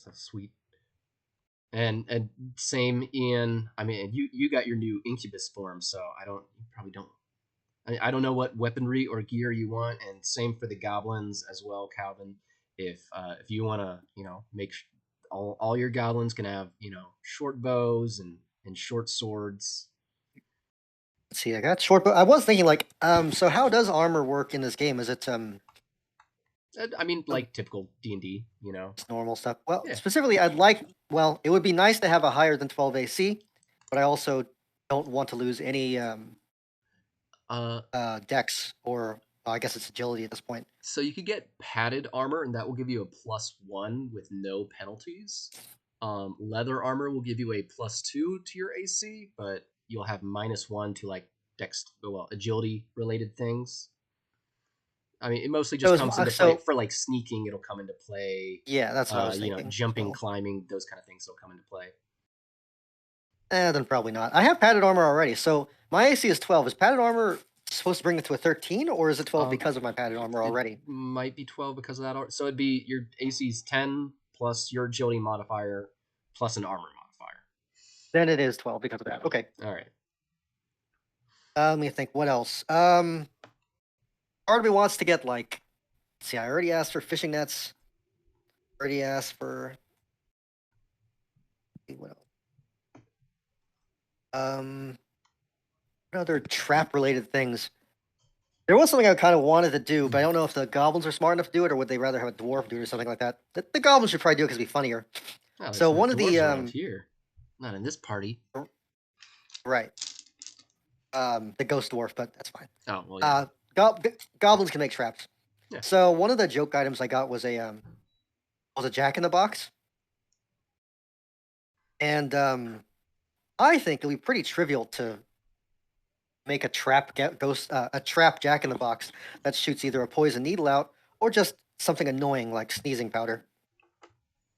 So sweet. And same Ian. I mean, you got your new Incubus form, so you probably don't. I don't know what weaponry or gear you want, and same for the goblins as well, Calvin. If you want to, make all your goblins can have short bows and short swords. Let's see, I got short, but I was thinking like, so how does armor work in this game? Is it I mean, like typical D&D, It's normal stuff? Well, Yeah. specifically, it would be nice to have a higher than 12 AC, but I also don't want to lose any dex or I guess it's agility at this point. So you could get padded armor, and that will give you a +1 with no penalties. Leather armor will give you a +2 to your AC, but you'll have -1 to like agility related things. I mean, it mostly just comes into play for like sneaking. It'll come into play. Yeah, that's what I was thinking. Jumping, climbing, those kind of things will come into play. Then probably not. I have padded armor already, so my AC is 12. Is padded armor supposed to bring it to a 13, or is it 12 because of my padded armor already? Might be 12 because of that. So it'd be your AC is 10 plus your agility modifier plus an armor modifier. Then it is 12 because of that. Okay. All right. Let me think. What else? Part of me wants to get like. See, I already asked for fishing nets. Already asked for. What else? What other trap-related things? There was something I kind of wanted to do, but I don't know if the goblins are smart enough to do it, or would they rather have a dwarf do it or something like that. The goblins should probably do it because it'd be funnier. Oh, so one of the here, not in this party, right? The ghost dwarf, but that's fine. Oh well, yeah. Goblins can make traps. Yeah. So one of the joke items I got was a jack in the box, and I think it'll be pretty trivial to make a trap jack in the box that shoots either a poison needle out or just something annoying like sneezing powder.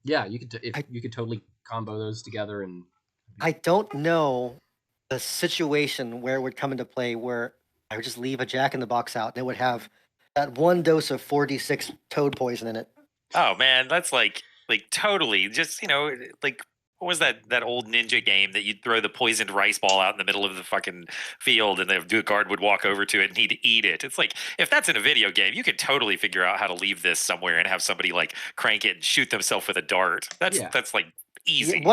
Yeah, you could totally combo those together, and I don't know the situation where it would come into play where I would just leave a jack in the box out and it would have that 1 dose of 4d6 toad poison in it. Oh man, that's like totally just like. What was that old ninja game that you'd throw the poisoned rice ball out in the middle of the fucking field and the guard would walk over to it and he'd eat it? It's like, if that's in a video game, you could totally figure out how to leave this somewhere and have somebody like crank it and shoot themselves with a dart. That's like easy. Yeah,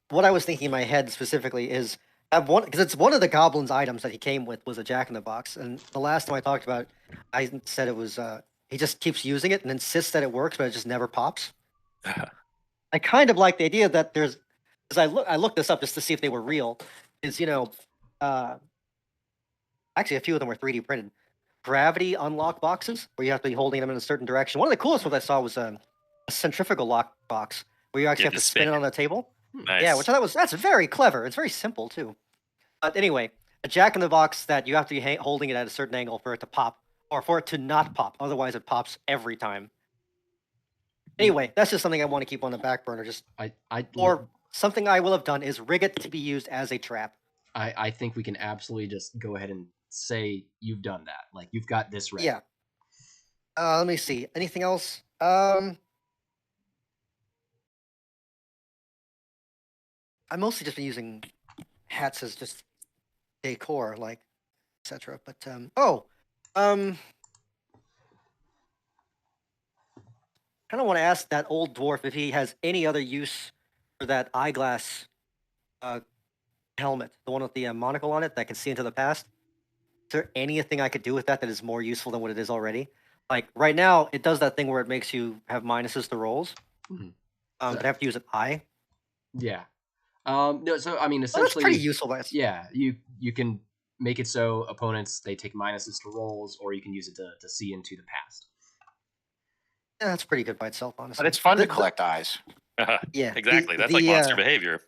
what I was thinking in my head specifically is because it's one of the goblin's items that he came with was a jack in the box, and the last time I talked about it, I said it was he just keeps using it and insists that it works, but it just never pops. I kind of like the idea that there's. Because I looked this up just to see if they were real. Is actually a few of them were 3D printed. Gravity unlock boxes where you have to be holding them in a certain direction. One of the coolest ones I saw was a centrifugal lock box where you actually have to spin it on the table. Nice. Yeah, which I thought that's very clever. It's very simple too. But anyway, a jack in the box that you have to be holding it at a certain angle for it to pop, or for it to not pop. Otherwise, it pops every time. Anyway, that's just something I want to keep on the back burner. Just something I will have done is rig it to be used as a trap. I think we can absolutely just go ahead and say you've done that. Like, you've got this ready. Yeah. Let me see. Anything else? I've mostly just been using hats as just decor, like, etc. But, kind of want to ask that old dwarf if he has any other use for that eyeglass helmet, the one with the monocle on it that can see into the past. Is there anything I could do with that is more useful than what it is already? Like right now, it does that thing where it makes you have minuses to rolls. Mm-hmm. But I have to use an eye. Yeah. No. So I mean, essentially, that's pretty useful. Yeah. You can make it so opponents they take minuses to rolls, or you can use it to see into the past. Yeah, that's pretty good by itself, honestly. But it's fun to collect eyes. Yeah, exactly. That's like monster behavior.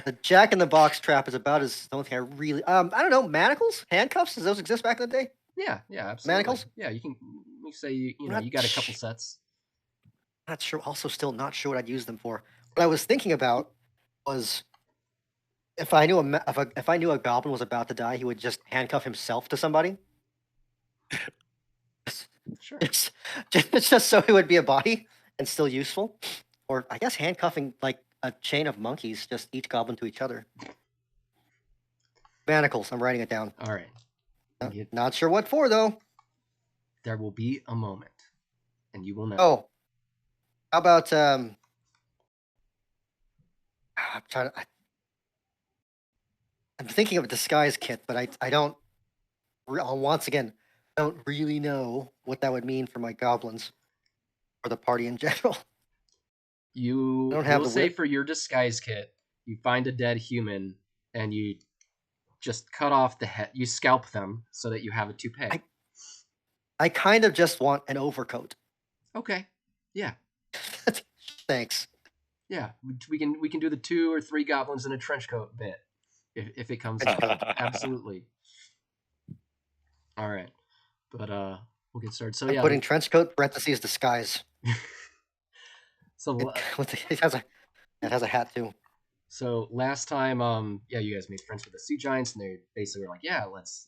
The Jack in the Box trap is about as the only thing I really. I don't know, manacles, handcuffs. Does those exist back in the day? Yeah, absolutely. Manacles. Yeah, you can. You say you got a couple sets. Not sure. Also, still not sure what I'd use them for. What I was thinking about was if I knew a goblin was about to die, he would just handcuff himself to somebody. Sure. It's just so it would be a body and still useful. or I guess handcuffing like a chain of monkeys, just each goblin to each other. Manacles. I'm writing it down. All right. Not sure what for though. There will be a moment, and you will know. Oh, how about I'm trying to. I'm thinking of a disguise kit, but I don't. Once again, I don't really know what that would mean for my goblins or the party in general. You I don't have will the say whip. for your disguise kit, you find a dead human and you just cut off the head. You scalp them so that you have a toupee. I kind of just want an overcoat. Okay. Yeah. Thanks. Yeah. We can do the 2 or 3 goblins in a trench coat bit if it comes up. Absolutely. All right. But we'll get started. So I'm yeah. putting trench coat parentheses disguise. So It has a hat too. So last time, yeah, you guys made friends with the sea giants, and they basically were like, yeah,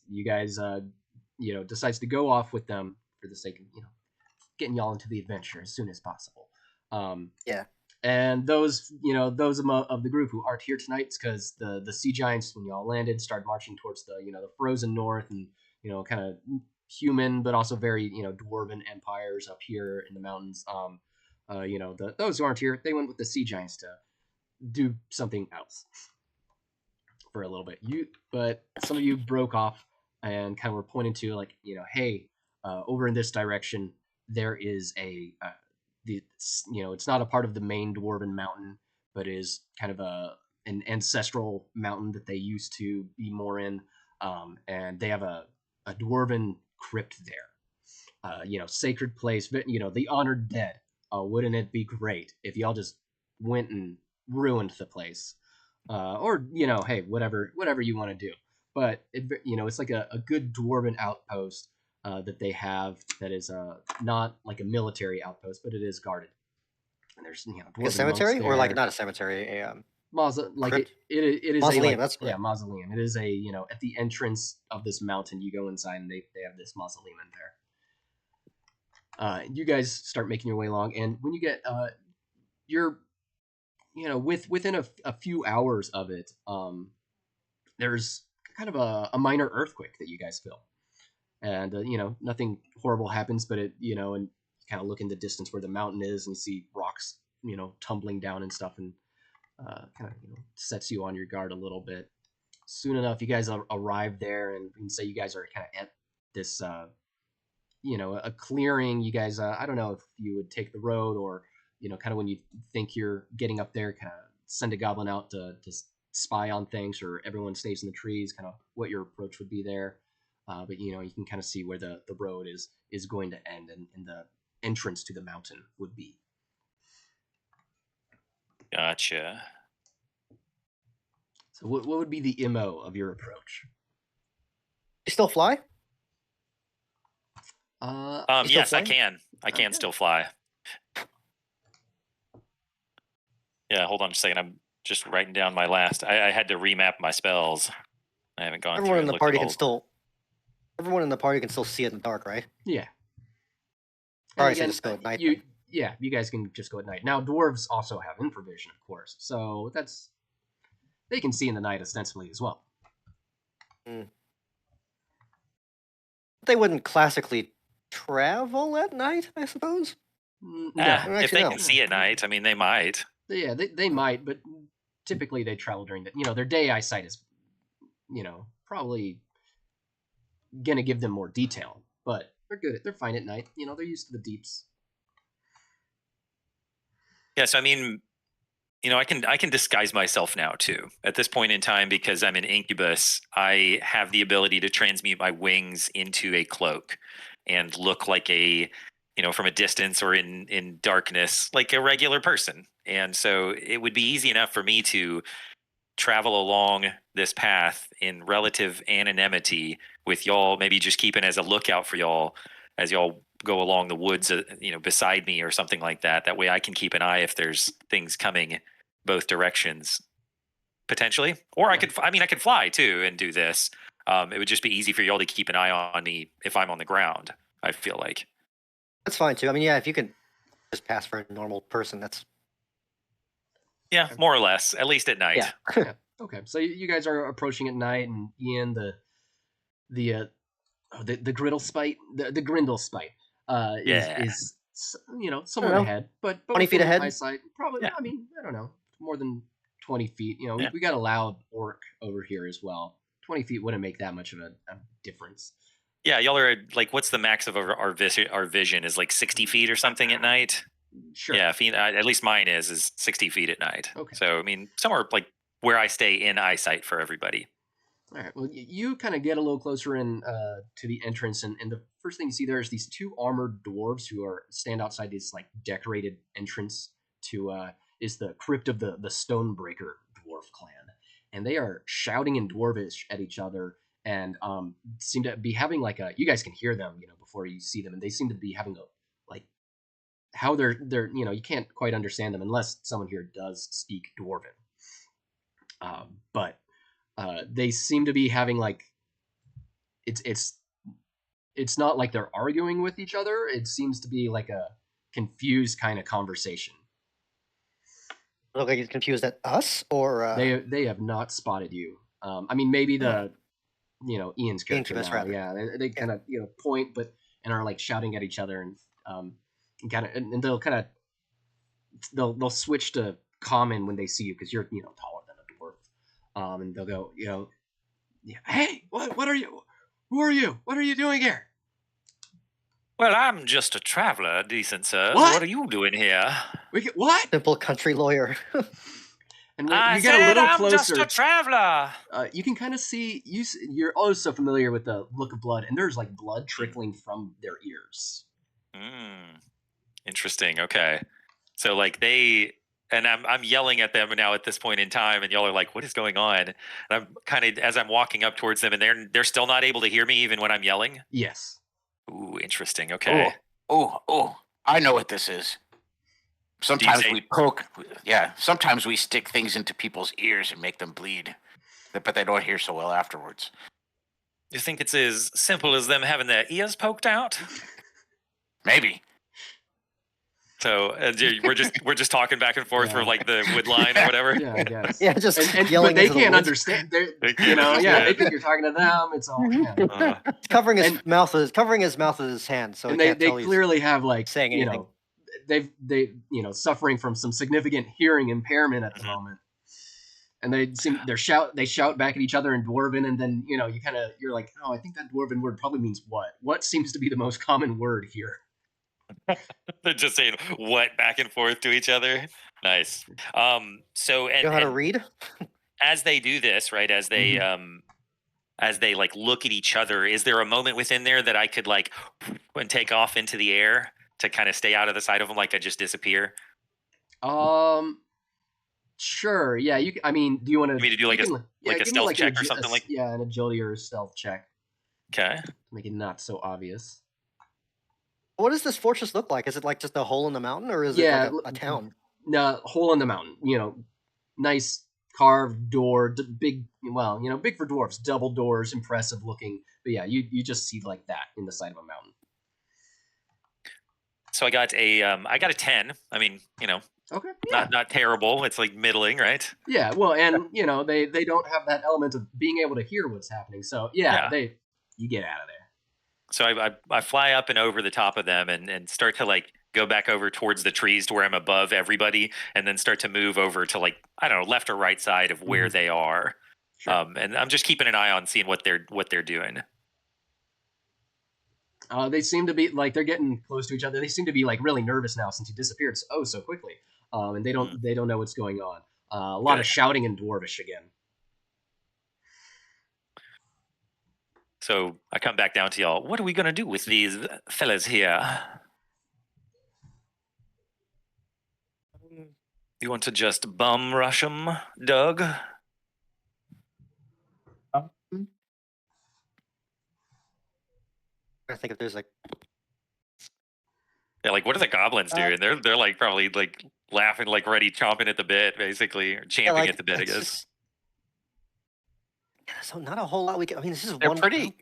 you guys, decides to go off with them for the sake of, getting y'all into the adventure as soon as possible. Yeah. And those of the group who aren't here tonight, it's because the sea giants, when y'all landed, started marching towards the frozen north, and kind of human but also very dwarven empires up here in the mountains. Those who aren't here, they went with the sea giants to do something else for a little bit. But some of you broke off and kind of were pointing to like, hey, over in this direction there is it's not a part of the main dwarven mountain, but is kind of an ancestral mountain that they used to be more in, and they have a dwarven crypt there. Sacred place, the honored dead. Wouldn't it be great if y'all just went and ruined the place? Or hey, whatever you want to do. But it's like a good dwarven outpost that they have that is not like a military outpost, but it is guarded. And there's Like a dwarven monks cemetery, there. or like not a cemetery, like crypt? it is Mausoleum, a like that's yeah correct. mausoleum. It is a at the entrance of this mountain, you go inside and they have this mausoleum in there. You guys start making your way along, and when you get you're within a few hours of it, there's kind of a minor earthquake that you guys feel, and nothing horrible happens, but and kind of look in the distance where the mountain is, and you see rocks tumbling down and stuff, and kind of sets you on your guard a little bit. Soon enough, you guys arrive there, and you can say you guys are kind of at this a clearing. You guys, I don't know if you would take the road, or kind of when you think you're getting up there, kind of send a goblin out to spy on things, or everyone stays in the trees. Kind of what your approach would be there. But you can kind of see where the road is going to end, and the entrance to the mountain would be. Gotcha. So what would be the MO of your approach? You still fly? Yes, I can. I can Okay. still fly. Yeah, hold on just a second. I'm just writing down my last. I had to remap my spells. I haven't gone Everyone through in and the looked at party all. can still. Everyone in the party can still see it in the dark, right? Yeah. All And right, so again, just go at night. Then. you guys can just go at night. Now dwarves also have infravision, of course, so they can see in the night ostensibly as well. They wouldn't classically travel at night, I suppose. No. If they no. can see at night, I mean, they might. Yeah, they might, but typically they travel during their day eyesight is probably gonna give them more detail, but they're fine at night. They're used to the deeps. Yeah, so I mean, I can disguise myself now too. At this point in time, because I'm an incubus, I have the ability to transmute my wings into a cloak and look like from a distance or in darkness, like a regular person. And so it would be easy enough for me to travel along this path in relative anonymity with y'all, maybe just keeping as a lookout for y'all as y'all go along the woods, beside me or something like that. That way I can keep an eye if there's things coming both directions potentially. Or I could fly too and do this. It would just be easy for y'all to keep an eye on me if I'm on the ground, I feel like. That's fine too. I mean, yeah, if you can just pass for a normal person, that's Yeah, more or less, at least at night. Yeah. Yeah. Okay. So you guys are approaching at night, and Ian, the griddle spite, the grindle spite, Yeah. is I somewhat don't know, ahead, but 20 feet within ahead. eyesight. Probably. Yeah. I mean, I don't know, more than 20 feet. Yeah. We got a loud orc over here as well. 20 feet wouldn't make that much of a difference. Yeah, y'all are like, what's the max of our vision? Our vision is like 60 feet or something at night. Sure. Yeah, at least mine is 60 feet at night. Okay. So I mean, somewhere like where I stay in eyesight for everybody. All right. Well, you kind of get a little closer in to the entrance, and the first thing you see there is these two armored dwarves who stand outside this like decorated entrance to is the crypt of the Stonebreaker dwarf clan, and they are shouting in Dwarvish at each other, and seem to be having like a. You guys can hear them, before you see them, and they seem to be having a like how they're you can't quite understand them unless someone here does speak Dwarven, but. They seem to be having like it's not like they're arguing with each other. It seems to be like a confused kind of conversation. Look like he's confused at us, or They have not spotted you. I mean, maybe the Ian's character Incubus, now. rather. Yeah, they kind of point, and are like shouting at each other, and kind of and they'll kind of they'll switch to common when they see you because you're taller than a dwarf. And they'll go hey, what are you? Who are you? What are you doing here? Well, I'm just a traveler, decent sir. What? What are you doing here? What? simple country lawyer. And I we get a said little I'm closer. just a traveler. You can kind of see you're also familiar with the look of blood, and there's like blood trickling from their ears. Interesting. Okay, so like I'm yelling at them now at this point in time, and y'all are like, "What is going on?" And I'm kind of as I'm walking up towards them, and they're still not able to hear me even when I'm yelling. Yes. Ooh, interesting. Okay. Oh, I know what this is. Sometimes we poke. Yeah, sometimes we stick things into people's ears and make them bleed, but they don't hear so well afterwards. You think it's as simple as them having their ears poked out? Maybe. So we're just talking back and forth for like the wood line or whatever. Yeah, I guess. Yeah, just and yelling but they into the can't woods. understand. They can't Yeah, they understand. think you're talking to them. It's all. Yeah. covering his and- mouth with his hand, so And he they can't tell he's clearly have like saying anything. they suffering from some significant hearing impairment at the moment, and they shout back at each other in Dwarven, and then you're like, oh, I think that Dwarven word probably means what seems to be the most common word here. They're just saying what back and forth to each other. Nice. So you know how to read. as they do this, right? As they like look at each other, is there a moment within there that I could like and take off into the air to kind of stay out of the sight of them, like I just disappear? Sure. Yeah. I mean, do you want to do like a stealth check or something like? Yeah, an agility or a stealth check. Okay. Make it not so obvious. What does this fortress look like? Is it like just a hole in the mountain, or is it like a town? No, hole in the mountain. Nice carved door, big. Well, big for dwarves. Double doors, impressive looking. But yeah, you just see like that in the side of a mountain. So I got a 10. I mean, Okay. Yeah. Not terrible. It's like middling, right? Yeah. Well, and they don't have that element of being able to hear what's happening. So you get out of there. So I fly up and over the top of them and start to like go back over towards the trees to where I'm above everybody, and then start to move over to like, I don't know, left or right side of where they are. Sure. And I'm just keeping an eye on seeing what they're doing. They seem to be like they're getting close to each other. They seem to be like really nervous now since he disappeared so quickly. And they don't know what's going on. A lot of shouting in Dwarvish again. So I come back down to y'all. What are we gonna do with these fellas here? You want to just bum rush them, Doug? I think if there's like, yeah, like what do the goblins do? And they're like probably like laughing, like ready, chomping at the bit, basically, or champing at the bit, I guess. So not a whole lot we can. I mean, this is They're one. pretty.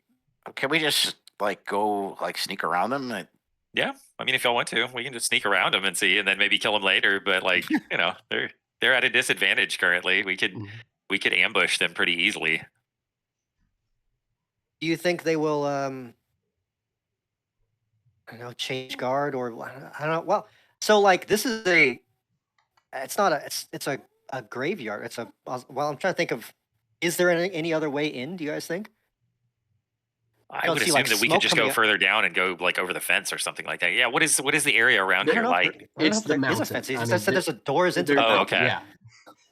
Can we just like go like sneak around them? Yeah, I mean, if y'all want to, we can just sneak around them and see, and then maybe kill them later. But like, they're They're at a disadvantage currently. We Mhm. could ambush them pretty easily. Do you think they will, I don't know, change guard or I don't know? Well, so like this is it's not it's a graveyard. It's a well, I'm trying to think of, is there any other way in? Do you guys think? I Don't would see assume like that we could smoke just coming go out. further down and go like over the fence or something like that. Yeah. What is the area around I here don't know. like? I don't know It's if the there is a mountain. fence. He I just mean, said there's a doors into there- the Oh, mountain. okay. Yeah,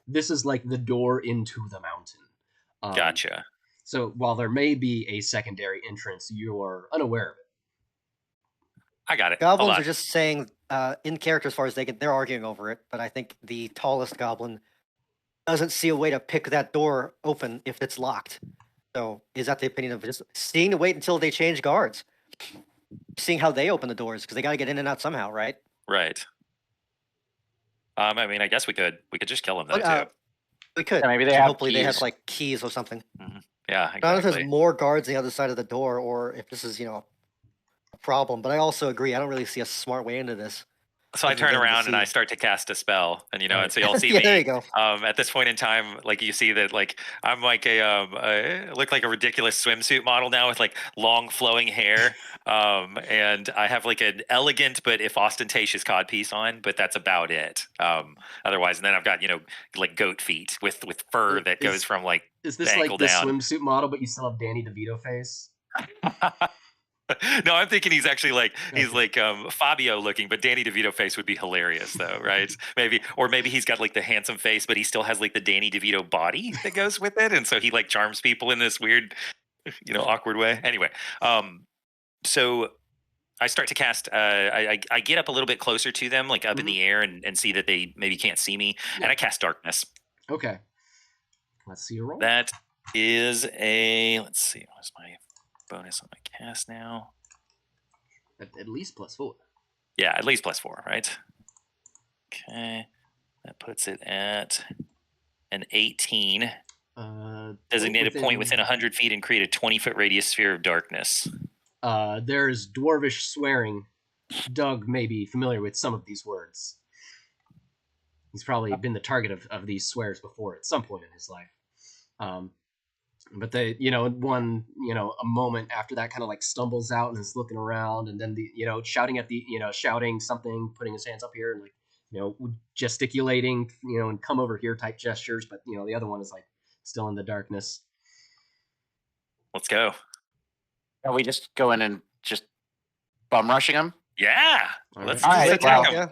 this is like the door into the mountain. Gotcha. So while there may be a secondary entrance, you're unaware of it. I got it. Hold Goblins on. are just saying in character as far as they can. They're arguing over it, but I think the tallest goblin doesn't see a way to pick that door open if it's locked. So is that the opinion of just seeing to wait until they change guards, seeing how they open the doors because they got to get in and out somehow, right? Right. I mean, I guess we could just kill him though But, too. we could. Yeah, maybe they and have hopefully they have keys. like keys or something. Yeah, I don't know if exactly. there's more guards on the other side of the door or if this is a problem. But I also agree. I don't really see a smart way into this. So I if we're turn getting to around and I see- start to cast a spell, and Right. and so you'll see yeah, me. there you go. At this point in time, like you see that, like I'm like I look like a ridiculous swimsuit model now with like long flowing hair, and I have like an elegant but if ostentatious codpiece on, but that's about it. Otherwise, and then I've got like goat feet with fur that goes from like Is the this ankle like the down. swimsuit model, but you still have Danny DeVito face? No, I'm thinking he's actually like he's Okay. like Fabio looking, but Danny DeVito face would be hilarious though, right? Maybe he's got like the handsome face, but he still has like the Danny DeVito body that goes with it, and so he like charms people in this weird, awkward way. Anyway, so I start to cast. I get up a little bit closer to them, like up in the air, and see that they maybe can't see me, and I cast darkness. Okay. Let's see your roll. That is a let's see, what's my bonus on my cast now? At least +4. Yeah, at least +4, right? Okay, that puts it at an 18. Designated point within 100 feet and create a 20-foot radius sphere of darkness. There's dwarvish swearing. Doug may be familiar with some of these words. He's probably been the target of these swears before at some point in his life. But they, one, a moment after that kind of like stumbles out and is looking around, and then shouting something, putting his hands up here and like, gesticulating, and come over here type gestures. But, the other one is like still in the darkness. Let's go. Are we just go in and just bum rushing him? Yeah. All Let's right. attack him. Yeah.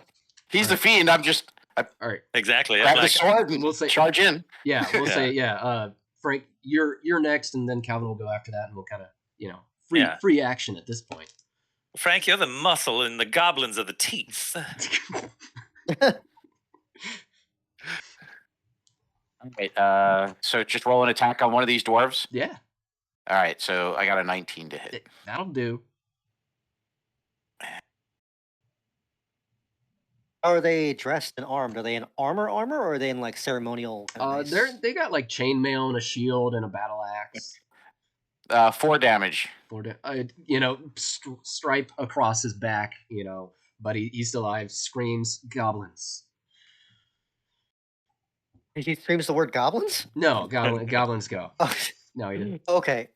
He's the fiend. I'm just All right. Exactly. grab I'm the like, sword and We'll say- charge in. Yeah, we'll Yeah. say, Frank, you're next, and then Calvin will go after that, and we'll kind of, Yeah. free action at this point. Frank, you're the muscle and the goblins are the teeth. Wait, so just roll an attack on one of these dwarves. Yeah, All right, so I got a 19 to hit. that'll do. How are they dressed and armed? Are they in armor, or are they in like ceremonial? They got like chainmail and a shield and a battle axe. 4 damage. Stripe across his back, but he's still alive. Screams goblins. He screams the word goblins. No, goblins go. Oh, No, he didn't. okay.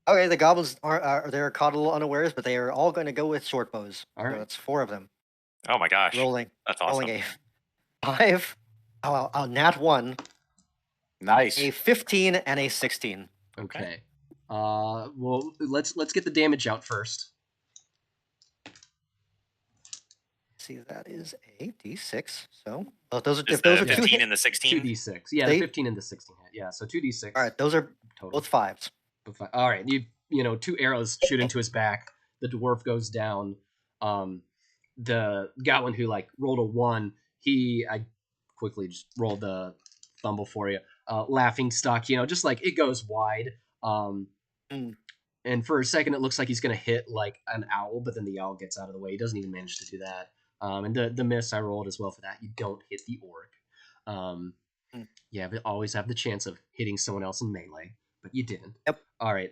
Okay, the goblins are they're caught a little unawares, but they are all going to go with short bows. All right. So that's 4 of them. Oh my gosh. Rolling That's awesome. a 5, a nat 1, Nice. a 15, and a 16. Okay. Well, let's get the damage out first. See, that is a d6. So those are Is if those the are 15 two. and the 16? 2d6. Yeah, They- the 15 and the 16 hit. Yeah, so 2d6. All right, those are total. both 5s. All right, 2 arrows shoot into his back. The dwarf goes down. The goblin who like rolled a 1, I quickly just rolled the fumble for you. Laughing stock, just like it goes wide. And for a second it looks like he's gonna hit like an owl, but then the owl gets out of the way. He doesn't even manage to do that. And the miss I rolled as well for that. You don't hit the orc. Yeah, but always have the chance of hitting someone else in melee, but you didn't. Yep. All right.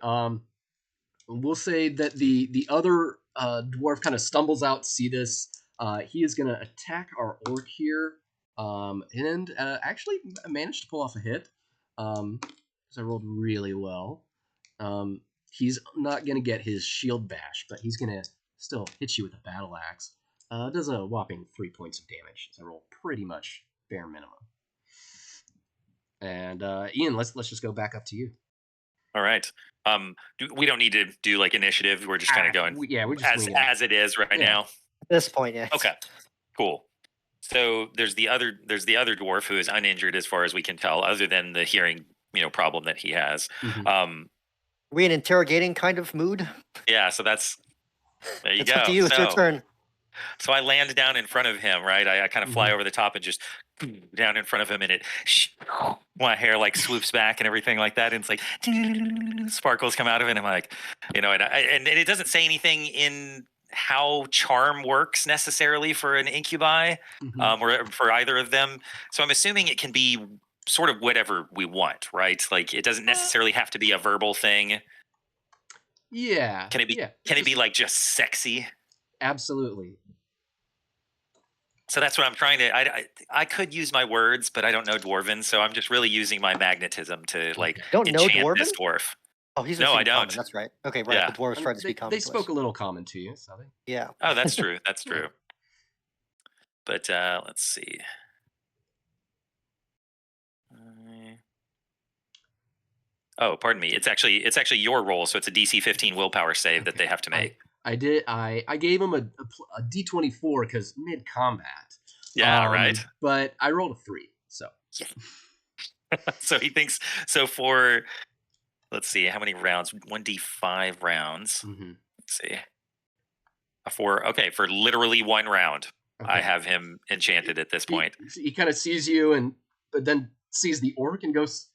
We'll say that the other dwarf kind of stumbles out to see this. He is gonna attack our orc here. And actually managed to pull off a hit. Because I rolled really well. He's not gonna get his shield bash, but he's gonna still hit you with a battle axe. Does a whopping 3 points of damage. So I roll pretty much bare minimum. And Ian, let's just go back up to you. All right. We don't need to do like initiative. We're just kind of going we're just winging it. as it is right now. At this point, yeah. Okay, cool. So there's the other dwarf who is uninjured as far as we can tell, other than the hearing problem that he has. Mhm. We in interrogating kind of mood? Yeah. So that's there you It's go. up to you. It's your turn. So I land down in front of him, right? I kind of fly over the top and just down in front of him, and my hair like swoops back and everything like that, and it's like sparkles come out of it. And I'm like, and it doesn't say anything in how charm works necessarily for an incubi, or for either of them. So I'm assuming it can be sort of whatever we want, right? Like it doesn't necessarily have to be a verbal thing. Yeah. Can it be? Yeah. Can it be like just sexy? Absolutely. So that's what I'm trying to. I could use my words, but I don't know Dwarven, so I'm just really using my magnetism to like Don't know enchant this Dwarven? dwarf. Oh, he's No, I common. don't. That's right. Okay, right. Yeah. The dwarves tried to speak common. They spoke a little common to you, so they. Yeah. Oh, that's true. That's true. But let's see. Oh, pardon me. It's actually your roll, so it's a DC 15 willpower save that they have to make. I did. I gave him a D24 because mid combat. Yeah, right. But I rolled a 3, so. So he thinks so for. Let's see how many rounds. 1d5 rounds. Let's see. For literally 1 round, I have him enchanted at this point. He kind of sees you, but then sees the orc and goes,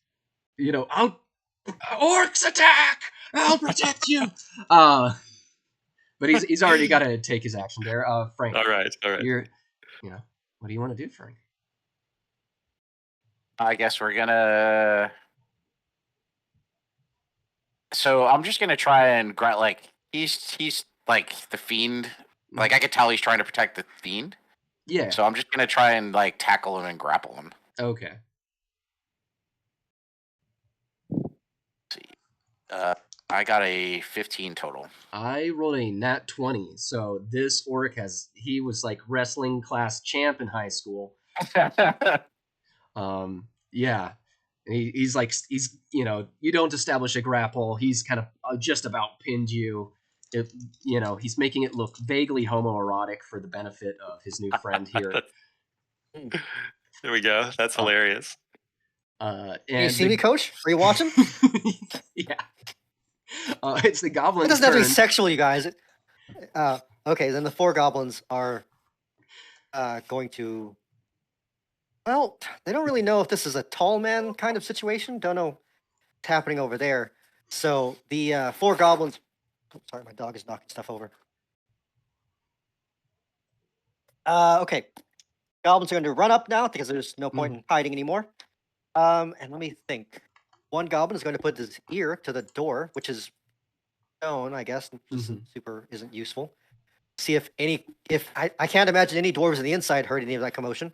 orcs attack! I'll protect you. But he's already got to take his action there. Frank. All right. What do you want to do, Frank? I guess we're gonna. So I'm just gonna try and he's like the fiend. Like I could tell he's trying to protect the fiend. Yeah. So I'm just gonna try and like tackle him and grapple him. Okay. Let's see. I got a 15 total. I rolled a nat 20. So this orc he was like wrestling class champ in high school. Yeah. And he's you don't establish a grapple. He's kind of just about pinned you. He's making it look vaguely homoerotic for the benefit of his new friend here. There we go. That's hilarious. And you see me, Coach? Are you watching? Yeah. It's the goblin. It doesn't have to be sexual, you guys. Okay, then the 4 goblins are going to. Well, they don't really know if this is a tall man kind of situation. Don't know what's happening over there. So the 4 goblins. Oh, sorry, my dog is knocking stuff over. Okay. Goblins are going to run up now because there's no point in hiding anymore. And let me think. One goblin is going to put his ear to the door, which is stone, I guess. Isn't useful. See if I can't imagine any dwarves on the inside heard any of that commotion.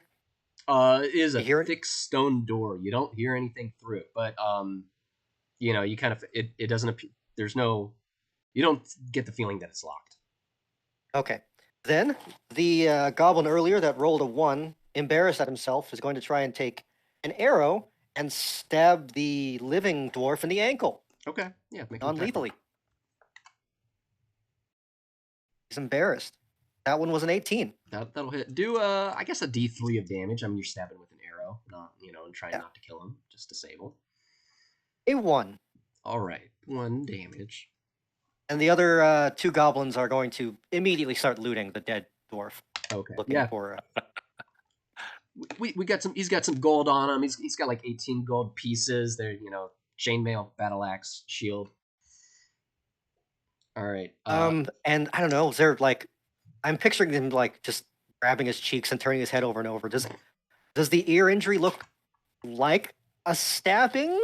It is a thick stone door. You don't hear anything through it, but you kind of it doesn't appear. You don't get the feeling that it's locked. Okay. Then the goblin earlier that rolled a 1, embarrassed at himself, is going to try and take an arrow and stab the living dwarf in the ankle. Okay. Yeah. Non-lethally. He's embarrassed. That one was an 18. That'll hit. Do I guess a D3 of damage. I mean, you're stabbing with an arrow, not and trying not to kill him, just disable. A 1. All right, 1 damage. And the other 2 goblins are going to immediately start looting the dead dwarf. Okay. Looking for. We got some. He's got some gold on him. He's got like 18 gold pieces. They're chainmail, battle axe, shield. All right. And I don't know. Is there like, I'm picturing him like just grabbing his cheeks and turning his head over and over. Does the ear injury look like a stabbing?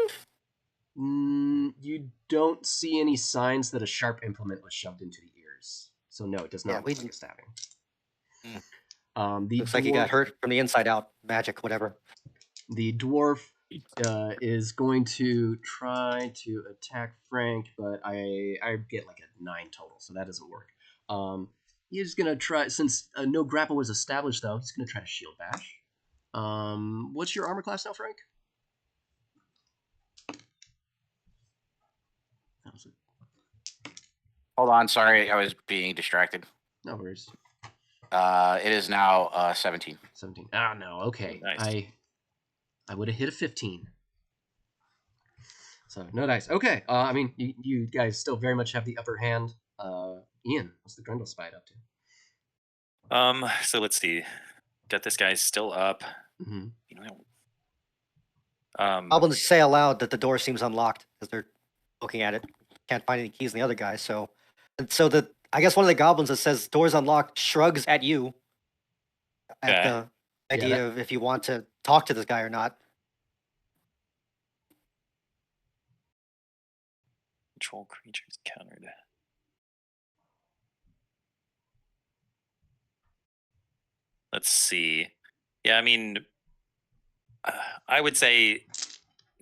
You don't see any signs that a sharp implement was shoved into the ears. So no, it does not look like a stabbing. The Looks like he got dwarf- hurt from the inside out. Magic, whatever. The dwarf is going to try to attack Frank, but I get like a 9 total, so that doesn't work. He's gonna try, since no grapple was established though. He's gonna try to shield bash. What's your armor class now, Frank? That was it. Hold on, sorry, I was being distracted. No worries. It is now 17. 17. Ah, no. Okay. Nice. I would have hit a 15. So no dice. Okay. I mean, you guys still very much have the upper hand. Ian, what's the Grendel Spite up to? So let's see. Got this guy still up. Mm-hmm. You know, Goblins say aloud that the door seems unlocked because they're looking at it. Can't find any keys in the other guy. So I guess one of the goblins that says door's unlocked shrugs at you at Okay. the idea of if you want to talk to this guy or not. control creatures countered. Let's see. Yeah, I mean, I would say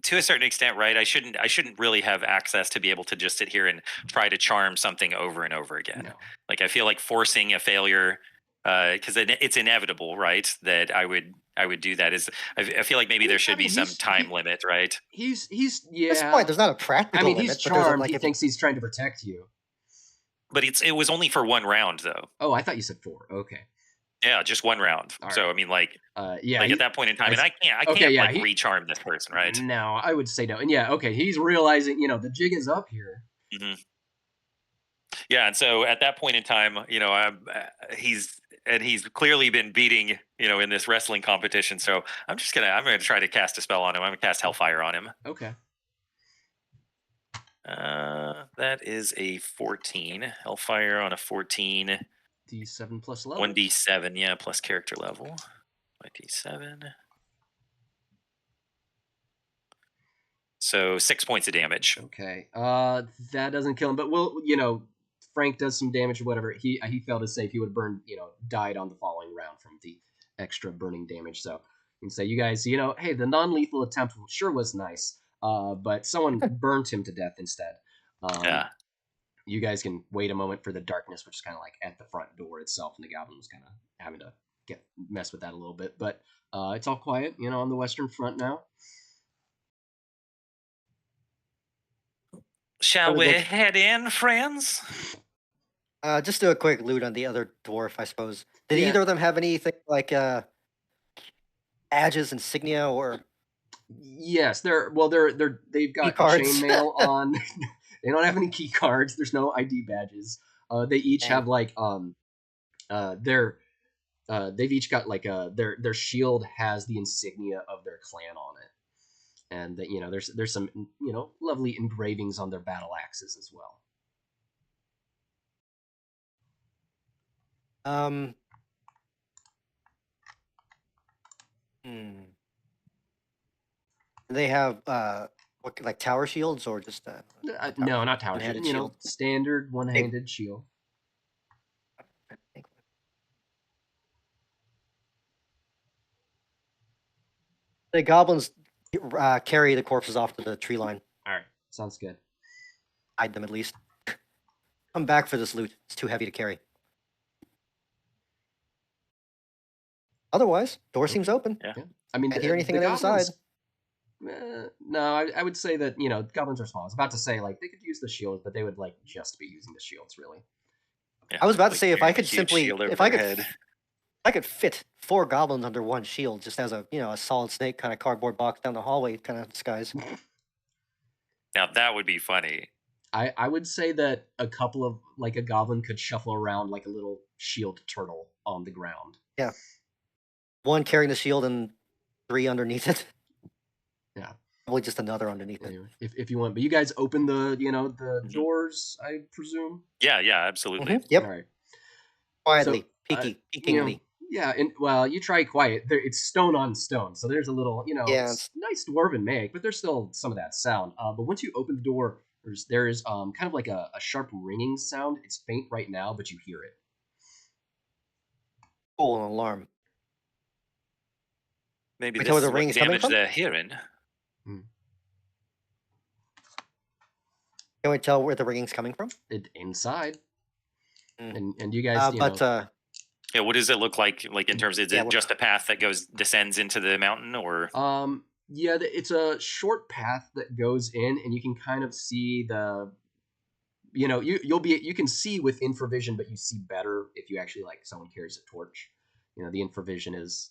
to a certain extent, right? I shouldn't really have access to be able to just sit here and try to charm something over and over again. No. Like I feel like forcing a failure, because it's inevitable, right? That I would do that. I feel like maybe there should be some time limit, right? He's That's yeah. fine. There's not a practical I mean, limit, he's but there's a, charmed. like He if you- thinks he's trying to protect you. But it was only for one round, though. Oh, I thought you said 4. Okay. Yeah, just one round. All So right. I mean, like Yeah. at that point in time, and I can't okay, yeah, like recharm this person, right? No, I would say no. And yeah, okay, he's realizing, the jig is up here. Mm-hmm. Yeah, and so at that point in time, he's clearly been beating, in this wrestling competition. So I'm gonna try to cast a spell on him. I'm gonna cast Hellfire on him. Okay. That is a 14. Hellfire on a 14. D7 plus level. 1d7, yeah, plus character level. 1d7. So 6 points of damage. Okay. That doesn't kill him, but Frank does some damage or whatever. He failed to save. He would have burned, died on the following round from the extra burning damage. So you can say, you guys, hey, the non-lethal attempt sure was nice, but someone burned him to death instead. Yeah. You guys can wait a moment for the darkness, which is kind of like at the front door itself, and the goblin was kind of having to mess with that a little bit. But it's all quiet, on the western front now. Shall we head in, friends? just do a quick loot on the other dwarf, I suppose. Did Yeah. either of them have anything like badges, insignia, or Yes, they've got Key cards. chainmail on. They don't have any key cards. There's no ID badges. They each Dang. have like they've each got like their shield has the insignia of their clan on it, and there's some lovely engravings on their battle axes as well. They have what, like tower shields or just No, not tower one-handed shield. shield? Standard one-handed shield. The goblins carry the corpses off to the tree line. All right, sounds good. Hide them at least. Come back for this loot. It's too heavy to carry. Otherwise, door seems open. Yeah. I mean, Can't hear anything on the other side. No, I would say that goblins are small. I was about to say like they could use the shields, but they would like just be using the shields really. Yeah, I was about to like say if I carrying a could huge simply, shield over if I their could, head. I could fit 4 goblins under one shield, just as a a solid snake kind of cardboard box down the hallway kind of disguise. Now that would be funny. I would say that a couple of like a goblin could shuffle around like a little shield turtle on the ground. Yeah. 1 carrying the shield and 3 underneath it. Yeah. Probably just another underneath it. Anyway, if you want, but you guys open the the Mhm. doors, I presume. Yeah, absolutely. Yep. All right. Quietly, So, peekingly. Yeah, and well, you try quiet. It's stone on stone, so there's a little, Yeah, it's nice dwarven make, but there's still some of that sound. But once you open the door, there is kind of like a sharp ringing sound. It's faint right now, but you hear it. Oh, an alarm. Maybe We tell this where is the what ring's coming damage from? they're hearing. Can we tell where the ringing's coming from? Inside, Mm. and you guys, Yeah, what does it look like? Like in terms, is Yeah, it what- just a path that descends into the mountain, or? yeah, it's a short path that goes in, and you can kind of see you can see with infravision, but you see better if you actually like someone carries a torch. The infravision is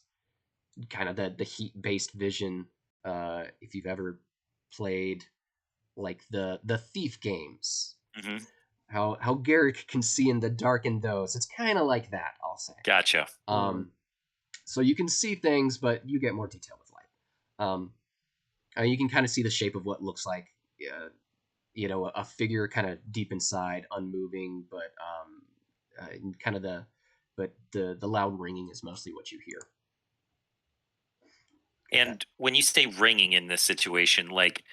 kind of the heat based vision. If you've ever played like the Thief games, Mm-hmm. how Garrick can see in the dark in those, it's kind of like that, I'll say. Gotcha. So you can see things, but you get more detail with light. You can kind of see the shape of what looks like a figure kind of deep inside, unmoving, but kind of the loud ringing is mostly what you hear. And when you say ringing in this situation, like,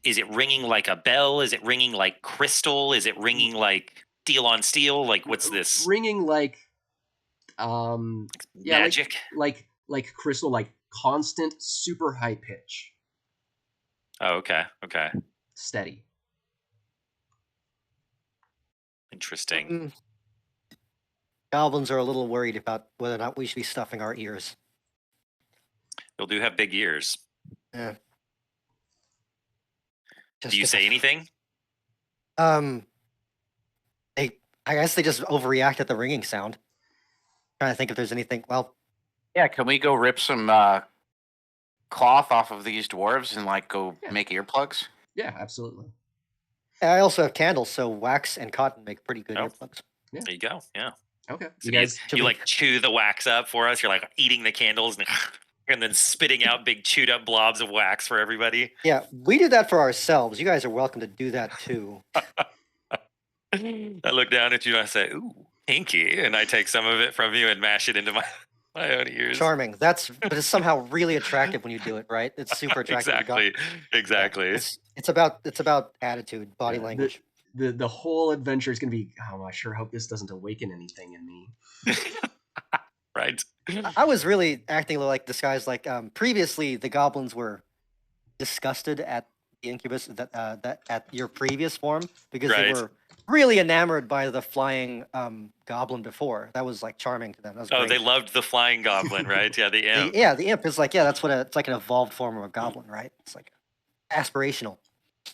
is it ringing like a bell? Is it ringing like crystal? Is it ringing like steel on steel? Like, what's this? Ringing like Magic? like crystal, like constant, super high pitch. Oh, okay. Steady. Interesting. Goblins are a little worried about whether or not we should be stuffing our ears. They'll do have big ears. Yeah. Do you say anything? I guess they just overreact at the ringing sound. Trying to think if there's anything. Well, yeah, can we go rip some cloth off of these dwarves and like go make earplugs? Yeah, absolutely. I also have candles, so wax and cotton make pretty good earplugs. Yeah. There you go. Yeah. Okay. So you like chew the wax up for us. You're like eating the candles and then spitting out big chewed up blobs of wax for everybody. Yeah, we do that for ourselves. You guys are welcome to do that too. I look down at you and I say, "Ooh, pinky," and I take some of it from you and mash it into my own ears. Charming. But it's somehow really attractive when you do it, right? It's super attractive. Exactly. Yeah, it's about attitude, body language. The whole adventure is going to be, I sure hope this doesn't awaken anything in me. Right. I was really acting like this guy's like previously the goblins were disgusted at the incubus that at your previous form because they were really enamored by the flying goblin before. That was like charming to them. That was great. They loved the flying goblin, right? Yeah, the imp. The imp is like, that's what it's like, an evolved form of a goblin, right? It's like aspirational.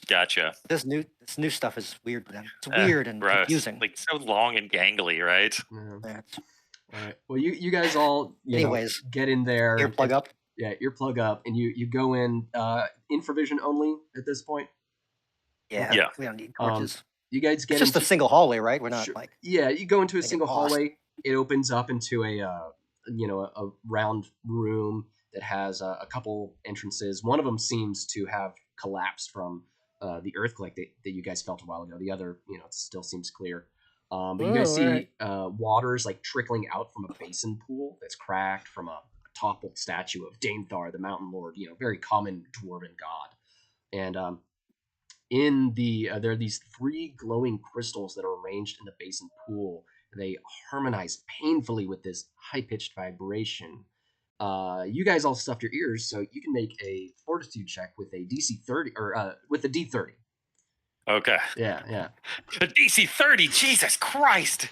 Gotcha. This new stuff is weird to them. It's weird and confusing. Like so long and gangly, right? Yeah. All right. Well, you guys all anyways get in there. Earplug up. Yeah, earplug up, and you go in infravision only at this point. Yeah. We don't need torches. You guys get it's just a single hallway, right? We're not like you go into a single hallway. It opens up into a round room that has a couple entrances. One of them seems to have collapsed from the earthquake that you guys felt a while ago. The other, it still seems clear. But you guys see waters like trickling out from a basin pool that's cracked from a toppled statue of Danethar, the Mountain Lord. Very common dwarven god. And in there are these 3 glowing crystals that are arranged in the basin pool. They harmonize painfully with this high-pitched vibration. You guys all stuffed your ears, so you can make a fortitude check with a DC 30 or with a D30. Okay. Yeah. The DC 30, Jesus Christ!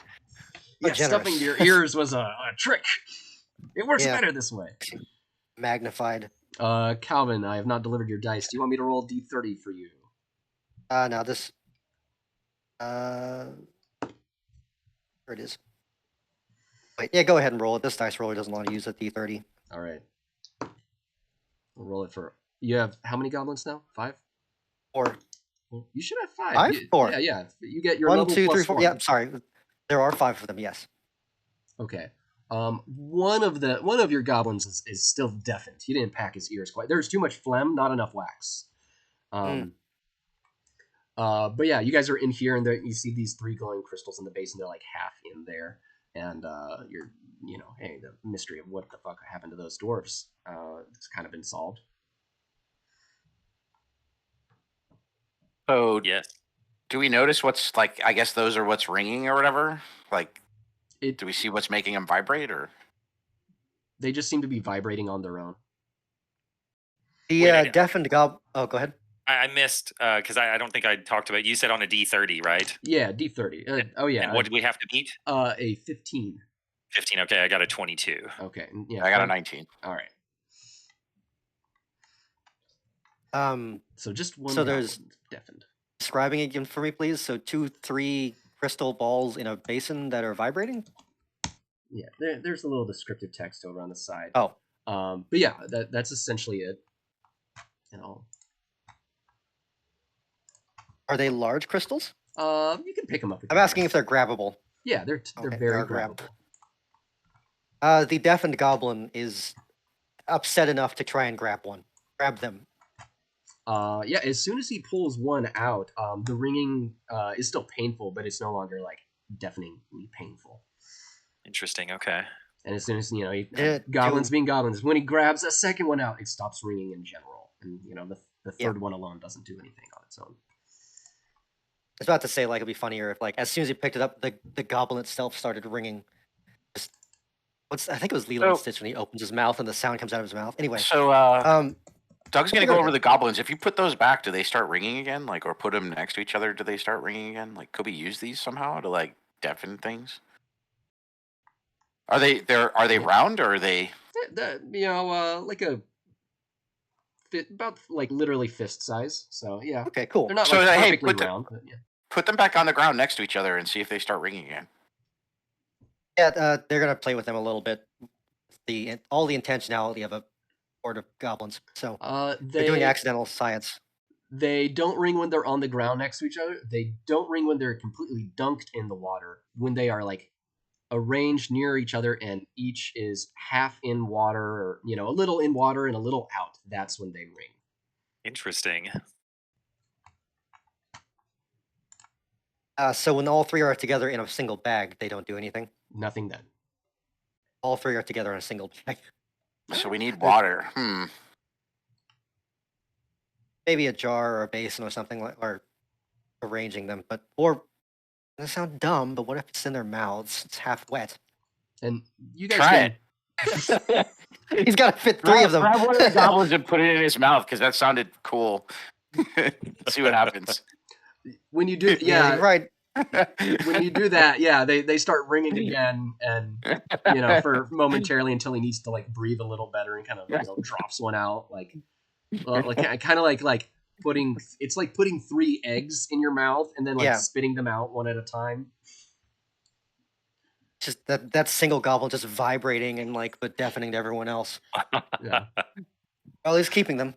Yeah, stuffing your ears was a trick. It works better this way. Magnified. Calvin, I have not delivered your dice. Do you want me to roll D30 for you? No, this. There it is. Wait, yeah, go ahead and roll it. This dice roller doesn't want to use a D30. All right. We'll roll it for. You have how many goblins now? 5? 4. Well, you should have 5. 5? 4. Yeah. You get your 1, level 2, 3, plus 4. 1. Yeah, I'm sorry. There are 5 of them. Yes. Okay. One of your goblins is still deafened. He didn't pack his ears quite. There's too much phlegm, not enough wax. But yeah, you guys are in here, and you see these 3 glowing crystals in the base, and they're like half in there. And you're, hey, the mystery of what the fuck happened to those dwarves, it's kind of been solved. Oh yes. Do we notice what's like? I guess those are what's ringing or whatever. Like, do we see what's making them vibrate or? They just seem to be vibrating on their own. The Wait, deafened goblin. Oh, go ahead. I missed because I don't think I talked about. You said on a D30, right? Yeah, D30. Oh yeah. And what did we have to beat? A 15. 15. Okay, I got a 22. Okay. Yeah. I got a 19. All right. So just one. So there's goblin deafened. describing again for me, please. So 3 crystal balls in a basin that are vibrating. Yeah, there's a little descriptive text over on the side. Oh, But yeah, that's essentially it. And all. are they large crystals? You can pick them up. I'm asking if they're grabbable. Yeah, they're Okay, very they are grabbable. The deafened goblin is upset enough to try and grab one. Grab them. Yeah, as soon as he pulls one out, the ringing is still painful, but it's no longer like deafeningly painful. Interesting. Okay. And as soon as Yeah, goblins being goblins, when he grabs a second one out, it stops ringing in general, and the third one alone doesn't do anything on its own. I was about to say, like, it'd be funnier if, like, as soon as he picked it up, the goblin itself started ringing. I think it was Lilo and Stitch when he opens his mouth and the sound comes out of his mouth. Anyway, So Doug's gonna go over the goblins. If you put those back, do they start ringing again? Like, or put them next to each other, do they start ringing again? Like, could we use these somehow to like deafen things? Are they round or are they? Like about like literally fist size. So yeah. Okay, cool. They're not So, like hey, perfectly round, but yeah. Put them back on the ground next to each other and see if they start ringing again. Yeah, they're gonna play with them a little bit. All the intentionality of a horde of goblins. So they're doing accidental science. They don't ring when they're on the ground next to each other. They don't ring when they're completely dunked in the water. When they are like arranged near each other and each is half in water, or a little in water and a little out, that's when they ring. Interesting. So when all 3 are together in a single bag, they don't do anything. Nothing then. All 3 are together in a single bag. So we need water. Maybe a jar or a basin or something, like, or arranging them. Or that sounds dumb, but what if it's in their mouths? It's half wet. And you guys Try can, it. He's got to fit 3 of them. Grab one of the goblins and put it in his mouth because that sounded cool. See what happens. when you do, yeah, right. When you do that, yeah, they start ringing again, and for momentarily until he needs to like breathe a little better and kind of drops one out, kind of like putting 3 eggs in your mouth and then spitting them out one at a time. Just that single goblin just vibrating and but deafening to everyone else. Yeah. Well, he's keeping them.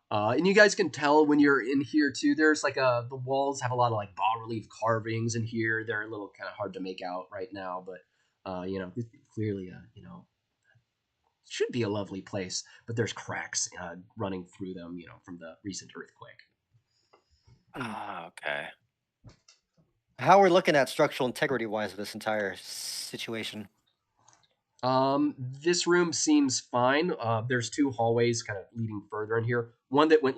And you guys can tell when you're in here too. There's the walls have a lot of bas relief carvings in here. They're a little kind of hard to make out right now, but clearly should be a lovely place. But there's cracks running through them, from the recent earthquake. Okay. How we're looking at structural integrity wise of this entire situation? This room seems fine. There's 2 hallways kind of leading further in here. One that went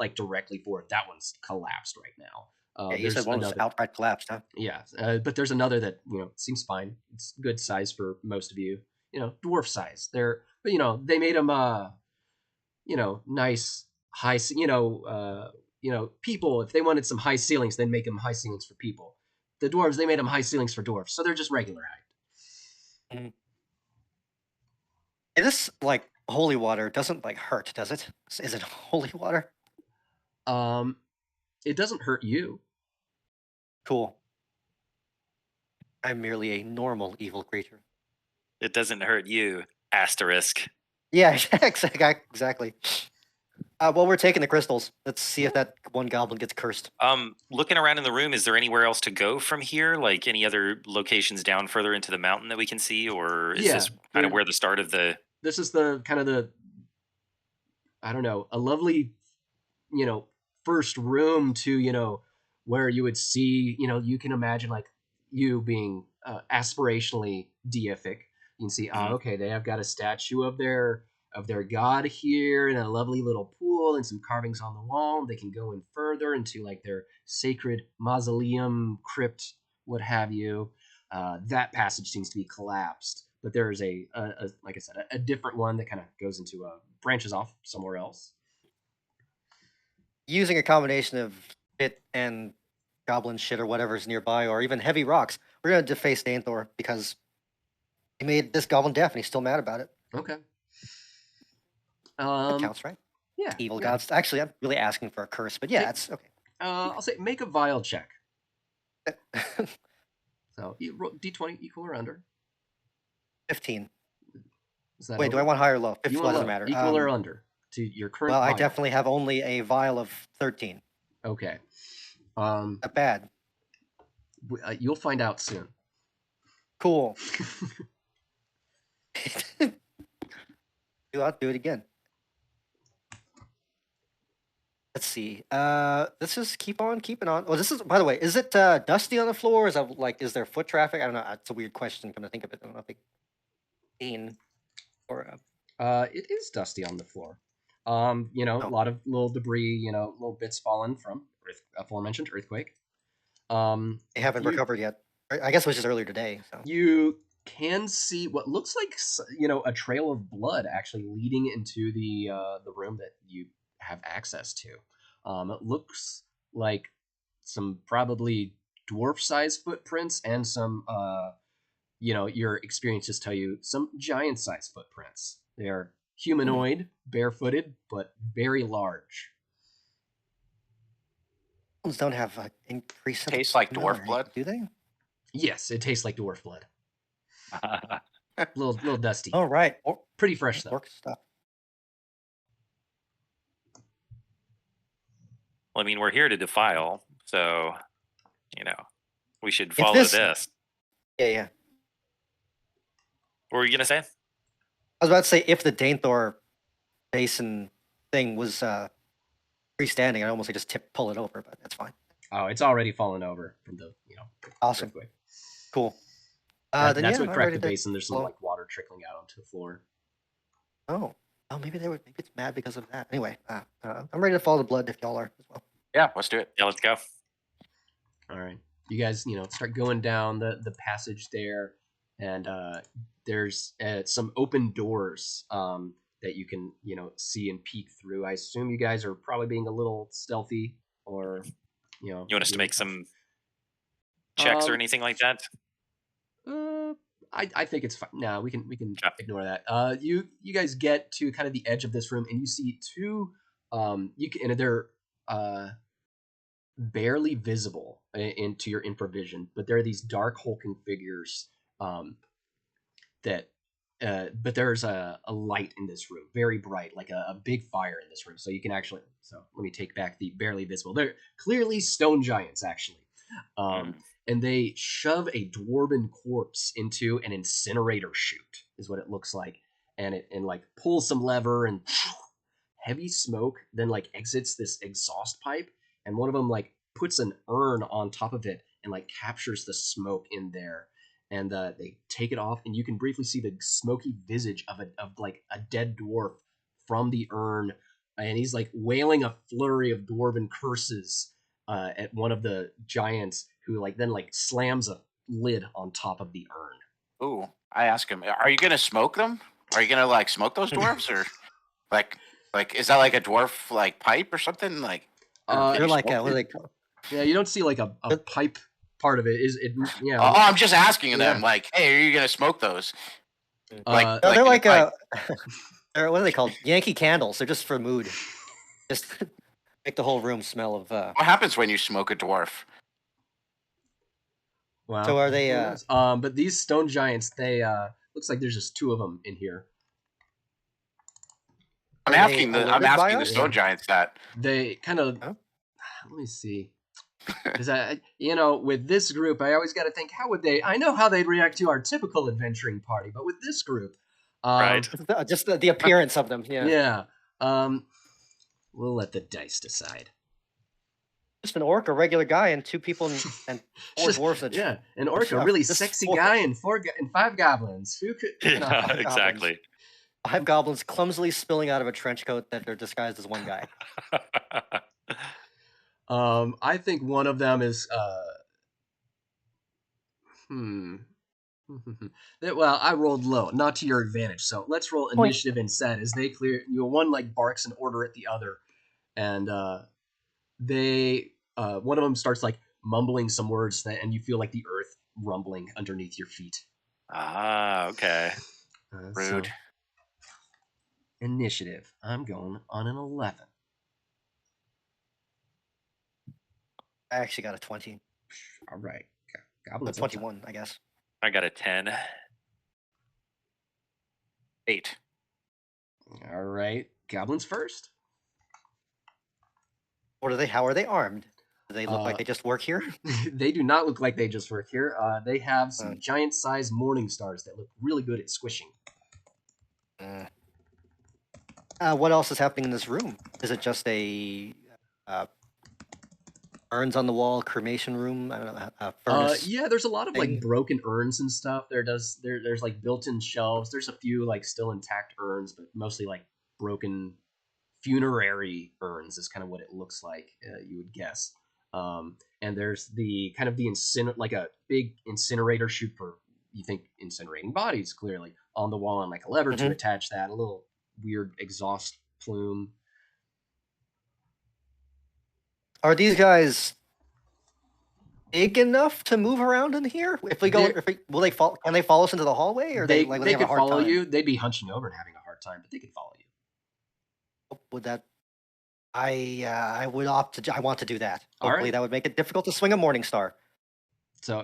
forward. That one's collapsed right now. You said one was outright collapsed, huh? Yeah, but there's another that seems fine. It's good size for most of you. Dwarf size. But they made them nice high. People, if they wanted some high ceilings, they'd make them high ceilings for people. The dwarves, they made them high ceilings for dwarves, so they're just regular height. Mm. This holy water doesn't hurt, does it? Is it holy water? It doesn't hurt you. Cool. I'm merely a normal evil creature. It doesn't hurt you. Asterisk. Yeah, exactly. Well, we're taking the crystals. Let's see if that one goblin gets cursed. Looking around in the room, is there anywhere else to go from here? Like any other locations down further into the mountain that we can see, or is this kind of where the start of the? This is the kind of the, I don't know, a lovely, first room to, where you would see, you can imagine you being aspirationally deific. You can see, okay, they have got a statue of their god here and a lovely little pool and some carvings on the wall. They can go in further into their sacred mausoleum, crypt, what have you. That passage seems to be collapsed. but there is a like I said, a different one that kind of goes into branches off somewhere else. Using a combination of pit and goblin shit or whatever's nearby, or even heavy rocks, we're gonna deface Danthor because he made this goblin deaf, and he's still mad about it. Okay. That counts, right? Yeah. Evil yeah. gods. Actually, I'm really asking for a curse, but yeah, it's okay. I'll say make a vile check. So D20 equal or under. 15. Is that Wait, over? do I want high or low? You Well, want doesn't low, matter. equal or under to your current. Well, I vial. definitely have only a vial of 13. Okay. Not bad. You'll find out soon. Cool. I'll do it again. Let's see. Let's just keep on keeping on. Well, this is, by the way, is it dusty on the floor? Is that like, is there foot traffic? I don't know. It's a weird question. Come to think of it, I don't know if it's clean or. It is dusty on the floor. You know, a lot of little debris. You know, little bits fallen from aforementioned earthquake. They haven't recovered yet. I guess it was just earlier today. So you can see what looks like, you know, a trail of blood actually leading into the room that you have access to. It looks like some probably dwarf-sized footprints and some, you know, your experiences tell you some giant-sized footprints. They are humanoid, barefooted, but very large. don't have increased. Tastes like dwarf blood, do they? Yes, it tastes like dwarf blood. little dusty. Oh right, Pretty fresh though. Orc stuff. Well, I mean, we're here to defile, so you know we should follow this. Yeah. What were you gonna say? I was about to say, if the Danthor basin thing was freestanding, I almost like just pull it over, but that's fine. Oh, it's already fallen over from the, you know, awesome. earthquake. Cool. That's what cracked the basin. There's some like water trickling out onto the floor. Oh, maybe maybe it's mad because of that. Anyway, I'm ready to follow the blood if y'all are as well. Yeah, let's do it. Yeah, let's go. All right, you guys, you know, start going down the passage there, and there's some open doors that you can, you know, see and peek through. I assume you guys are probably being a little stealthy, or you know. You want us to make some checks or anything like that? I think it's fine. No, we can ignore that. You guys get to kind of the edge of this room, and you see two. And they're barely visible into your infrared vision, but there are these dark hulking figures. But there's a light in this room, very bright, like a big fire in this room. So you can actually. So let me take back the barely visible. They're clearly stone giants, actually. And they shove a dwarven corpse into an incinerator chute, is what it looks like, and like pulls some lever, and heavy smoke then like exits this exhaust pipe, and one of them like puts an urn on top of it and like captures the smoke in there, and they take it off, and you can briefly see the smoky visage of like a dead dwarf from the urn, and he's like wailing a flurry of dwarven curses at one of the giants, who like then like slams a lid on top of the urn. Ooh, I ask him, are you gonna smoke them? Are you gonna like smoke those dwarves, or like is that like a dwarf like pipe or something? Like they're like what are they called? Yeah, you don't see like a pipe part of it. Is it? Yeah. Oh, I'm just asking them, like, hey, are you gonna smoke those? No, they're like they're what are they called? Yankee candles. They're just for mood. Just make the whole room smell of. What happens when you smoke a dwarf? Wow. So are they? But these stone giants, they looks like there's just two of them in here. I'm asking the stone giants that. They kind of. Huh? Let me see. Because you know, with this group, I always got to think, how would they? I know how they'd react to our typical adventuring party, but with this group, right? Just the appearance of them, yeah. Yeah. We'll let the dice decide. Just an orc, a regular guy, and two people and four dwarves. Yeah, an orc, a really sexy guy, and five goblins. Who could? Yeah, exactly. 5 goblins clumsily spilling out of a trench coat that are disguised as one guy. I think one of them is Well, I rolled low, not to your advantage. So let's roll Point. initiative instead. As they clear, one like barks an order at the other, and one of them starts like mumbling some words, and you feel like the earth rumbling underneath your feet. Ah, okay. Rude. So, initiative. I'm going on an 11. I actually got a 20. All right, A goblins up top. 21, I guess. I got a 10. 8. All right, goblins first. What are they? How are they armed? Do they look like Uh, they just work here? They do not look like they just work here. They have some Uh. giant-sized morning stars that look really good at squishing. What else is happening in this room? Is it just a urns on the wall, cremation room? I don't know, a furnace. Yeah, there's a lot of like thing? broken urns and stuff. There's like built-in shelves. There's a few like still intact urns, but mostly like broken funerary urns is kind of what it looks like. You would guess. And there's the kind of the like a big incinerator chute for, you think, incinerating bodies, clearly on the wall, and like a lever to Mhm. attach that. A little weird exhaust plume. Are these guys big enough to move around in here? If we go, will they fall? Can they follow us into the hallway, or They will they have a could hard follow time? you. They'd be hunching over and having a hard time, but they could follow you. Would that? I would opt to. I want to do that. All Hopefully, right. that would make it difficult to swing a morning star. So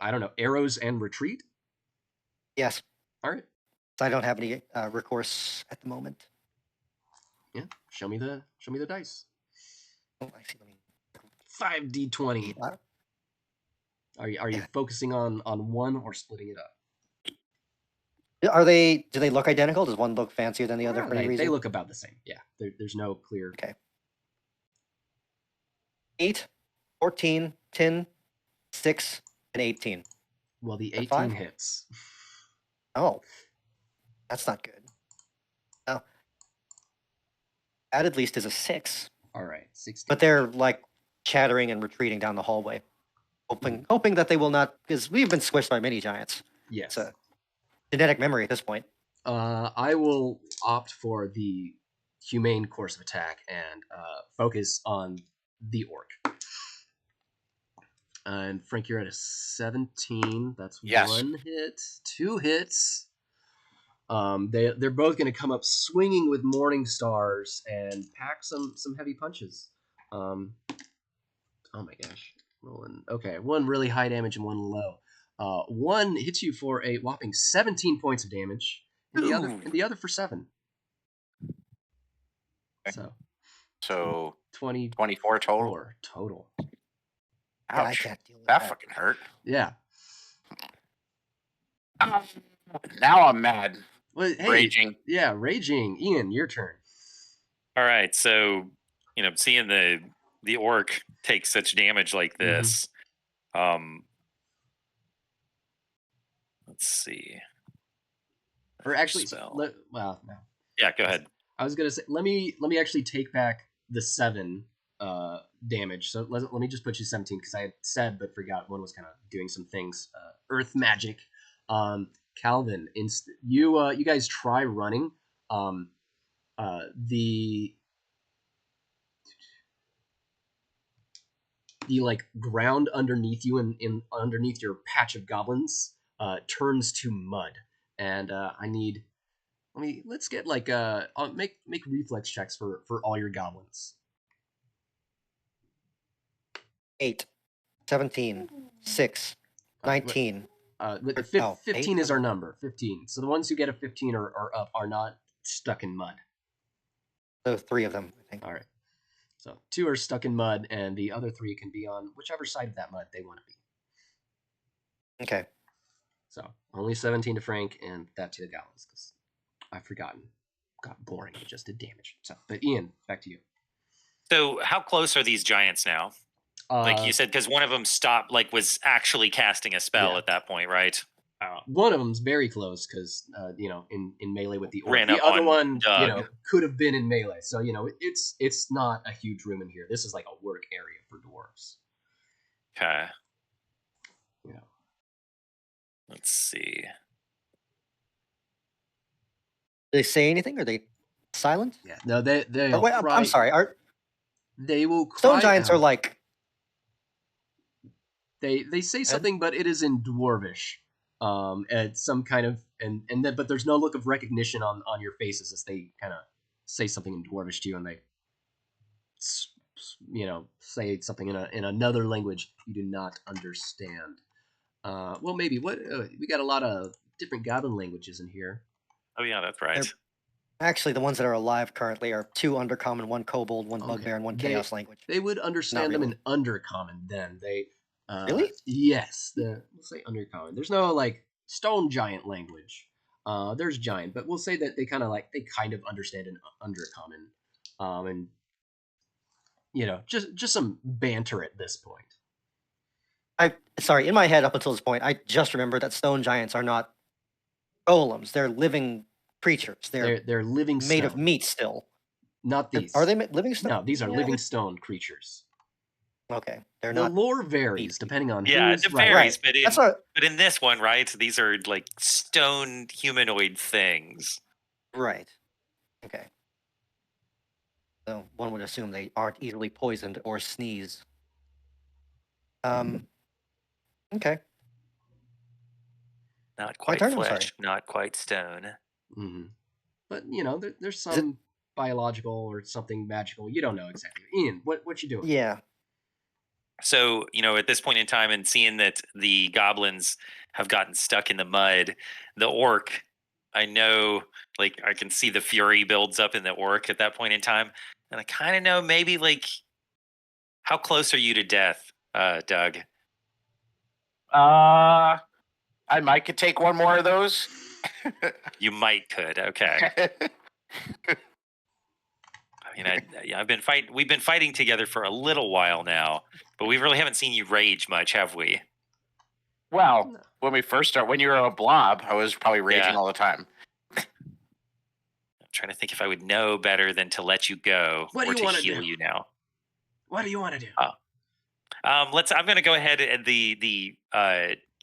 I don't know, arrows and retreat. Yes. All right. So I don't have any recourse at the moment. Yeah. Show me the dice. Oh, I see. Let me 5d20. Are you Yeah. focusing on one or splitting it up? Are they? Do they look identical? Does one look fancier than the other for any reason? They look about the same. Yeah. There's no clear. Okay. 8, 14, 10, 6, and 18. Well, the That 18 5? hits. Oh, that's not good. Oh, that at least is a 6. All right. 16. But they're like chattering and retreating down the hallway, hoping that they will not, because we've been squished by mini giants. Yes. It's a genetic memory at this point. I will opt for the humane course of attack and focus on the orc. And Frank, you're at a 17. That's Yes. 1 hit. 2 hits. They're both going to come up swinging with morning stars and pack some heavy punches. Oh my gosh, rolling. Okay, one really high damage and one low. One hits you for a whopping 17 points of damage, and the other for 7. Okay. So 24 total. total. Ouch. Yeah, I can't deal with that that. fucking hurt. Yeah. Now I'm mad. Well, hey, Raging. Yeah, raging. Ian, your turn. All right, so seeing the orc take such damage like this, let's see. Or actually, Spell. well, no. Yeah, go ahead. I was gonna say, let me actually take back the 7 damage. So let me just put you 17, because I had said but forgot one was kind of doing some things. Earth magic. Calvin, you guys try running. The like ground underneath you and in underneath your patch of goblins turns to mud, and let's get like make reflex checks for all your goblins. 8, 17, 6, 19. But 15 is our number. 15. So the ones who get a 15 or up are not stuck in mud. So 3 of them, I think. All right. So 2 are stuck in mud, and the other 3 can be on whichever side of that mud they want to be. Okay. So only 17 to Frank, and that to the goblins, because I've forgotten. Got boring and just did damage. So, but Ian, back to you. So how close are these giants now? Like you said, because one of them stopped, like was actually casting a spell at that point, right? One of them's very close because in melee with the orc. Ran The up other on one Doug. could have been in melee. So it's not a huge room in here. This is like a work area for dwarves. Okay. Let's see. Do they say anything? Are they silent? Yeah, no, they'll Or wait, cry. I'm sorry. They will cry Stone giants out. are like. They say Ed? something, but it is in Dwarvish, and some kind of and then but there's no look of recognition on your faces as they kind of say something in Dwarvish to you, and they say something in another language you do not understand. Well, maybe what we got a lot of different goblin languages in here. Oh yeah, that's right. Actually, the ones that are alive currently are 2 undercommon, 1 kobold, 1 Okay. bugbear, and 1 chaos language. They would understand them really. in undercommon. Then they Really? yes, we'll say undercommon. There's no like stone giant language. There's giant, but we'll say that they kind of understand an undercommon, and just some banter at this point. Sorry, in my head up until this point, I just remembered that stone giants are not golems. They're living creatures. They're living made of stone. meat still. Not these. Are they living stone? No, these are Yeah. living stone creatures. Okay, they're The not. lore varies depending on Yeah, who's it right. varies, Right. but in this one, right? These are like stone humanoid things. Right. Okay. So one would assume they aren't easily poisoned or sneeze. Okay. Not quite turn, I'm flesh, sorry. not quite stone. Mm-hmm. But there's some biological or something magical. You don't know exactly. Ian, what you doing? Yeah. So, at this point in time and seeing that the goblins have gotten stuck in the mud, the orc, I know, like, I can see the fury builds up in the orc at that point in time. And I kind of know maybe, like, how close are you to death, Doug? I might could take one more of those. You might could. Okay. I mean, we've been fighting together for a little while now, but we really haven't seen you rage much, have we? Well, when we first started, when you were a blob, I was probably raging Yeah. all the time. I'm trying to think if I would know better than to let you go What do or you to wanna heal do? you now. What do you want to do? I'm going to go ahead and the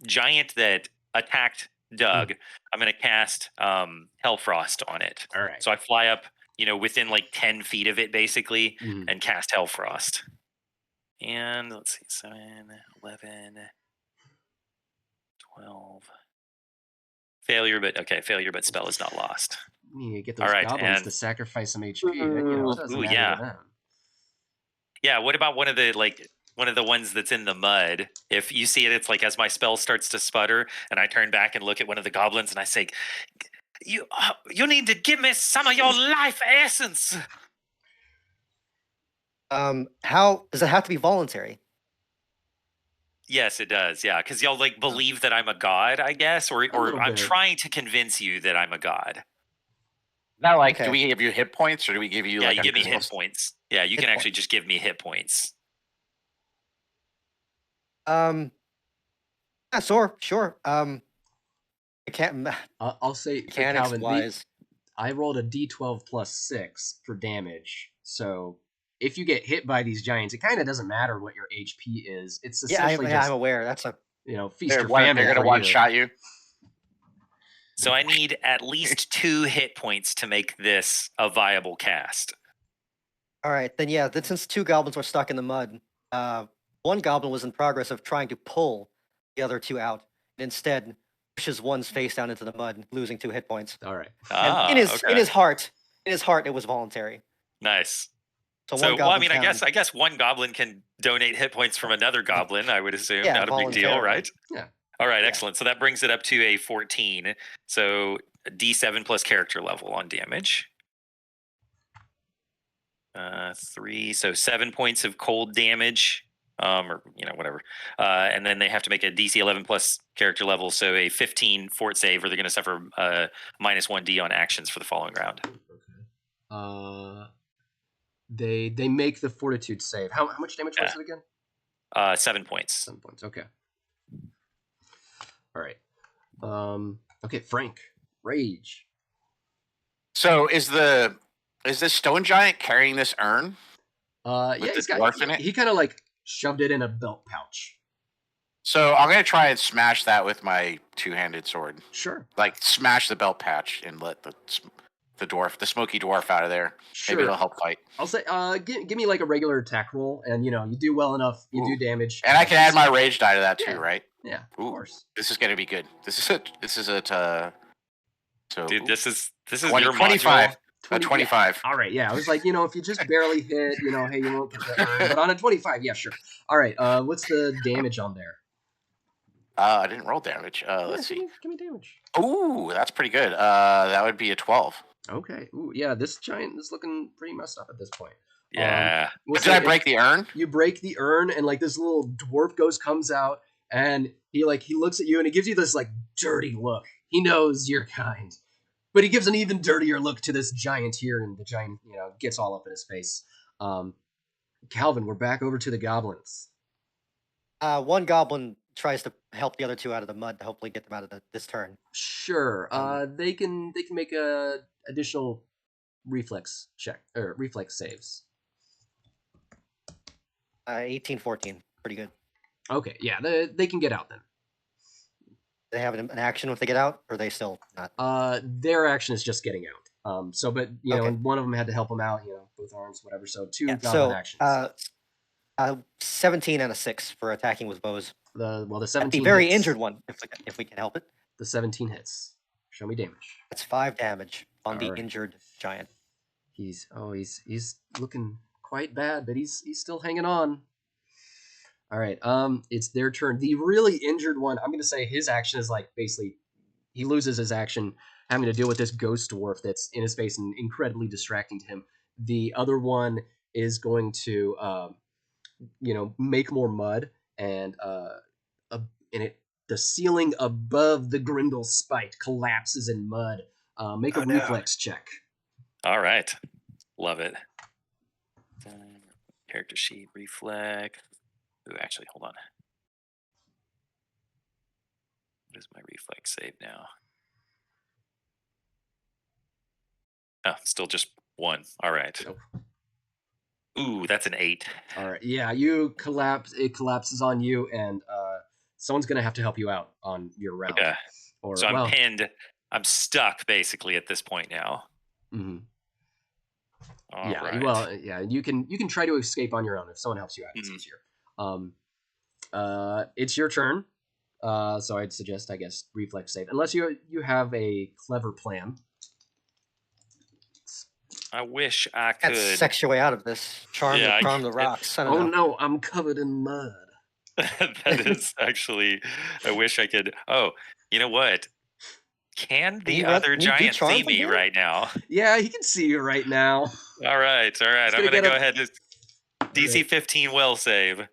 giant that attacked Doug. I'm going to cast Hellfrost on it. All right. So I fly up, within like 10 feet of it, basically, Mhm. and cast Hellfrost. And let's see, 7, 11, 12. Failure, but spell is not lost. You need to get those All right, goblins and to sacrifice some HP. It doesn't Ooh, matter yeah. to them. Yeah, what about one of the ones that's in the mud? If you see it, it's like as my spell starts to sputter, and I turn back and look at one of the goblins, and I say, "You need to give me some of your life essence." How does it have to be voluntary? Yes, it does. Yeah, because y'all believe that I'm a god, I guess, or I'm bit. trying to convince you that I'm a god. Not like, Okay. do we give you hit points or do we give you Yeah, like you a give me physical hit points. Yeah, you Hit can actually points. just give me hit points. Yeah, sure. I can't. I'll say for Mechanics Calvin, wise, I rolled a d12 plus 6 for damage. So if you get hit by these giants, it kind of doesn't matter what your HP is. It's essentially I'm aware. That's a feast they're or famine. They're gonna for one you. shot you. So I need at least 2 hit points to make this a viable cast. all right. Then yeah, since 2 goblins were stuck in the mud, one goblin was in progress of trying to pull the other 2 out, and instead pushes one's face down into the mud, losing 2 hit points. All right. And in his heart, it was voluntary. Nice. So So, one goblin. I guess one goblin can donate hit points from another goblin. I would assume, Yeah, not a big deal, voluntarily. right? Yeah. All right, Yeah. excellent. So that brings it up to a 14. So a D7 plus character level on damage. 3, so 7 points of cold damage, or whatever. And then they have to make a DC 11 plus character level, so a 15 fort save, or they're going to suffer minus 1d on actions for the following round. Okay. They make the fortitude save. How much damage was it again? 7 points. 7 points. Okay. All right. Okay, Frank. Rage. So is this stone giant carrying this urn? Yeah, With the dwarf in it? He kind of like shoved it in a belt pouch. So I'm gonna try and smash that with my two-handed sword. Sure. Like smash the belt patch and let the dwarf, the smoky dwarf, out of there. Sure. Maybe it'll help fight. I'll say, give me like a regular attack roll, and you do well enough. You do damage, and I can add my rage die to that too, right? Yeah, of course. This is gonna be good. This is a. So, dude, this is 20, your 25. module. A 25. Yeah. All right, yeah. I was like, if you just barely hit, hey, you won't get that. But on a 25, yeah, sure. All right, what's the damage on there? I didn't roll damage. Let's see. Give me damage. Ooh, that's pretty good. That would be a 12. Okay. Ooh, yeah. This giant is looking pretty messed up at this point. Yeah. Did I break the urn? You break the urn, and like this little dwarf ghost comes out, and he looks at you, and he gives you this like dirty look. He knows you're kind, but he gives an even dirtier look to this giant here, and the giant, gets all up in his face. Calvin, we're back over to the goblins. One goblin tries to help the other two out of the mud to hopefully get them out of this turn. Sure. They can make a additional reflex check or reflex saves. 18, 14. Pretty good. Okay, yeah, they can get out then. They have an action if they get out, or are they still not? Their action is just getting out. But Okay. and one of them had to help them out. Both arms, whatever. So two goblin so, actions. 17 and a 6 for attacking with bows. The 17. That'd be very hits. injured one if we can help it. The 17 hits. Show me damage. That's 5 damage on the Alright. injured giant. He's looking quite bad, but he's still hanging on. All right. It's their turn. The really injured one, I'm gonna say his action is like basically he loses his action having to deal with this ghost dwarf that's in his face and incredibly distracting to him. The other one is going to make more mud and the ceiling above the Grindel spite collapses in mud. Make a reflex check. All right. Love it. Character sheet, reflex. Ooh, actually, hold on. What is my reflex save now? Oh, still just 1. All right. Nope. Ooh, that's an 8. All right. Yeah, you collapse. It collapses on you, and someone's gonna have to help you out on your round. Okay. Or, So I'm pinned. I'm stuck basically at this point now. Mm-hmm. Yeah. Right. Well, yeah. You can try to escape on your own if someone helps you out. It's easier. It's your turn. So I'd suggest, I guess, reflex save, unless you have a clever plan. I wish I could. Sex your way out of this. Charm the rocks. I don't know. No, I'm covered in mud. That is actually. I wish I could. Oh, you know what? Can the other giant see me right now? Yeah, he can see you right now. All right. I'm going to go ahead and DC 15 will save.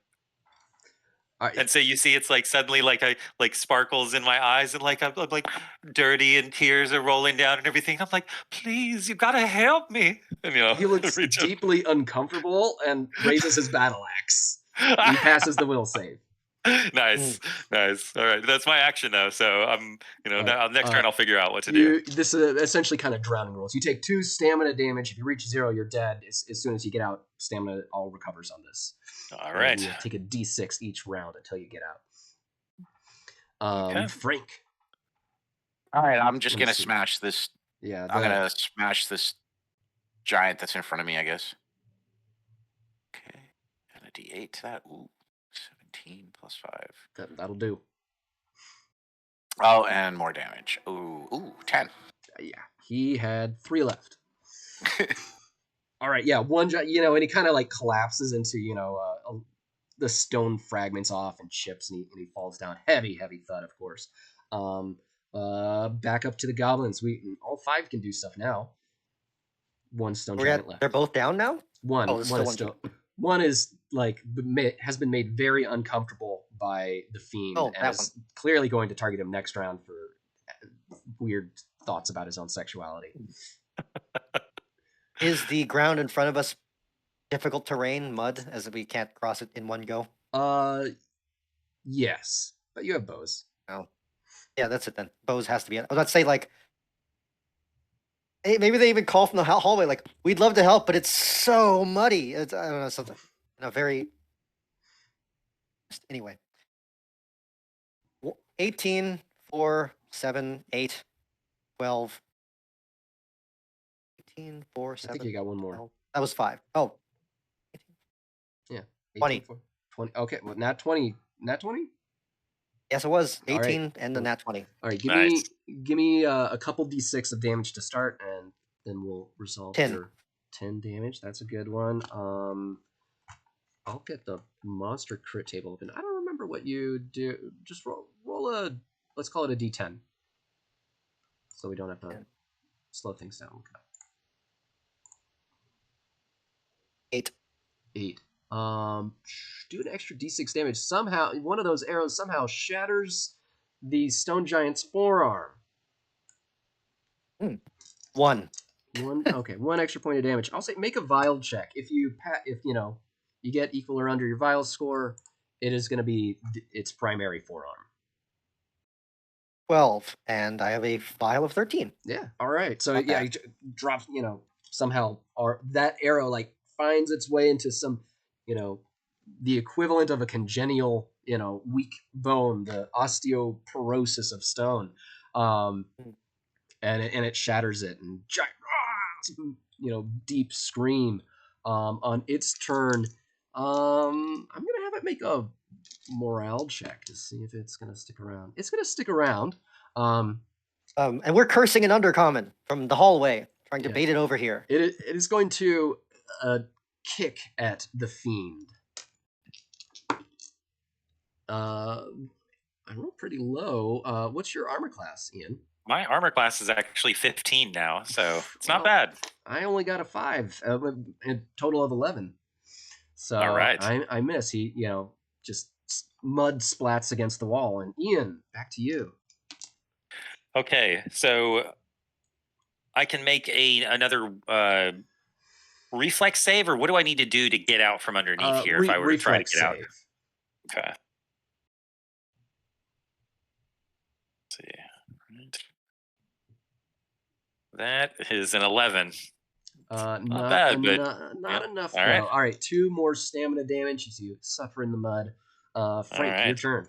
And so you see, it's like suddenly like sparkles in my eyes, and like I'm like dirty, and tears are rolling down and everything. I'm like, please, you gotta help me. And he looks deeply uncomfortable and raises his battle axe. He passes the will save. Nice. All right, that's my action though. So I'm, now next turn I'll figure out what to do. This is essentially kind of drowning rules. You take 2 stamina damage. If you reach 0, you're dead. As soon as you get out, stamina all recovers on this. All right. You take a D6 each round until you get out. Okay. Frank. All right, I'm just gonna smash this. Yeah, I'm gonna smash this giant that's in front of me, I guess. Okay, and a D8 to that. Ooh, 17 plus 5. That'll do. Oh, and more damage. Ooh, 10. Yeah, he had 3 left. All right, yeah, one, and he kind of like collapses into, the stone fragments off and chips, and he falls down. Heavy thud, of course. Back up to the goblins. All 5 can do stuff now. One stone giant left. They're both down now? One is like has been made very uncomfortable by the fiend and is clearly going to target him next round for weird thoughts about his own sexuality. Is the ground in front of us difficult terrain, mud, as we can't cross it in one go? Yes, but you have bows. Oh, yeah, that's it then. Bows has to be. I was about to say, like, hey, maybe they even call from the hallway, like, we'd love to help, but it's so muddy. I don't know, something. Very. Anyway. 18, 4, 7, 8, 12. 18, 4, I 7, think you got one more. 12. That was 5. Oh, Yeah. 20. 20. Okay. Well, not 20. Not 20. yes, it was All right. 18 and the nat 20. All right. Nice. Give me a couple d6 of damage to start, and then we'll resolve 10. your 10 damage. That's a good one. I'll get the monster crit table open. I don't remember what you do. Just roll a, let's call it a d10, so we don't have to 10. slow things down. Okay. 8. 8. Do an extra d6 damage. Somehow, one of those arrows somehow shatters the stone giant's forearm. 1. One extra point of damage. I'll say make a vial check. If you you get equal or under your vial score, it is going to be its primary forearm. 12. And I have a vial of 13. Yeah. All right. So Not yeah, bad. he drops. Somehow, or that arrow finds its way into some, the equivalent of a congenial, weak bone, the osteoporosis of stone, and it shatters it, and giant, deep scream. On its turn, I'm gonna have it make a morale check to see if it's gonna stick around. It's gonna stick around. And we're cursing an undercommon from the hallway, trying to Yeah. bait it over here. It is going to kick at the fiend. I rolled pretty low. What's your armor class, Ian? My armor class is actually 15 now, so it's not Well, bad. I only got a 5, a total of 11. So All right. I miss. He, just mud splats against the wall. And Ian, back to you. Okay, so I can make another reflex save, or what do I need to do to get out from underneath here if I were to try to Reflex get out? save. Okay. Let's see. Right. That is an 11. Not bad, but not yeah. enough All though. right. All right, 2 more stamina damage as you suffer in the mud. Frank, your right. turn.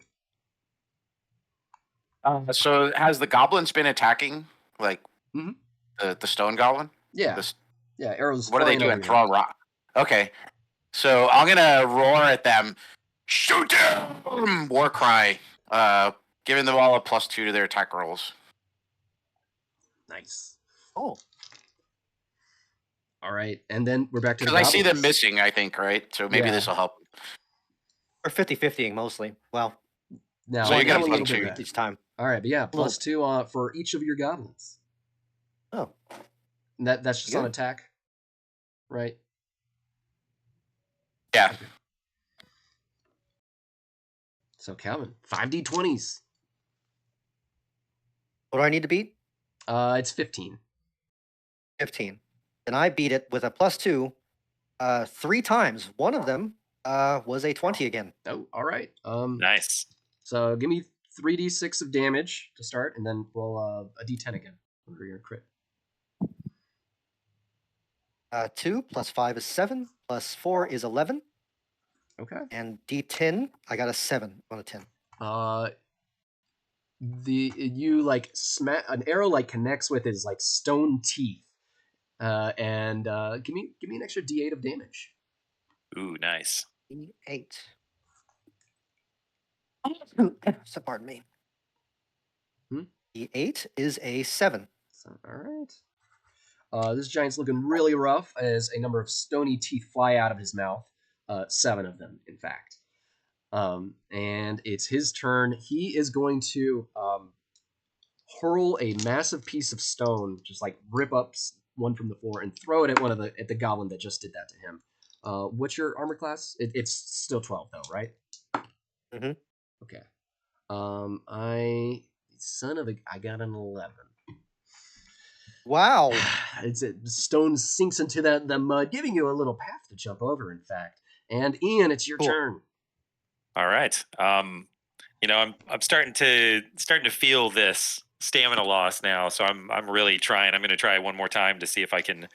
So has the goblins been attacking, like Mhm. the stone goblin? Yeah, yeah. Arrows. What are they flying over doing? you. Throwing rock. Okay, so I'm gonna roar at them. Shoot them! War cry. Giving them all a +2 to their attack rolls. Nice. Oh, All right, and then we're back to the Because I goblins. see them missing, I think, right? So maybe Yeah. this will help. we're 50-50ing mostly. Well, Now, So you get a a little +2. bit. each time. All right, but yeah, Little- +2 for each of your goblins. Oh, And that's just on Good. attack, right? Yeah. So Calvin, 5d20s. what do I need to beat? It's 15. 15. And I beat it with a +2 3 times. One of them was a 20 again. Oh, all right. Nice. So give me 3d6 of damage to start, and then roll a d10 again under your crit. 2 + 5 is 7, + 4 is 11, Okay. and D10, I got a 7 on a 10. An arrow connects with his stone teeth, and give me an extra d8 of damage. Ooh, nice. D8. So pardon me. D8 is a 7. So, all right. This giant's looking really rough as a number of stony teeth fly out of his mouth. 7 of them, in fact. And it's his turn. He is going to hurl a massive piece of stone, just rip up one from the floor and throw it at the goblin that just did that to him. What's your armor class? It's still 12 though, right? Mhm. Okay. I got an 11. Wow. Stone sinks into the mud, giving you a little path to jump over. In fact, and Ian, it's your Cool. turn. All right. I'm starting to feel this stamina loss now, so I'm really trying. I'm going to try one more time to see if I can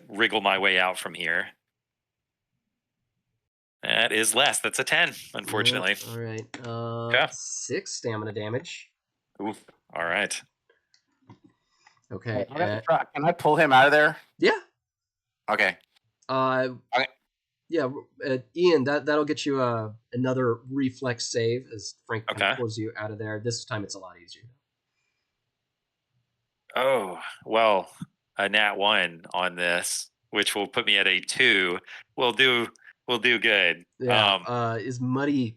wriggle my way out from here. That is less. That's a 10, unfortunately. All right. Yeah. 6 stamina damage. Oof. All right. Okay. Can I pull him out of there? Yeah. Okay. Okay. Yeah, Ian, that'll get you another reflex save as Frank kind of pulls you out of there. This time it's a lot easier. Oh, well, a nat 1 on this, which will put me at a 2. We'll do good. Yeah. His muddy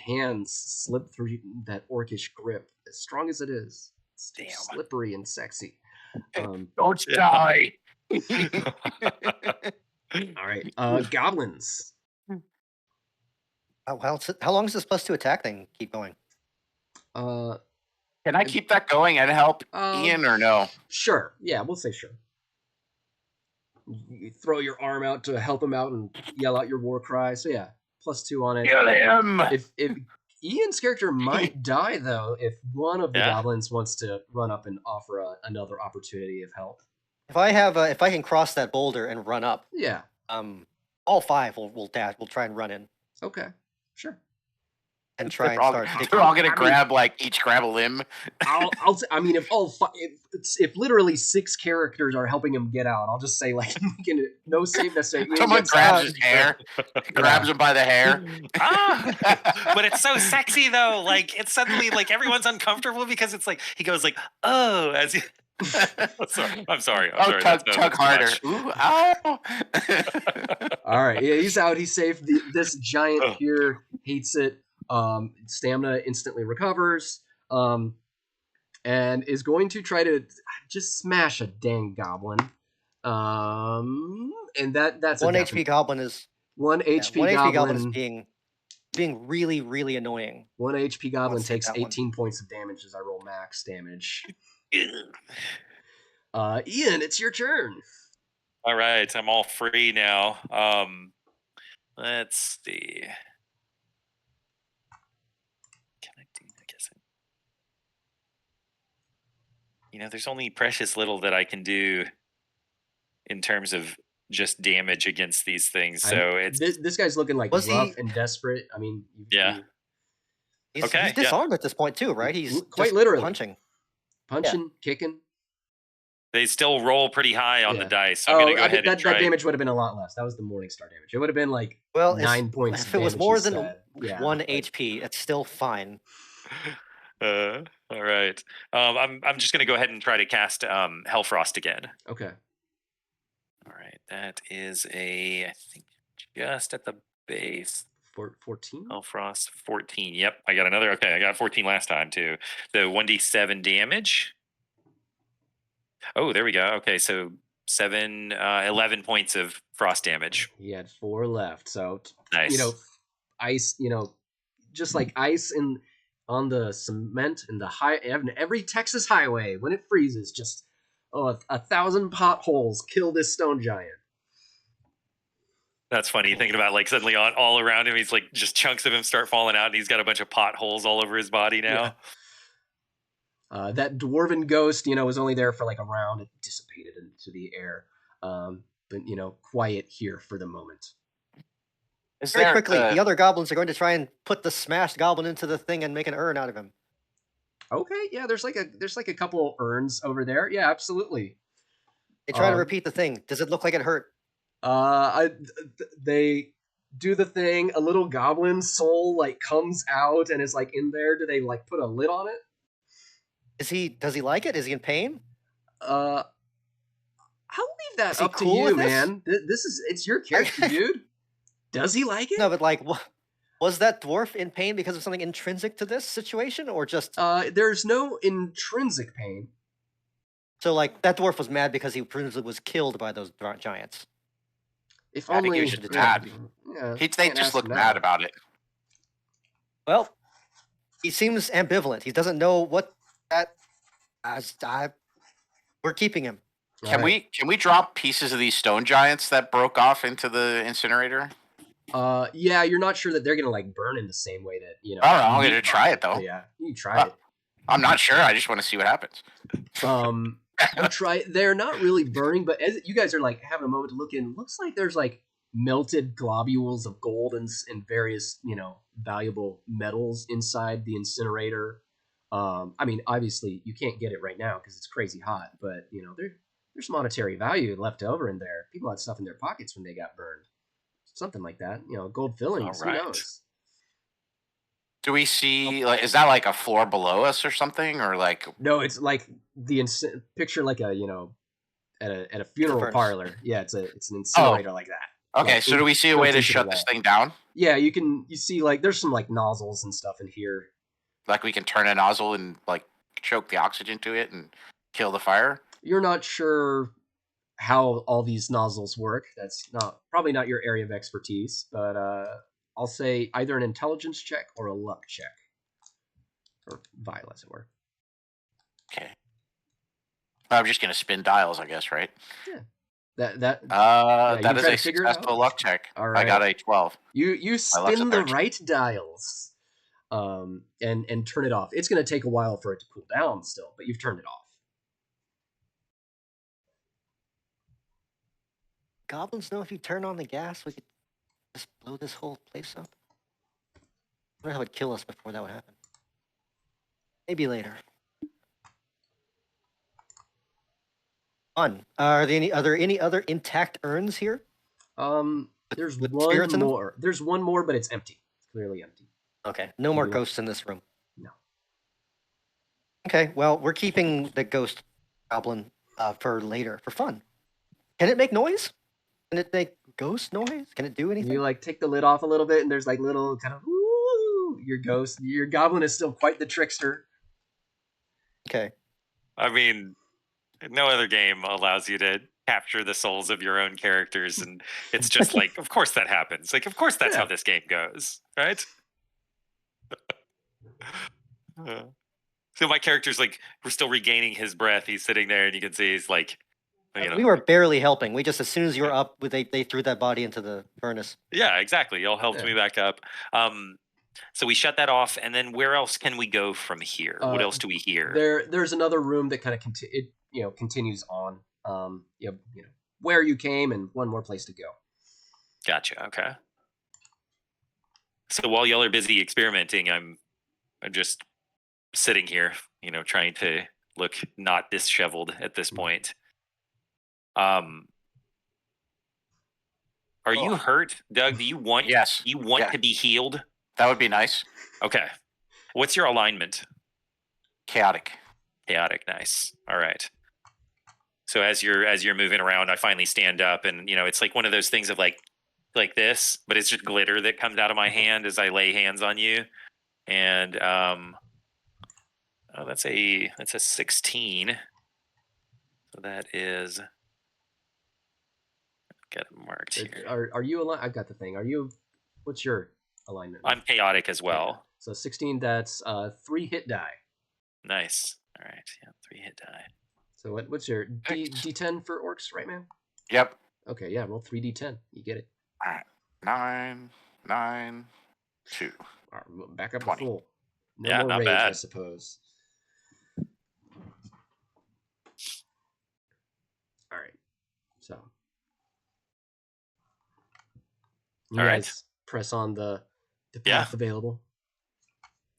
hands slip through that orcish grip, as strong as it is. It's too slippery and sexy. Don't die. All right. Goblins. How long does this +2 attack thing keep going? Can I keep that going and help Ian or no? Sure. Yeah, we'll say sure. You throw your arm out to help him out and yell out your war cry. So yeah, +2 on it. Kill him. If Ian's character might die though, if one of the goblins wants to run up and offer another opportunity of help. If I can cross that boulder and run up, yeah. All 5 will dash. We'll try and run in. Okay, sure. And try and start. They're all gonna each grab a limb. I mean, if literally 6 characters are helping him get out, I'll just say like no save necessary. Someone grabs his hair, grabs him by the hair. But it's so sexy though. Like it's suddenly like everyone's uncomfortable because it's like he goes like, oh, as he. I'm sorry. Tug harder. Ooh, ow. All right, yeah, he's out. He's safe. This giant here hates it. Stamina instantly recovers, and is going to try to just smash a dang goblin. And that's 1 HP goblin is 1 HP 1 goblin. HP goblin is being really, really annoying. 1 HP goblin takes 18 points of damage as I roll max damage. Ian, it's your turn. All right, I'm all free now. Let's see. Can I do? I guess. There's only precious little that I can do in terms of just damage against these things. So it's this guy's looking like rough and desperate. I mean, he's disarmed at this point too, right? He's quite literally punching, kicking. They still roll pretty high on the dice. So I'm gonna go ahead and try. That damage would have been a lot less. That was the Morningstar damage. It would have been like 9 points. If it was more than 1 HP, it's still fine. All right. I'm just gonna go ahead and try to cast Hellfrost again. Okay. All right. That is I think just at the base. 14? Hellfrost 14. Yep. I got another. Okay. I got 14 last time too. The 1d7 damage. Oh, there we go. Okay. So 11 points of frost damage. He had 4 left. So, nice. Ice, just like ice on the cement in every Texas highway, when it freezes, just 1,000 potholes kill this stone giant. That's funny thinking about like suddenly all around him, he's like just chunks of him start falling out, and he's got a bunch of potholes all over his body now. Yeah. That dwarven ghost, was only there for like a round. It dissipated into the air. But quiet here for the moment. Very quickly, the other goblins are going to try and put the smashed goblin into the thing and make an urn out of him. Okay, yeah, there's like a couple urns over there. Yeah, absolutely. They try to repeat the thing. Does it look like it hurt? They do the thing. A little goblin soul like comes out and is like in there. Do they like put a lid on it? Does he like it? Is he in pain? I'll leave that up to you, man. It's your character, dude. Does he like it? No, but like, was that dwarf in pain because of something intrinsic to this situation, or just? There's no intrinsic pain. So, like, that dwarf was mad because he presumably was killed by those giants. If only he was mad. Yeah, they just look mad about it. Well, he seems ambivalent. He doesn't know what that. We're keeping him. Can we drop pieces of these stone giants that broke off into the incinerator? Yeah, you're not sure that they're gonna like burn in the same way that I don't know. I'm gonna try it though. Yeah, you try it. I'm not sure. I just want to see what happens. You try. They're not really burning, but as you guys are like having a moment to look in, looks like there's like melted globules of gold and various valuable metals inside the incinerator. I mean, obviously you can't get it right now because it's crazy hot, but there's monetary value left over in there. People had stuff in their pockets when they got burned, something like that. Gold fillings. All right. Who knows? Do we see like is that like a floor below us or something, or like No, it's like picture like a at a funeral furnace. parlor. Yeah, it's an incinerator like that. okay? Like, So do we see a way built to into the shut this wall. thing down? Yeah, you see like there's some like nozzles and stuff in here. Like we can turn a nozzle and like choke the oxygen to it and kill the fire? You're not sure how all these nozzles work. That's probably not your area of expertise, but I'll say either an intelligence check or a luck check, or vile as it were. Okay. I'm just gonna spin dials, I guess, right? Yeah. That that you is try a to figure it out? successful luck check. All I right. got a 12. You My luck's a spin the 13. right dials, and turn it off. It's going to take a while for it to cool down still, but you've turned it off. Goblins know if you turn on the gas, we could just blow this whole place up. I wonder how it would kill us before that would happen. Maybe later. Fun. Are there any other intact urns here? There's with one spirits in them? more. There's one more, but it's empty. It's clearly empty. Okay, no more You- ghosts in this room. No. Okay, well, we're keeping the ghost goblin for later, for fun. Can it make noise? Can it make ghost noise? Can it do anything? You like take the lid off a little bit, and there's like little kind of woo. Your goblin is still quite the trickster. Okay. I mean, no other game allows you to capture the souls of your own characters, and it's just like, of course that happens. Like, of course that's Yeah. how this game goes, right? So my character's like, we're still regaining his breath. He's sitting there, and you can see he's like, We were barely helping. We just, as soon as you were up, they threw that body into the furnace. Yeah, exactly. Y'all helped Yeah. me back up. So we shut that off, and then where else can we go from here? What else do we hear? There's another room that kind of continues on. Where you came, and one more place to go. Gotcha. Okay. So while y'all are busy experimenting, I'm just sitting here, trying to look not disheveled at this point. Are you hurt, Doug? Do you want? Yes. You want Yeah. to be healed? That would be nice. Okay. What's your alignment? Chaotic. Chaotic. Nice. All right. So as you're moving around, I finally stand up, and it's like one of those things of like this, but it's just glitter that comes out of my hand as I lay hands on you. And that's a 16. So that is, get it marked here. Are you aligned? I've got the thing. What's your alignment? I'm chaotic as well. So 16. That's 3 hit die. Nice. All right. Yeah, 3 hit die. So what's your D10 for orcs, right, man? Yep. Okay, yeah, roll 3d10. You get it. All right. 9, 2. All right, back up to 20. full. No Yeah, more not rage, bad. I suppose. All right. So you All right. guys press on the Yeah. path available.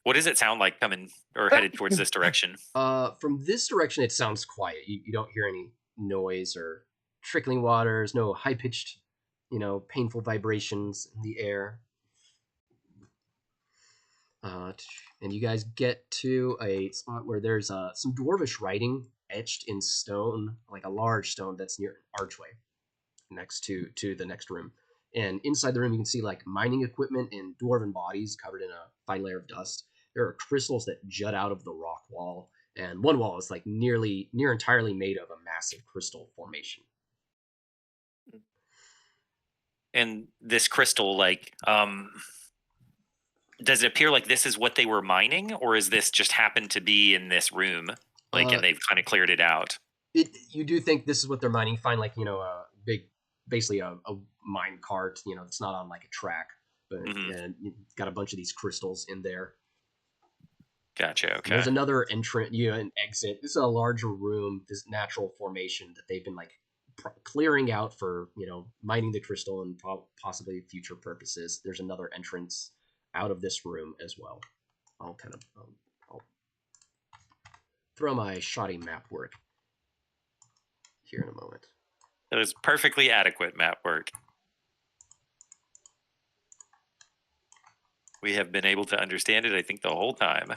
What does it sound like coming or headed towards this direction? From this direction, it sounds quiet. You don't hear any noise or trickling waters, no high-pitched, painful vibrations in the air. And you guys get to a spot where there's some dwarvish writing etched in stone, like a large stone that's near an archway next to the next room. And inside the room, you can see like mining equipment and dwarven bodies covered in a fine layer of dust. There are crystals that jut out of the rock wall, and one wall is like near entirely made of a massive crystal formation. And this crystal, does it appear like this is what they were mining, or is this just happened to be in this room, and they've kind of cleared it out? You do think this is what they're mining? Find basically a mine cart, it's not on like a track, but and it's got a bunch of these crystals in there. Gotcha. Okay. There's another entrance, an exit. This is a larger room, this natural formation that they've been like clearing out for mining the crystal and possibly future purposes. There's another entrance out of this room as well. I'll throw my shoddy map work here in a moment. It was perfectly adequate map work. We have been able to understand it, I think, the whole time.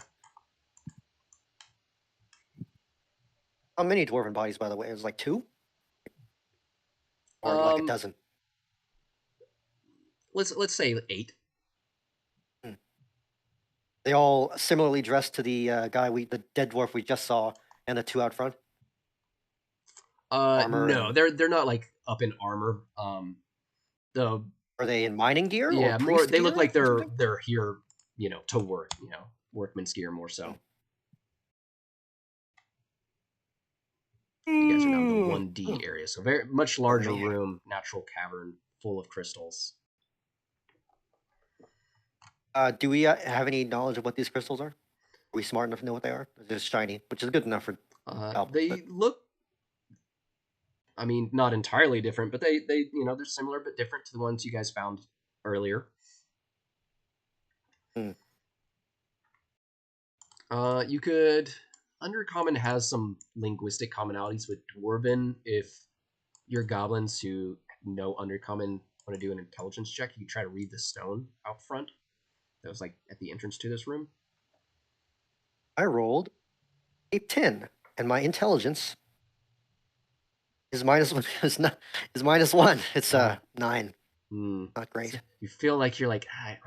How many dwarven bodies, by the way? It was like 2? Or like a dozen? Let's say 8. They all similarly dressed to the the dead dwarf we just saw, and the 2 out front. No, they're not like up in armor. Are they in mining gear? Yeah, or more. They look like they're here, to work. Workman's gear more so. You guys are down in the 1D area, so very much larger room, natural cavern full of crystals. Do we have any knowledge of what these crystals are? Are we smart enough to know what they are? They're just shiny, which is good enough for. They look. I mean, not entirely different, but they're similar but different to the ones you guys found earlier. You could. Undercommon has some linguistic commonalities with Dwarven. If your goblins who know Undercommon want to do an intelligence check, you can try to read the stone out front. That was like at the entrance to this room. I rolled a 10, and my intelligence is -1. Is -1. It's 9. Not great. You feel like you're like I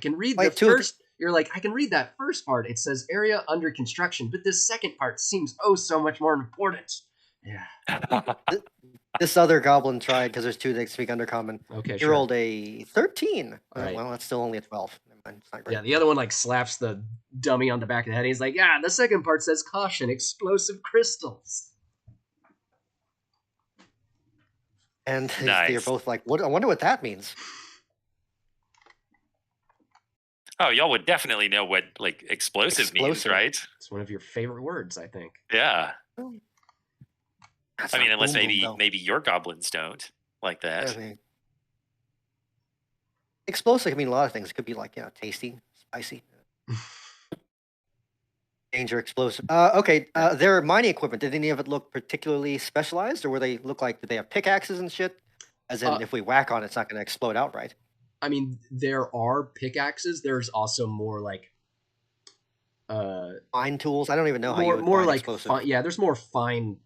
can read Wait, the first. You're like, I can read that first part. It says area under construction, but this second part seems so much more important. Yeah. This other goblin tried because there's 2 that speak Undercommon. Okay, he rolled a 13. Right. Well, that's still only a 12. It's not great. Yeah, the other one like slaps the dummy on the back of the head. He's like, the second part says caution, explosive crystals. And nice. They're both like, what? I wonder what that means. Oh, y'all would definitely know what like explosive means, right? It's one of your favorite words, I think. Yeah. That's I mean, not unless boom, maybe your goblins don't like that. I mean, explosive can mean a lot of things. It could be like, tasty, spicy. Danger, explosive. Okay, their mining equipment, did any of it look particularly specialized, or did they have pickaxes and shit? As in, if we whack on it, it's not going to explode outright. I mean, there are pickaxes. There's also more like fine tools. I don't even know how you would more find like explosive. there's more fine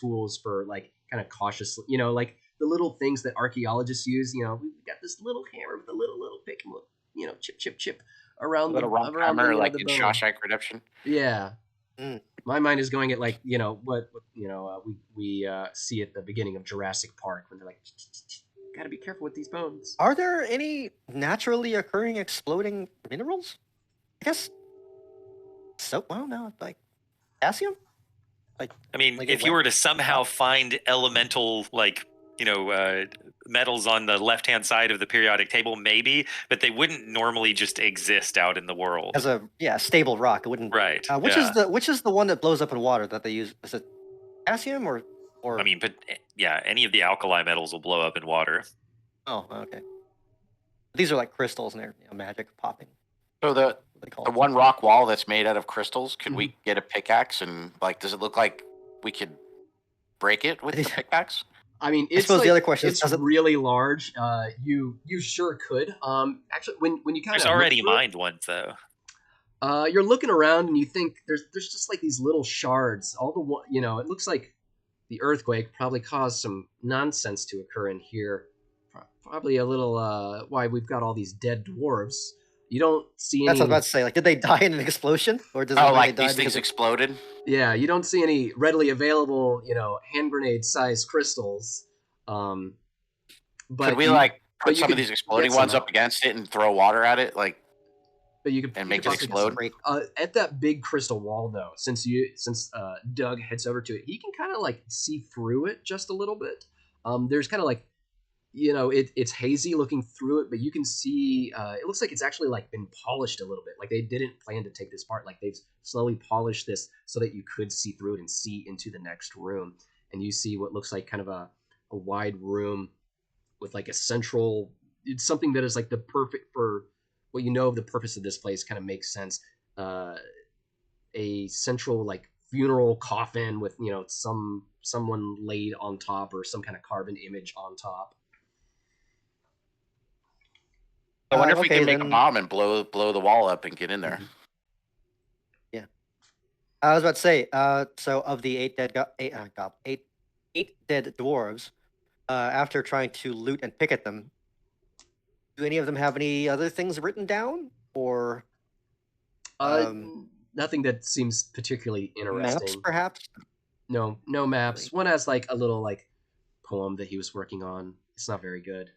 tools for like kind of cautious, like the little things that archaeologists use. We got this little hammer with a little pick, chip around the hammer, like the in bone. Shawshank Redemption. Yeah. My mind is going at like what we see at the beginning of Jurassic Park when they're like, gotta be careful with these bones. Are there any naturally occurring exploding minerals? I guess so. Well, no, like potassium. I mean, if you were to somehow find elemental metals on the left-hand side of the periodic table, maybe, but they wouldn't normally just exist out in the world as a stable rock. It wouldn't. Right. Which is the one that blows up in water that they use? Is it potassium or? I mean, but any of the alkali metals will blow up in water. Oh, okay. These are like crystals, and they're magic popping. So the one rock wall that's made out of crystals, could we get a pickaxe and does it look like we could break it with the pickaxe? I mean, I suppose the other question is, really large. You sure could. Actually, when you kind of there's already mined ones though. You're looking around and you think there's just like these little shards. All the it looks like the earthquake probably caused some nonsense to occur in here. Probably a little why we've got all these dead dwarves. You don't see any. That's what I was about to say. Like, did they die in an explosion, or does these things exploded? Yeah, you don't see any readily available, hand grenade sized crystals. But could we put some of these exploding ones up against it and throw water at it, But you could make it explode. At that big crystal wall, though, since Doug heads over to it, he can kind of see through it just a little bit. There's kind of it's hazy looking through it, but you can see it looks like it's actually been polished a little bit. Like they didn't plan to take this part. Like they've slowly polished this so that you could see through it and see into the next room. and you see what looks like kind of a wide room with like a central. It's something that is like the perfect for what you know of the purpose of this place. Kind of makes sense. A central like funeral coffin with someone laid on top or some kind of carven image on top. I wonder if we okay, can make a then- bomb and blow the wall up and get in there. Mhm. Yeah. I was about to say, so of the eight dead dwarves, after trying to loot and pick at them, do any of them have any other things written down or Nothing that seems particularly interesting. maps, perhaps? No maps. Really? One has like a little like poem that he was working on. It's not very good.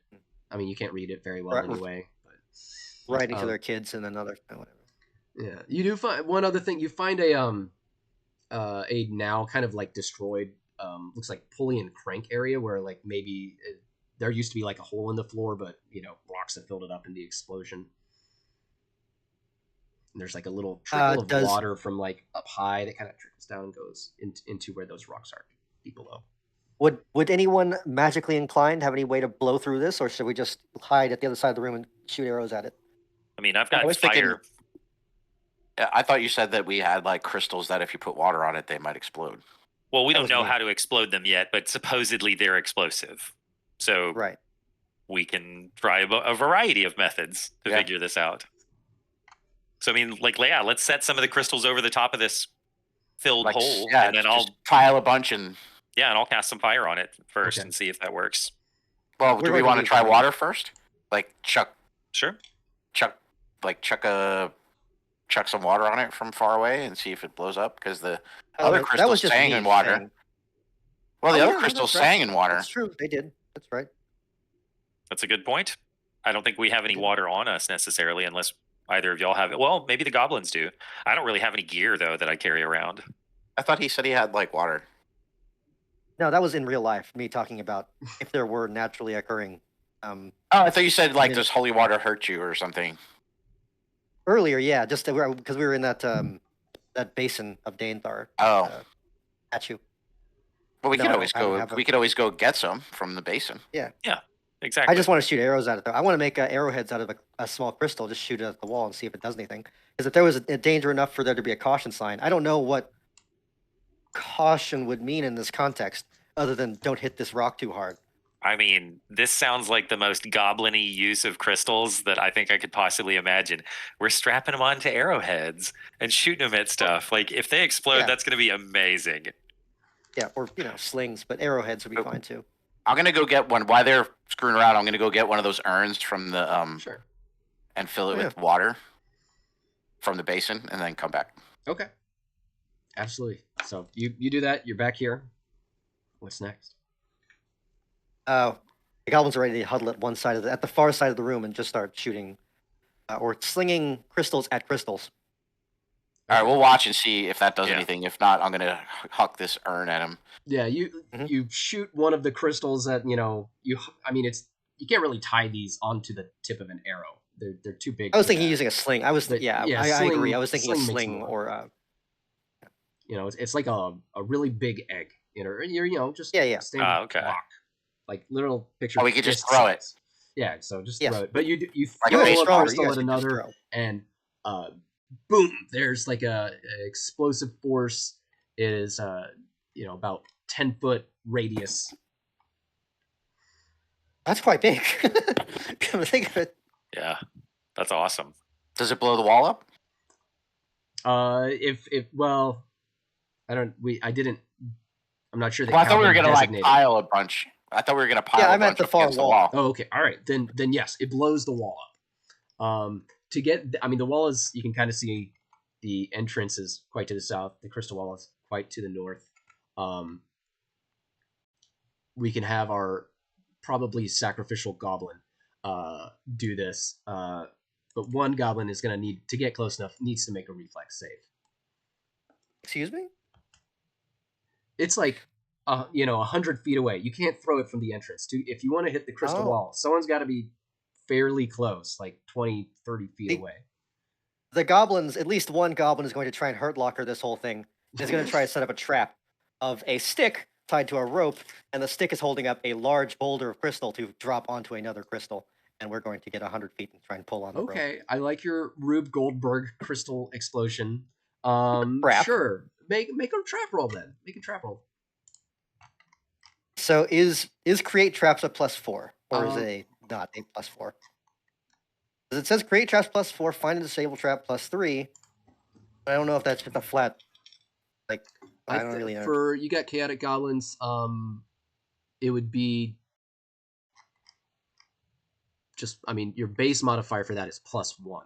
I mean, you can't read it very well Right. anyway. Writing to Um, their kids and another whatever. Yeah, you do find one other thing. You find a now kind of like destroyed looks like pulley and crank area where like maybe there used to be like a hole in the floor, but rocks have filled it up in the explosion. And there's like a little trickle of does- water from like up high that kind of trickles down and goes into where those rocks are deep below. Would anyone magically inclined have any way to blow through this, or should we just hide at the other side of the room and shoot arrows at it? I mean, I've got was thinking- fire. I thought you said that we had like crystals that if you put water on it, they might explode. Well, we That don't was know me. how to explode them yet, but supposedly they're explosive. So Right. we can try a variety of methods to Yeah. figure this out. So I mean, like, yeah, let's set some of the crystals over the top of this filled Like, hole, yeah, and then just pile a bunch and. and I'll cast some fire on it first Okay. and see if that works. Well, We're do we going to want to leave try the room. water first? Like chuck Sure. some water on it from far away and see if it blows up because the Oh, other that was crystals just sang me in water. saying- Well, the Oh, other yeah, crystals that's right. sang in water. That's true. They did. That's right. That's a good point. I don't think we have any water on us necessarily, unless either of y'all have it. Well, maybe the goblins do. I don't really have any gear though that I carry around. I thought he said he had like water. No, that was in real life. Me talking about if there were naturally occurring. Oh, I thought you said like Yeah. does holy water hurt you or something? Earlier, yeah, just because we were in that that basin of Dainthar. Oh, Statue. well, we no, could I always don't go. have a- We could always go get some from the basin. Exactly. I just want to shoot arrows at it. Though. I want to make arrowheads out of a small crystal. Just shoot it at the wall and see if it does anything. Because if there was a danger enough for there to be a caution sign, I don't know what caution would mean in this context, other than don't hit this rock too hard. I mean, this sounds like the most goblin-y use of crystals that I think I could possibly imagine. We're strapping them onto arrowheads and shooting them at stuff. Like, if they explode, Yeah. that's going to be amazing. Yeah, or slings, but arrowheads would be Oh. fine too. I'm gonna go get one. While they're screwing around, I'm gonna go get one of those urns from the Sure. and fill it Oh, with water from the basin, and then come back. Okay. Absolutely. So you do that. You're back here. What's next? The goblins are ready to huddle at one side at the far side of the room and just start shooting or slinging crystals at crystals. All right, we'll watch and see if that does Yeah. anything. If not, I'm gonna huck this urn at him. Yeah, you Mhm. you shoot one of the crystals that I mean, you can't really tie these onto the tip of an arrow. They're too big. I was for thinking that. using a sling. I was But, yeah, yeah, I agree. sling- I was thinking a sling makes sling more. or It's like a really big egg. You're just Yeah. standard Okay. block. Like literal picture. Oh, we could just fist throw it. size. Yeah, so just Yes. throw it. But you Like throw a a baseball. stronger. crystal You at guys can just another, throw. and boom! There's like a explosive force. It is about 10-foot radius. That's quite big. Come to think of it. Yeah, that's awesome. Does it blow the wall up? I didn't. I'm not sure. Well, I thought we were gonna like designated. pile a bunch. I thought we were gonna pile. Yeah, a I meant bunch the up far against wall. Oh, okay. All right. Then yes, it blows the wall up. To get, I mean, the wall is, you can kind of see the entrance is quite to the south. The crystal wall is quite to the north. We can have our probably sacrificial goblin do this. But one goblin is going to need to get close enough, needs to make a reflex save. Excuse me? It's like 100 feet away. You can't throw it from the entrance. If you want to hit the crystal Oh. wall, someone's got to be fairly close, like 20, 30 feet The- away. The goblins, at least one goblin is going to try and hurt locker this whole thing. Is going to try to set up a trap of a stick tied to a rope, and the stick is holding up a large boulder of crystal to drop onto another crystal, and we're going to get 100 feet and try and pull on the rope. Okay, I like your Rube Goldberg crystal explosion. Trap. Sure. Make a trap roll then. Make a trap roll. So is create traps a +4, or is Um, it not a +4? Because it says create traps +4, find and disable trap +3. But I don't know if that's just a flat. Like I don't really know. For you got chaotic goblins. It would be just. I mean, your base modifier for that is +1.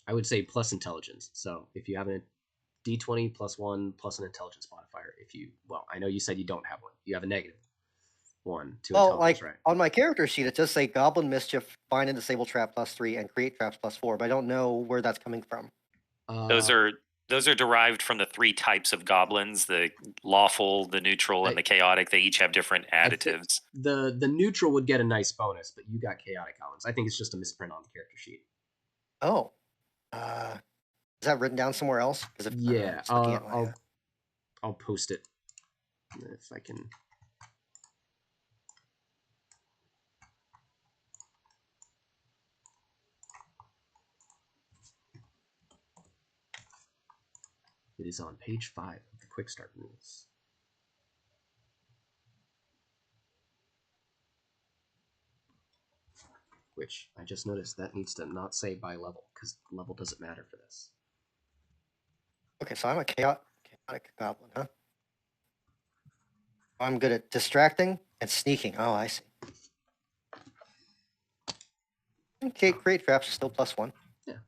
I would say plus intelligence. So if you have a D20 +1 plus an intelligence modifier, I know you said you don't have one. You have a -1 to Well, intelligence, like right? on my character sheet, it does say Goblin Mischief, find and disable trap +3, and create traps +4, but I don't know where that's coming from. Those are derived from the 3 types of goblins: the lawful, the neutral, and the chaotic. They each have different additives. The neutral would get a nice bonus, but you got chaotic goblins. I think it's just a misprint on the character sheet. Oh, is that written down somewhere else? Because yeah, I'll post it if I can. It is on page 5 of the Quick Start rules. Which I just noticed that needs to not say by level, because level doesn't matter for this. Okay, so I'm a chaotic goblin, huh? I'm good at distracting and sneaking. Oh, I see. Okay, create traps is still +1. Yeah.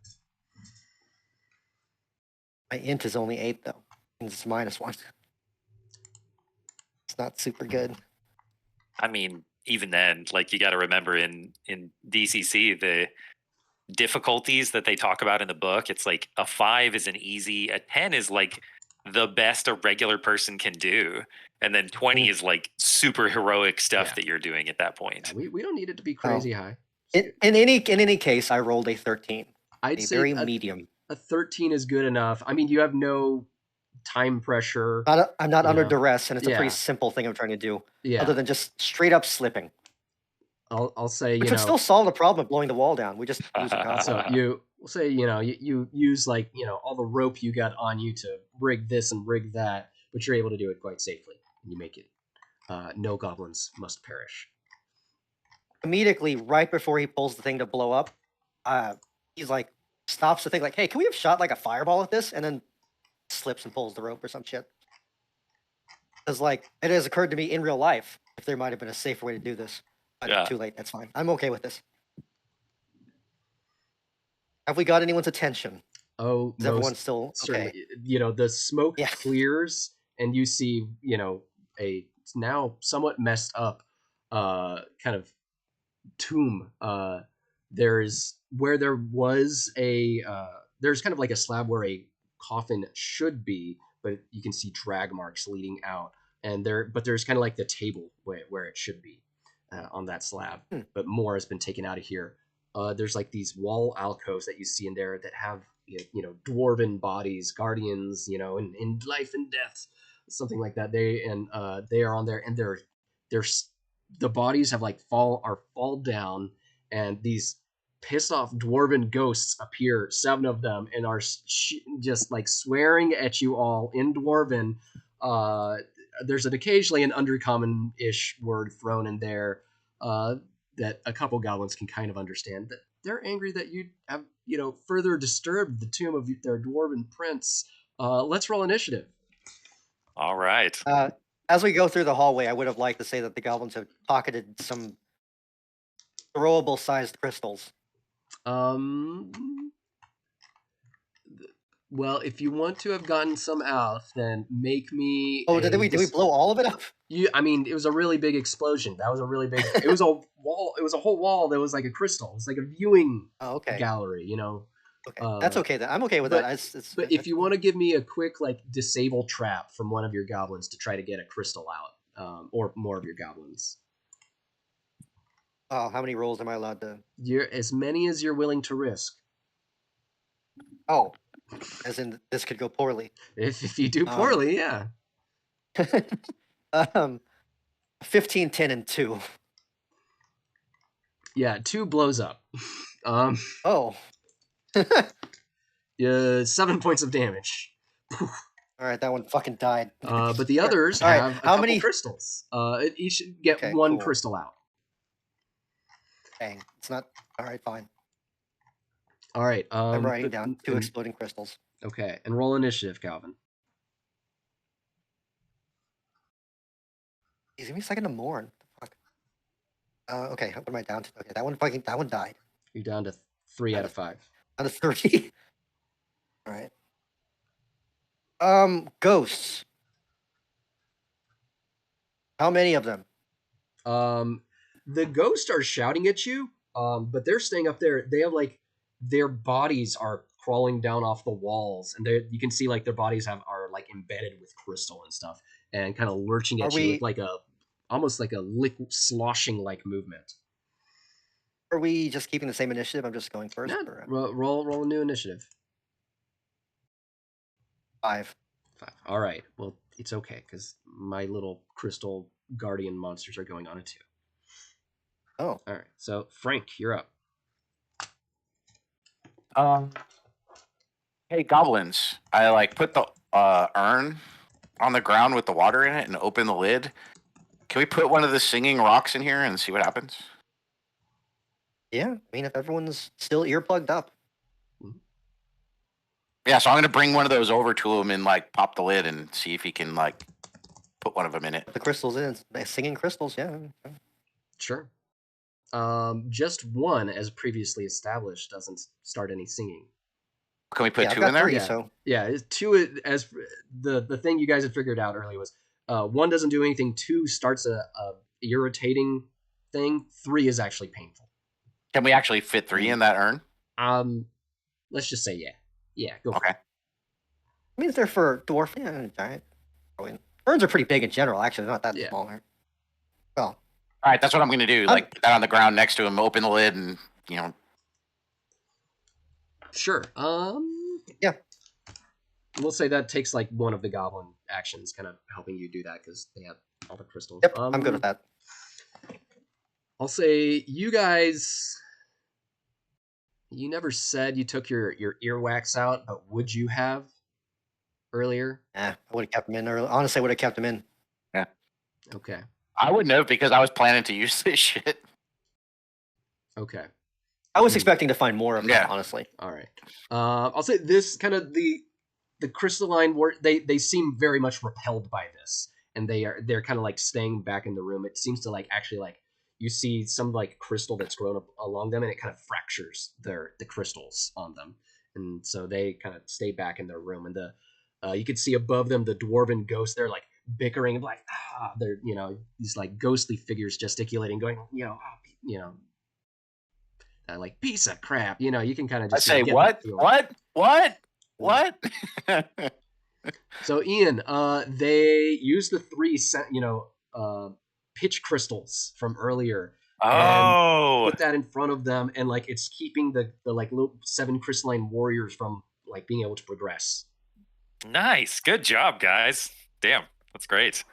My int is only 8 though. And it's -1. It's not super good. I mean, even then, like, you got to remember in DCC, the difficulties that they talk about in the book, it's like a 5 is an easy, a 10 is like the best a regular person can do, and then 20 is like super heroic stuff that you're doing at that point. Yeah, we don't need it to be crazy high. In any case, I rolled a 13. I'd say very medium. A 13 is good enough. I mean, you have no time pressure. I'm not under duress, and it's a pretty simple thing I'm trying to do. Yeah. Other than just straight up slipping. I'll say, which would still solve the problem of blowing the wall down. We just use a goblin. So we'll say, you use like, all the rope you got on you to rig this and rig that, but you're able to do it quite safely. And you make it. No goblins must perish. Immediately, right before he pulls the thing to blow up, he's like, stops the thing like, hey, can we have shot like a fireball at this? And then slips and pulls the rope or some shit. Because like, it has occurred to me in real life if there might have been a safer way to do this. But too late, that's fine. I'm okay with this. Have we got anyone's attention? Oh, is everyone still certainly. Okay? The smoke clears and you see, a now somewhat messed up kind of tomb. There's where there was there's kind of like a slab where a coffin should be, but you can see drag marks leading out, and there's kind of like the table where it should be on that slab, but more has been taken out of here. There's like these wall alcoves that you see in there that have dwarven bodies, guardians, in life and death, something like that. They are on there, and they're the bodies have like fall down, and these pissed off dwarven ghosts appear, 7 of them, and are just like swearing at you all in dwarven. There's occasionally an undercommon-ish word thrown in there that a couple goblins can kind of understand. That they're angry that you have further disturbed the tomb of their dwarven prince. Let's roll initiative. All right. As we go through the hallway, I would have liked to say that the goblins have pocketed some throwable sized crystals. Well, if you want to have gotten some out, then make me. Oh, did we blow all of it up? I mean, it was a really big explosion. That was a really big. It was a wall. It was a whole wall that was like a crystal. It's like a viewing gallery. Okay, that's okay. Then I'm okay with that. But if you want to give me a quick like disable trap from one of your goblins to try to get a crystal out, or more of your goblins. Oh, how many rolls am I allowed to? You're as many as you're willing to risk. Oh, as in this could go poorly. If you do poorly, yeah. 15, 10, and 2. Yeah, 2 blows up. Oh. 7 points of damage. Alright, that one fucking died. But the others All right, have a how couple many- crystals. Each get Okay, 1 cool. crystal out. Dang, it's not. Alright, fine. All right. I'm writing down 2 exploding crystals. Okay, and roll initiative, Calvin. Give me a second to mourn. Fuck. Okay, what am I down to? Okay, that one died. You're down to 3 Down out to- of 5. Down to 3. Alright. Ghosts. How many of them? The ghosts are shouting at you, but they're staying up there. They have like their bodies are crawling down off the walls, and you can see like their bodies are like embedded with crystal and stuff, and kind of lurching at you with like almost like a liquid sloshing like movement. Are we just keeping the same initiative? I'm just going first. Yeah, roll a new initiative. 5. 5. All right. Well, it's okay because my little crystal guardian monsters are going on it too. Oh. All right. So Frank, you're up. Hey, goblins! I like put the urn on the ground with the water in it and open the lid. Can we put one of the singing rocks in here and see what happens? Yeah, I mean, if everyone's still earplugged up. Yeah, so I'm gonna bring one of those over to him and like pop the lid and see if he can like put one of them in it. Put the crystals in. Singing crystals, yeah. Sure. Just one, as previously established, doesn't start any singing. Can we put Yeah, I've 2 got in there? 3, Yeah. so. Yeah, it's 2 as the thing you guys had figured out earlier was 1 doesn't do anything, 2 starts a irritating thing, 3 is actually painful. Can we actually fit 3 in that urn? Let's just say yeah. Yeah, go for Okay. it. I mean, they're for dwarf, yeah, giant. Urns are pretty big in general, actually. They're not that Yeah. small. Well, All right, that's what I'm gonna do. Like put that on the ground next to him, open the lid, and Sure. Yeah. We'll say that takes like one of the goblin actions, kind of helping you do that because they have all the crystals. Yep, I'm good with that. I'll say you guys. You never said you took your earwax out, but would you have earlier? I would have kept them in early. Honestly, I would have kept them in. Yeah. Okay. I wouldn't have because I was planning to use this shit. Okay. I was expecting to find more of them, Yeah. honestly. All right. I'll say this kind of the crystalline they seem very much repelled by this, and they're kind of like staying back in the room. It seems to like actually like you see some like crystal that's grown up along them, and it kind of fractures the crystals on them, and so they kind of stay back in their room. And you can see above them the dwarven ghosts. They're like bickering, like they're these like ghostly figures gesticulating, going like piece of crap. You can kind of I just say get what? that feeling. What? So Ian, they use the 3 pitch crystals from earlier. Oh, And put that in front of them, and like it's keeping the like little 7 crystalline warriors from like being able to progress. nice. Good job, guys. Damn, that's great.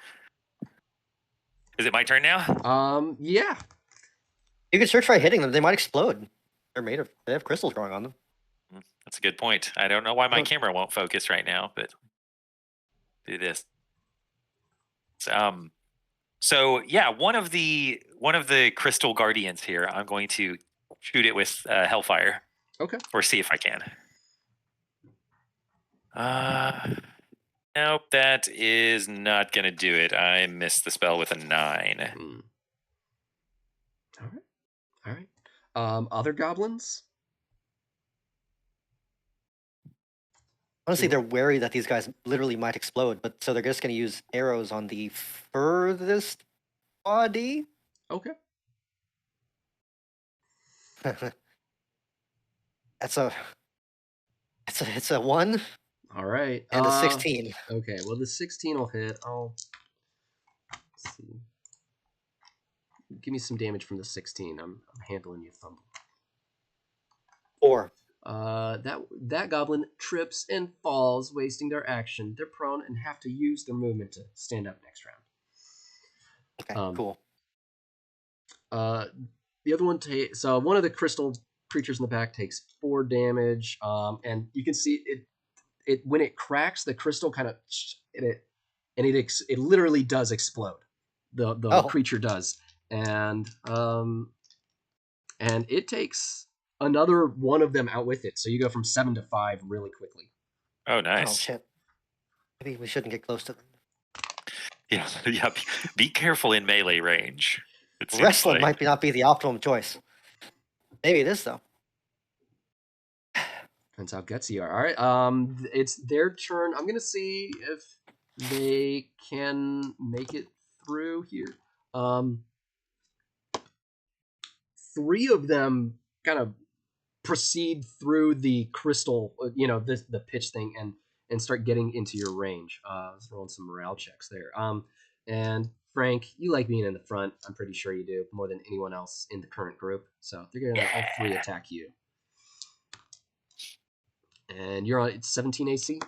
Is it my turn now? Yeah. You could sure try hitting them. They might explode. They have crystals growing on them. That's a good point. I don't know why my Oh. camera won't focus right now, but do this. So yeah, one of the crystal guardians here, I'm going to shoot it with hellfire. Okay. Or see if I can. Nope, that is not gonna do it. I missed the spell with a 9. All right. Other goblins? Honestly, they're wary that these guys literally might explode, but so they're just going to use arrows on the furthest body. Okay. It's a 1 All right. and a 16. Okay. Well, the 16 will hit. Let's see. Give me some damage from the 16. I'm handling you, Fumble. 4. That goblin trips and falls, wasting their action. They're prone and have to use their movement to stand up next round. Okay, Um, cool. The other one takes. So one of the crystal creatures in the back takes 4 damage. And you can see it when it cracks, the crystal kind of it literally does explode. The Oh, creature does, and it takes another one of them out with it. So you go from 7 to 5 really quickly. Oh, oh nice. shit. Maybe we shouldn't get close to them. Yeah, yeah. Be careful in melee range. It seems Wrestling like. might not be the optimum choice. Maybe it is though. Depends how gutsy you are. All right. It's their turn. I'm gonna see if they can make it through here. 3 of them kind of proceed through the crystal, the pitch thing, and start getting into your range. Let's roll some morale checks there. And Frank, you like being in the front. I'm pretty sure you do more than anyone else in the current group. So they're gonna all 3 attack you. And you're on. It's 17 AC.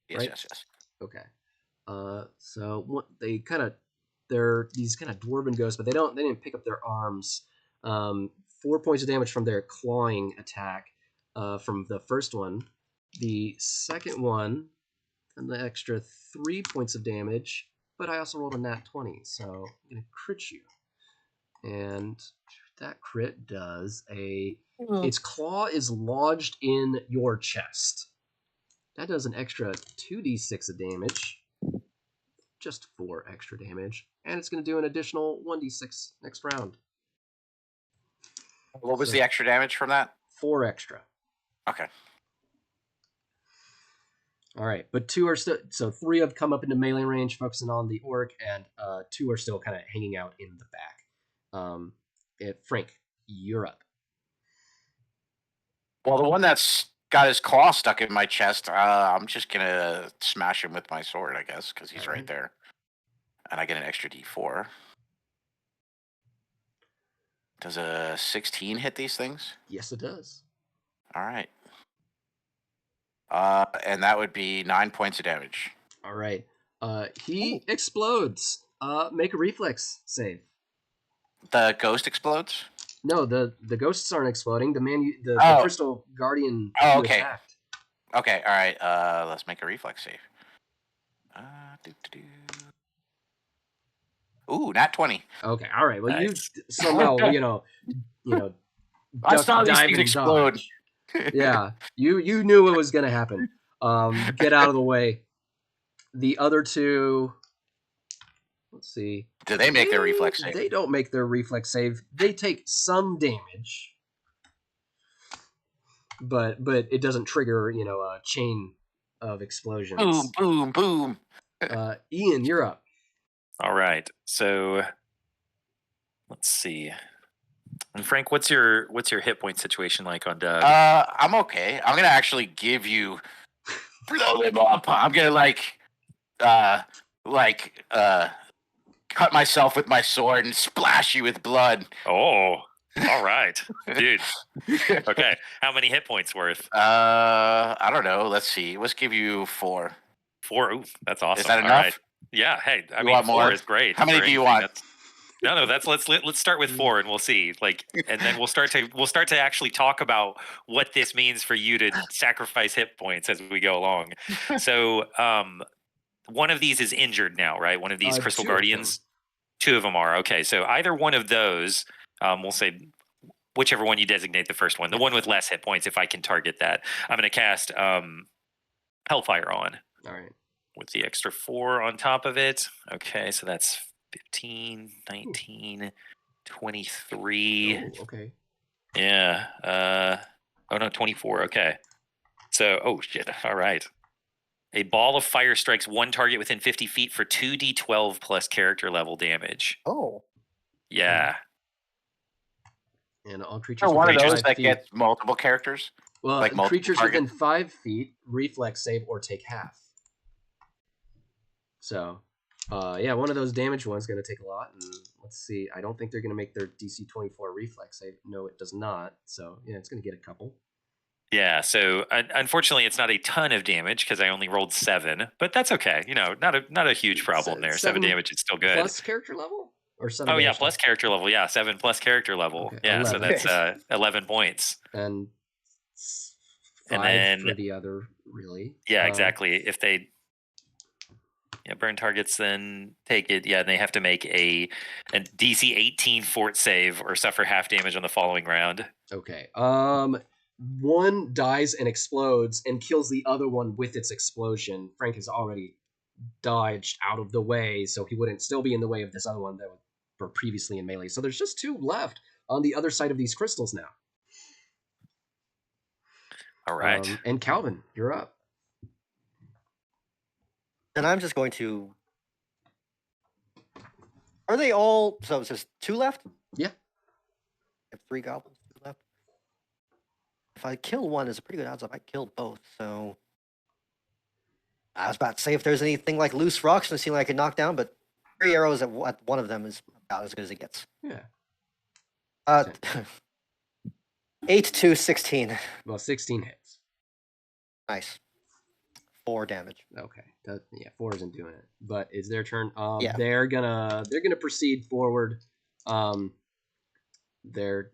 Yes, Right? yes. Okay. So what they're these kind of dwarven ghosts, but they didn't pick up their arms. 4 points of damage from their clawing attack from the first one. The second one, and the extra 3 points of damage, but I also rolled a nat 20, so I'm gonna crit you. And that crit does its claw is lodged in your chest. That does an extra 2d6 of damage. Just 4 extra damage. And it's going to do an additional 1d6 next round. What was the extra damage from that? 4 extra. Okay. All right, but 2 are still. So 3 have come up into melee range, focusing on the orc, and 2 are still kind of hanging out in the back. Frank, you're up. Well, the one that's got his claw stuck in my chest, I'm just gonna smash him with my sword, I guess, because he's All right right. there, and I get an extra D4. Does a 16 hit these things? Yes, it does. All right. And that would be 9 points of damage. All right. He explodes. Make a reflex save. The ghost explodes? No, the ghosts aren't exploding. The Oh. crystal guardian Oh, you okay. attacked. Okay, all right. Let's make a reflex save. Ooh, nat 20. Okay, all right. Well, Nice. you somehow I duck, saw these dive, things and explode. dodge. Yeah, you knew what was gonna happen. Get out of the way. The other 2, let's see. Do they make their reflex save? They don't make their reflex save. They take some damage, but it doesn't trigger a chain of explosions. Boom, boom, boom. Ian, you're up. All right. So let's see. And Frank, what's your hit point situation like on Doug? I'm okay. I'm gonna actually give you blow them up. I'm gonna cut myself with my sword and splash you with blood. Oh, all right, dude. Okay, how many hit points worth? I don't know. Let's see. Let's give you 4. 4. Ooh, that's awesome. Is that All enough? right. Yeah. Hey, I You mean, want 4 more? is great. How many for do you anything. want? No. Let's start with 4, and we'll see. And then we'll start to actually talk about what this means for you to sacrifice hit points as we go along. So, one of these is injured now, right? One of these crystal 2 of guardians. 2 of them are okay. So either one of those, we'll say whichever one you designate the first one, the one with less hit points. If I can target that, I'm going to cast Hellfire on. All right. With the extra 4 on top of it. Okay, so that's 15, 19, 23. Oh, okay. Yeah. Oh no, 24. Okay. So, oh shit. All right. A ball of fire strikes one target within 50 feet for 2d12 plus character level damage. Oh. Yeah. And all creatures One of within those 5 that feet. gets multiple characters. Well, like multiple creatures targets? within 5 feet reflex save or take half. So, one of those damage ones going to take a lot. And let's see. I don't think they're going to make their DC 24 reflex save. No, it does not. So, yeah, it's going to get a couple. Yeah, so unfortunately, it's not a ton of damage because I only rolled 7, but that's okay. Not a huge problem there. 7 damage is still good. Plus character level or 7? Oh yeah, damage plus character level. Yeah, 7 plus character level. Okay, Yeah, 11. so that's 11 points. And And 5 then for the other, really. yeah, exactly. If they burn targets, then take it. Yeah, and they have to make a DC 18 fort save or suffer half damage on the following round. Okay. One dies and explodes and kills the other one with its explosion. Frank has already dodged out of the way, so he wouldn't still be in the way of this other one that were previously in melee. So there's just 2 left on the other side of these crystals now. All right. And Calvin, you're up. And I'm just going to. Are they all? So it's just 2 left. Yeah. I have 3 goblins, 2 left. If I kill one, there's a pretty good odds I might kill both. So I was about to say if there's anything like loose rocks in the ceiling I could knock down, but 3 arrows at one of them is about as good as it gets. Yeah. 8 to 16. Well, 16 hits. Nice. 4 damage. Okay. 4 isn't doing it, but it's their turn. Yeah. They're gonna proceed forward. They're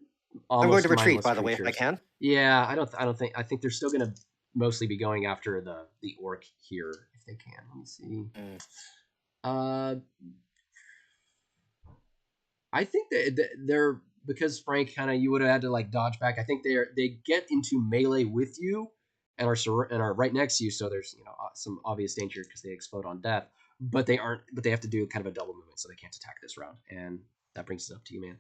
almost I'm going to retreat, mindless by the way, if I creatures. can. Yeah, I think they're still gonna mostly be going after the orc here if they can. Let me see. I think that they're, because Frank you would have had to like dodge back. I think they get into melee with you and are right next to you. So there's some obvious danger because they explode on death. But they have to do kind of a double movement, so they can't attack this round. And that brings us up to you, man.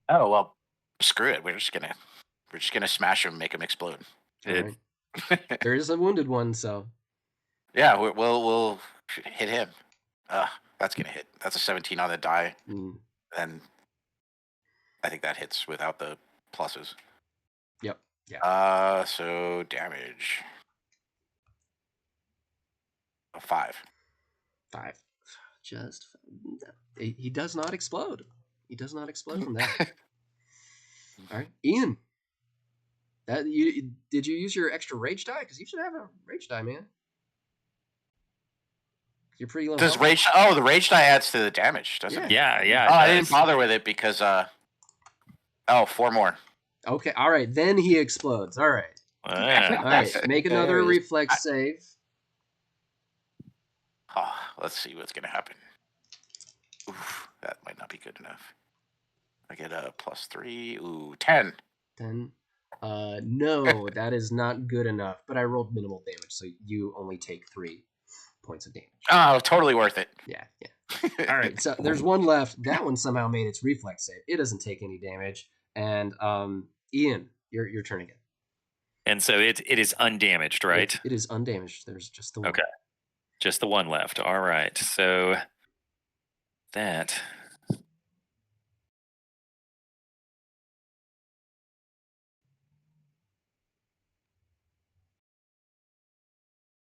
Oh well, screw it. We're just gonna smash him, make him explode. All right. There is a wounded one, so yeah, we'll hit him. That's gonna hit. That's a 17 on the die, and I think that hits without the pluses. Yep. Yeah. So damage. 5. 5. Just he does not explode. He does not explode from that. All right, Ian. Did you use your extra rage die? Because you should have a rage die, man. You're pretty low. Does rage? Oh, the rage die adds to the damage, doesn't it? Yeah. Oh, I didn't bother with it because 4 more. Okay, all right. Then he explodes. All right. All right. Make another reflex save. Let's see what's gonna happen. Oof, that might not be good enough. I get a +3. Ooh, 10. 10. No, that is not good enough. But I rolled minimal damage, so you only take 3 points of damage. Oh, totally worth it. Yeah. All right, so there's one left. That one somehow made its reflex save. It doesn't take any damage. And Ian, your turn again. And so it is undamaged, right? It is undamaged. There's just the one. Okay. Just the one left. All right. So that.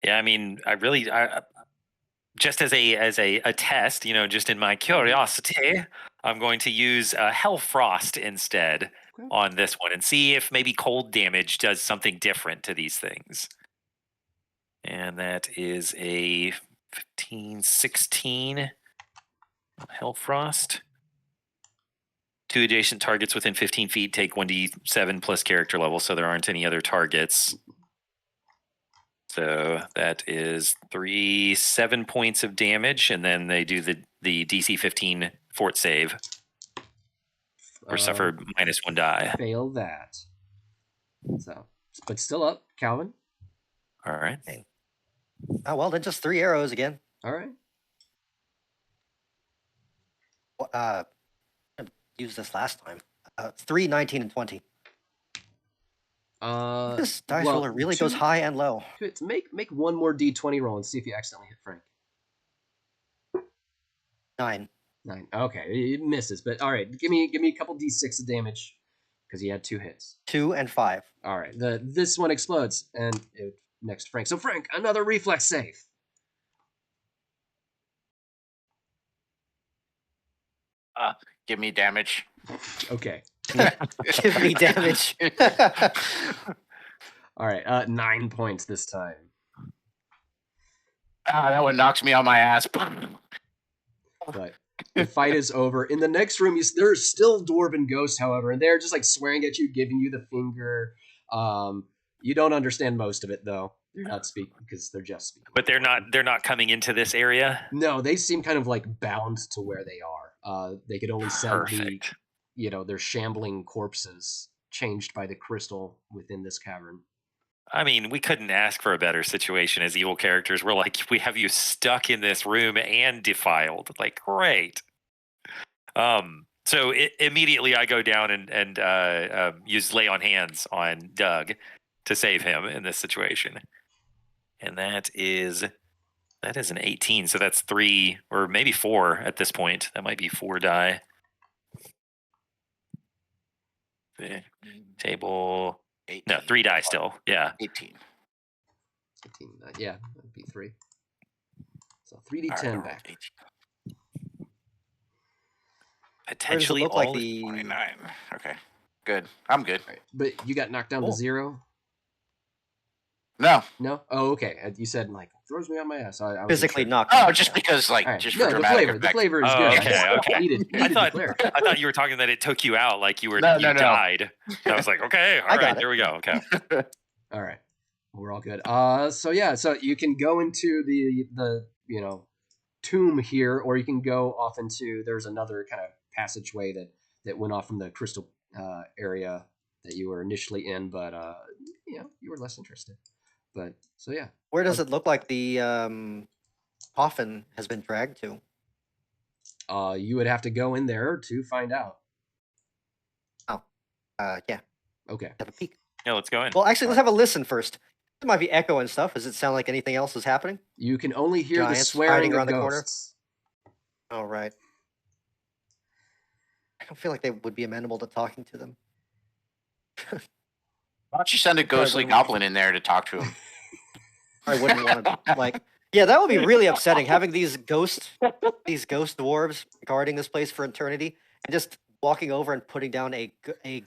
Yeah, I mean, I just as a test, just in my curiosity, I'm going to use Hell Frost instead on this one and see if maybe cold damage does something different to these things. And that is a 15, 16 Hell Frost. 2 adjacent targets within 15 feet take 1d7 plus character level, so there aren't any other targets. So that is 7 points of damage, and then they do the DC 15 fort save, or suffer -1 die. Fail that. So, but still up, Calvin. All right. Oh well, then just 3 arrows again. All right. Used this last time. 3, 19, and 20. This dice roller really goes high and low. Make one more d20 roll and see if you accidentally hit Frank. 9. 9. Okay, it misses, but all right. Give me a couple d6 of damage because he had 2 hits. 2 and 5. All right. This one explodes and next to Frank. So Frank, another reflex save. Give me damage. Okay. Give me damage. All right, 9 points this time. That one knocks me on my ass. But the fight is over. In the next room, there's still dwarven ghosts, however, and they're just like swearing at you, giving you the finger. You don't understand most of it though. They're not speaking because they're just speaking. But they're not coming into this area. No, they seem kind of like bound to where they are. They could only send Perfect. their shambling corpses changed by the crystal within this cavern. I mean, we couldn't ask for a better situation as evil characters. We're like, we have you stuck in this room and defiled. Like, great. So immediately I go down and use lay on hands on Doug to save him in this situation. And that is an 18. So that's 3 or maybe 4 at this point. That might be 4 die. The table. 18. No, 3 die still. Yeah. 18. 18, yeah, that'd be 3. So 3d10 back. 18. Potentially look all like the 29. Okay. Good. I'm good. Right. But you got knocked down to 0? No. No? Oh, okay. You said like throws me on my ass. I wasn't physically sure. knocked. Oh, just because, like, All right. just No, for the dramatic flavor. The effect. flavor is Oh, good. okay, okay. I needed I thought flavor. I thought you were talking that it took you out, like you No, died. I was like, okay, all I got right, it. there we go. Okay. All right. We're all good. So you can go into the tomb here, or you can go off into there's another kind of passageway that went off from the crystal area that you were initially in, but you were less interested. But so yeah. Where does it look like the coffin has been dragged to? You would have to go in there to find out. Yeah, Okay. have a peek. Yeah, let's go in. Well, actually, let's have a listen first. There might be echo and stuff. Does it sound like anything else is happening? You can only hear the Giants swearing hiding of around the corner? ghosts. Oh, right. I don't feel like they would be amenable to talking to them. Why don't you send a ghostly wouldn't- goblin in there to talk to him? I wouldn't want to like. Yeah, that would be really upsetting. Having these ghost dwarves guarding this place for eternity, and just walking over and putting down a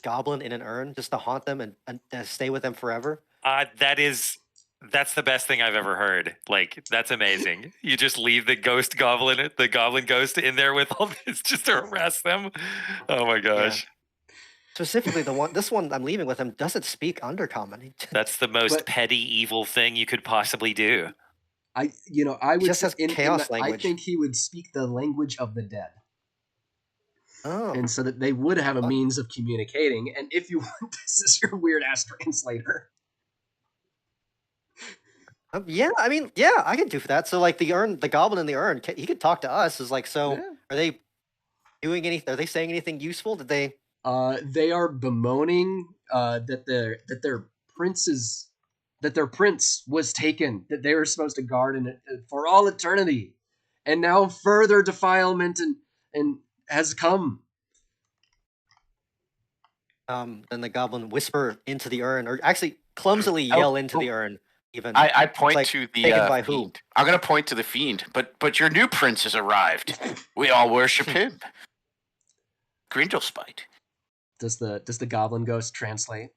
goblin in an urn just to haunt them and stay with them forever. That's the best thing I've ever heard. Like, that's amazing. You just leave the goblin ghost in there with all this just to harass them. Oh my gosh. Specifically, this one I'm leaving with him doesn't speak Undercommon. That's the most But- petty evil thing you could possibly do. I would just say has chaos I language. think he would speak the language of the dead. Oh, And so that they would have a means of communicating. And if you want, this is your weird ass translator. yeah. I mean, yeah, I could do that. So, like the goblin in the urn, he could talk to us. Is like, so Yeah. are they doing anything? Are they saying anything useful? Did they? They are bemoaning that their prince was taken, that they were supposed to guard for all eternity, and now further defilement and has come. Then the goblin whisper into the urn, or actually clumsily yell into the urn. Even I point like, to the taken by who? fiend. I'm gonna point to the fiend, but your new prince has arrived. We all worship him. Grindelspite. Does the goblin ghost translate?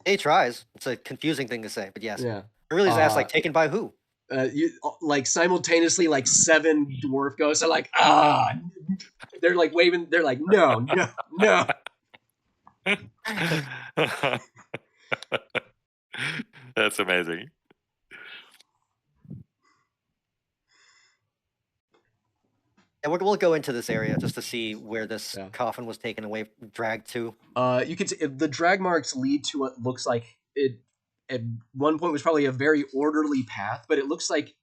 he tries. It's a confusing thing to say, but yes. Yeah. It really is asked like taken by who? You like simultaneously like 7 dwarf ghosts are like they're like waving. They're like no. That's amazing. And we'll go into this area just to see where this Yeah. coffin was taken away, dragged to. You can see the drag marks lead to what looks like it at one point was probably a very orderly path, but it looks like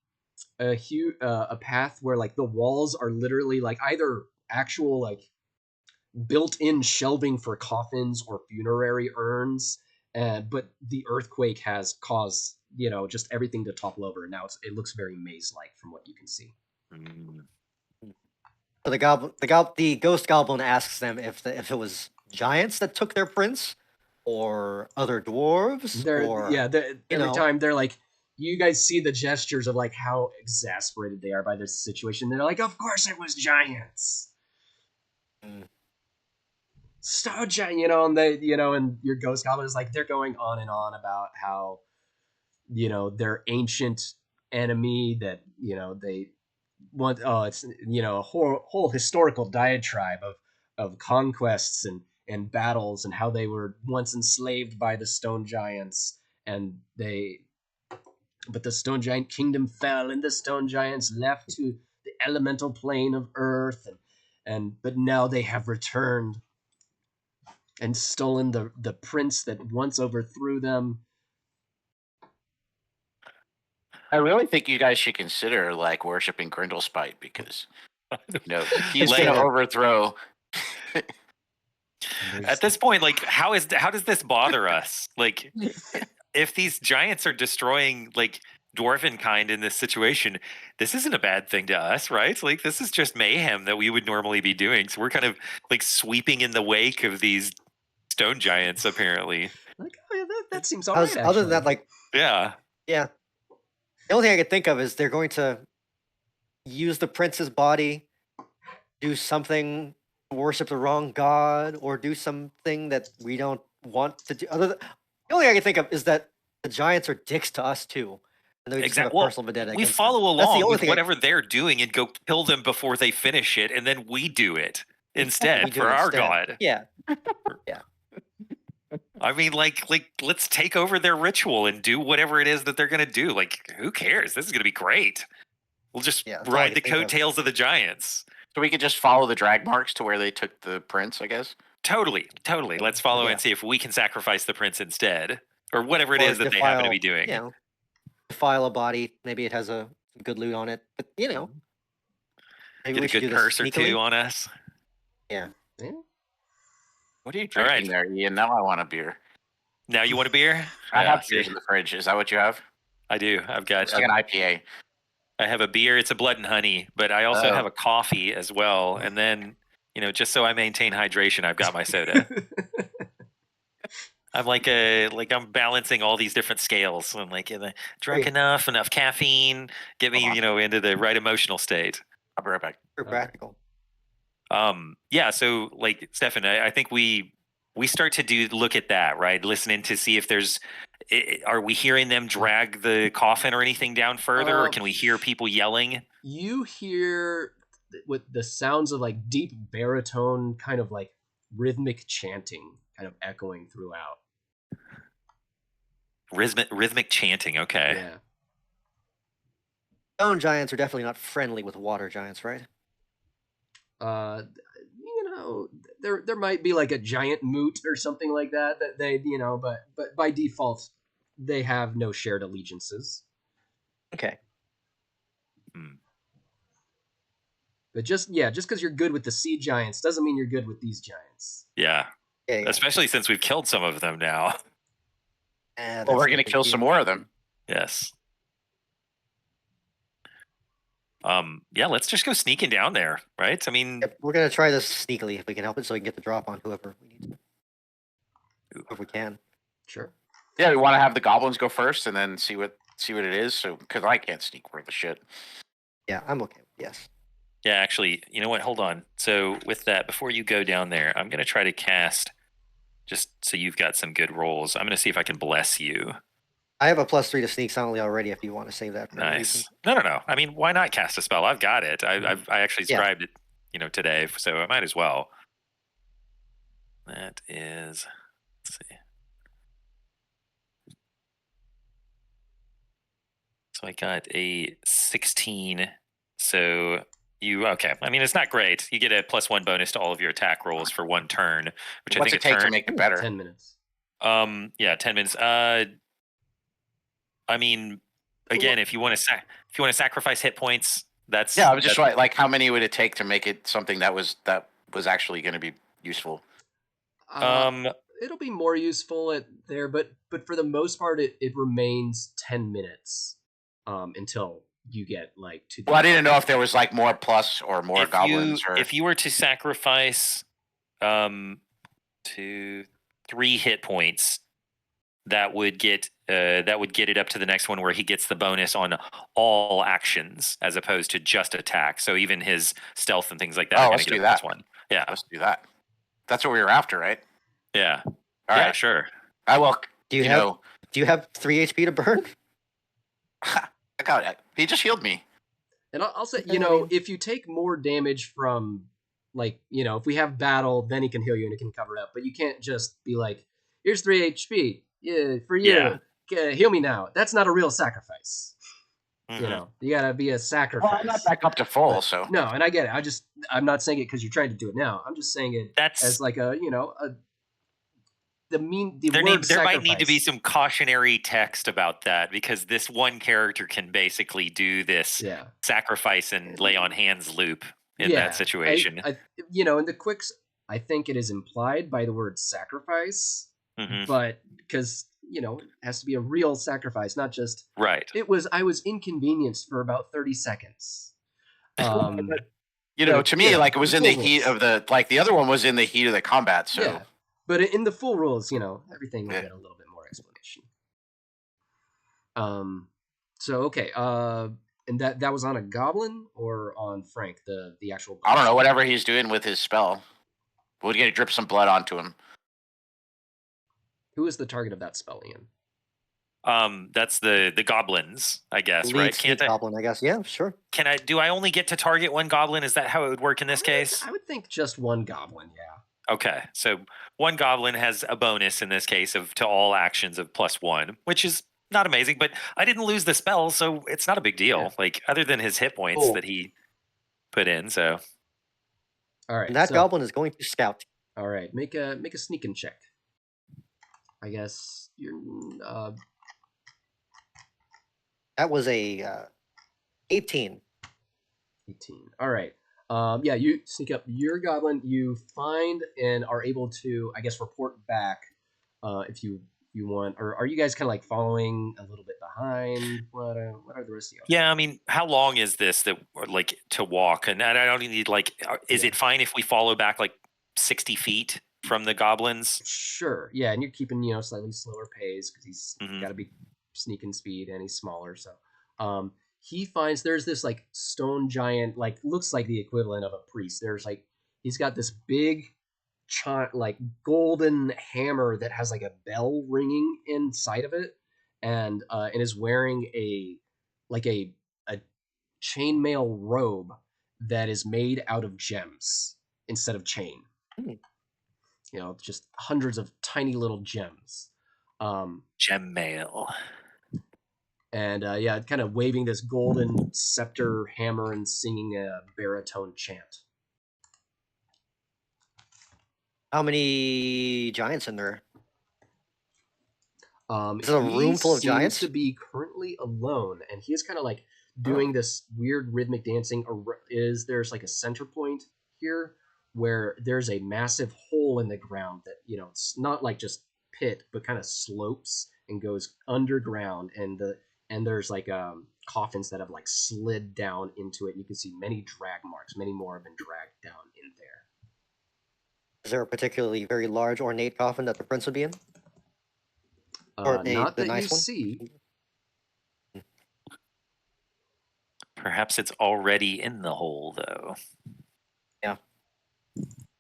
a path where like the walls are literally like either actual like built-in shelving for coffins or funerary urns, but the earthquake has caused just everything to topple over, and now it looks very maze-like from what you can see. So the ghost goblin asks them if it was giants that took their prince, or other dwarves, Every time they're like, you guys see the gestures of like how exasperated they are by this situation. They're like, of course it was giants. stone giant, and they, and your ghost goblin is like, they're going on and on about how, their ancient enemy that, they want, it's, a whole historical diatribe of conquests and battles and how they were once enslaved by the stone giants, and but the stone giant kingdom fell and the stone giants left to the elemental plane of earth, but now they have returned and stolen the prince that once overthrew them. I really think you guys should consider like worshiping Grindelspite because he's Like- going to overthrow. At this point, like, how does this bother us? Like, if these giants are destroying like dwarven kind in this situation, this isn't a bad thing to us, right? Like, this is just mayhem that we would normally be doing. So we're kind of like sweeping in the wake of these stone giants, apparently. Like, oh yeah, that seems all right. Other than that, actually. like, Yeah. yeah, the only thing I could think of is they're going to use the prince's body, do something, worship the wrong god, or do something that we don't want to do. The only thing I can think of is that the giants are dicks to us too, and they just have a Well, personal vendetta. we against follow them. That's the along only with thing whatever they're doing and go kill them before they finish it, and then we do it instead we do for our instead. god. Yeah, I mean, like, let's take over their ritual and do whatever it is that they're gonna do. Like, who cares? This is gonna be great. We'll just Yeah, that's all I ride can the think of. coattails of the giants. So we could just follow the drag marks to where they took the prince, I guess. Totally. Let's follow Yeah. and see if we can sacrifice the prince instead, or whatever it Or is that they happen to defile- be doing. You know, defile a body. Maybe it has a good loot on it, but maybe Get we a should do good this purse or sneakily. two on us. Yeah. Yeah. What are you All right. drinking there, Ian? Now I want a beer. Now you want a beer? I Yeah, have beers see, in the fridge. Is that what you have? I do. I've got. It's like an IPA. I have a beer. It's a blood and honey, but I also Oh. have a coffee as well. And then, just so I maintain hydration, I've got my soda. I'm I'm balancing all these different scales. I'm like, am I drunk Hey. enough caffeine, get me, Hold on. into the right emotional state. I'll be right back. Super practical. Yeah. So like, Stefan, I think we start to look at that, right? Listening to see if there's, are we hearing them drag the coffin or anything down further, or can we hear people yelling? You hear with the sounds of like deep baritone, kind of like rhythmic chanting, kind of echoing throughout. Rhythmic chanting. Okay. Yeah. Stone giants are definitely not friendly with water giants, right? There might be like a giant moot or something like that they, but by default they have no shared allegiances. Okay. But just because you're good with the sea giants doesn't mean you're good with these giants. Yeah. Yeah. Especially since we've killed some of them now. Well, we're going to kill some more of them. Yes. Yeah, let's just go sneaking down there, right? I mean, Yep, we're gonna try this sneakily if we can help it, so we can get the drop on whoever we need to, if we can. Sure. Yeah, we want to have the goblins go first and then see what it is. So because I can't sneak worth a shit. Yeah, I'm okay. Yes. yeah, actually, you know what? Hold on. So with that, before you go down there, I'm going to try to cast, just so you've got some good rolls. I'm going to see if I can bless you. I have a +3 to sneak soundly already. If you want to save that for any reason. Nice. No. I mean, why not cast a spell? I've got it. I actually Yeah. scribed it, today, so I might as well. That is, let's see. So I got a 16. So okay. I mean, it's not great. You get a +1 bonus to all of your attack rolls for 1 turn, which What's I it think take to make it better? 10 minutes. Yeah, 10 minutes. I mean, again, if you want to sacrifice hit points, that's Yeah, I was just right. Like, how many would it take to make it something that was actually going to be useful? It'll be more useful but for the most part it remains 10 minutes until you get like to the Well, I didn't know if there was like more plus or more goblins. If you were to sacrifice 2-3 hit points, that would get it up to the next one where he gets the bonus on all actions as opposed to just attack. So even his stealth and things like that. Oh, are let's gonna do get a that. +1. Yeah. Let's do that. That's what we were after, right? Yeah. All yeah, right. sure. I will. Do you have 3 HP to burn? I got it. He just healed me. And I'll say, I mean- if you take more damage from, like, if we have battle, then he can heal you and it can cover it up. But you can't just be like, here's 3 HP for you. Heal me now. That's not a real sacrifice. Mhm. You gotta be a sacrifice. Well, I'm not back up to full, so. No, and I get it. I'm not saying it because you're trying to do it now. I'm just saying it as like There there might need to be sacrifice. some cautionary text about that, because this one character can basically do this sacrifice and lay on hands loop in that situation. In the quicks, I think it is implied by the word sacrifice, but because it has to be a real sacrifice, not just right. I was inconvenienced for about 30 seconds. To me, like, it was in the heat of the other one was in the heat of the combat. So yeah, but in the full rules, everything will get a little bit more explanation. So okay, and that was on a goblin or on Frank, the actual. I don't know, whatever he's doing with his spell. We're gonna drip some blood onto him. Who is the target of that spell, Ian? That's the goblins, I guess, right? Can't goblin, I guess. Yeah, sure. Do I only get to target one goblin? Is that how it would work in this case? I would think just one goblin, yeah. Okay, so one goblin has a bonus in this case to all actions of +1, which is not amazing, but I didn't lose the spell, so it's not a big deal. Yeah. Like, other than his hit points that he put in, so. All right. And that goblin is going to scout. All right, make a sneaking check. I guess you're. That was a 18. 18. All right. Yeah, you sneak up your goblin. You find and are able to, I guess, report back if you want. Or are you guys kind of like following a little bit behind? What are the rest of you? Yeah, I mean, how long is this to walk? And I don't need is it fine if we follow back like 60 feet from the goblins? Sure. Yeah, and you're keeping slightly slower pace because he's got to be sneaking speed and he's smaller. So, he finds there's this like stone giant, like looks like the equivalent of a priest. There's like he's got this big, like golden hammer that has like a bell ringing inside of it, and is wearing a chainmail robe that is made out of gems instead of chain. Just hundreds of tiny little gems. Gem mail. And kind of waving this golden scepter hammer and singing a baritone chant. How many giants in there? Is it a room full of giants? He seems to be currently alone, and he is kind of like doing this weird rhythmic dancing. There's like a center point here where there's a massive hole in the ground that it's not like just pit, but kind of slopes and goes underground, and there's like coffins that have like slid down into it. And you can see many drag marks. Many more have been dragged down in there. Is there a particularly very large ornate coffin that the prince would be in? Not the that nice you one? see. Perhaps it's already in the hole, though. Yeah.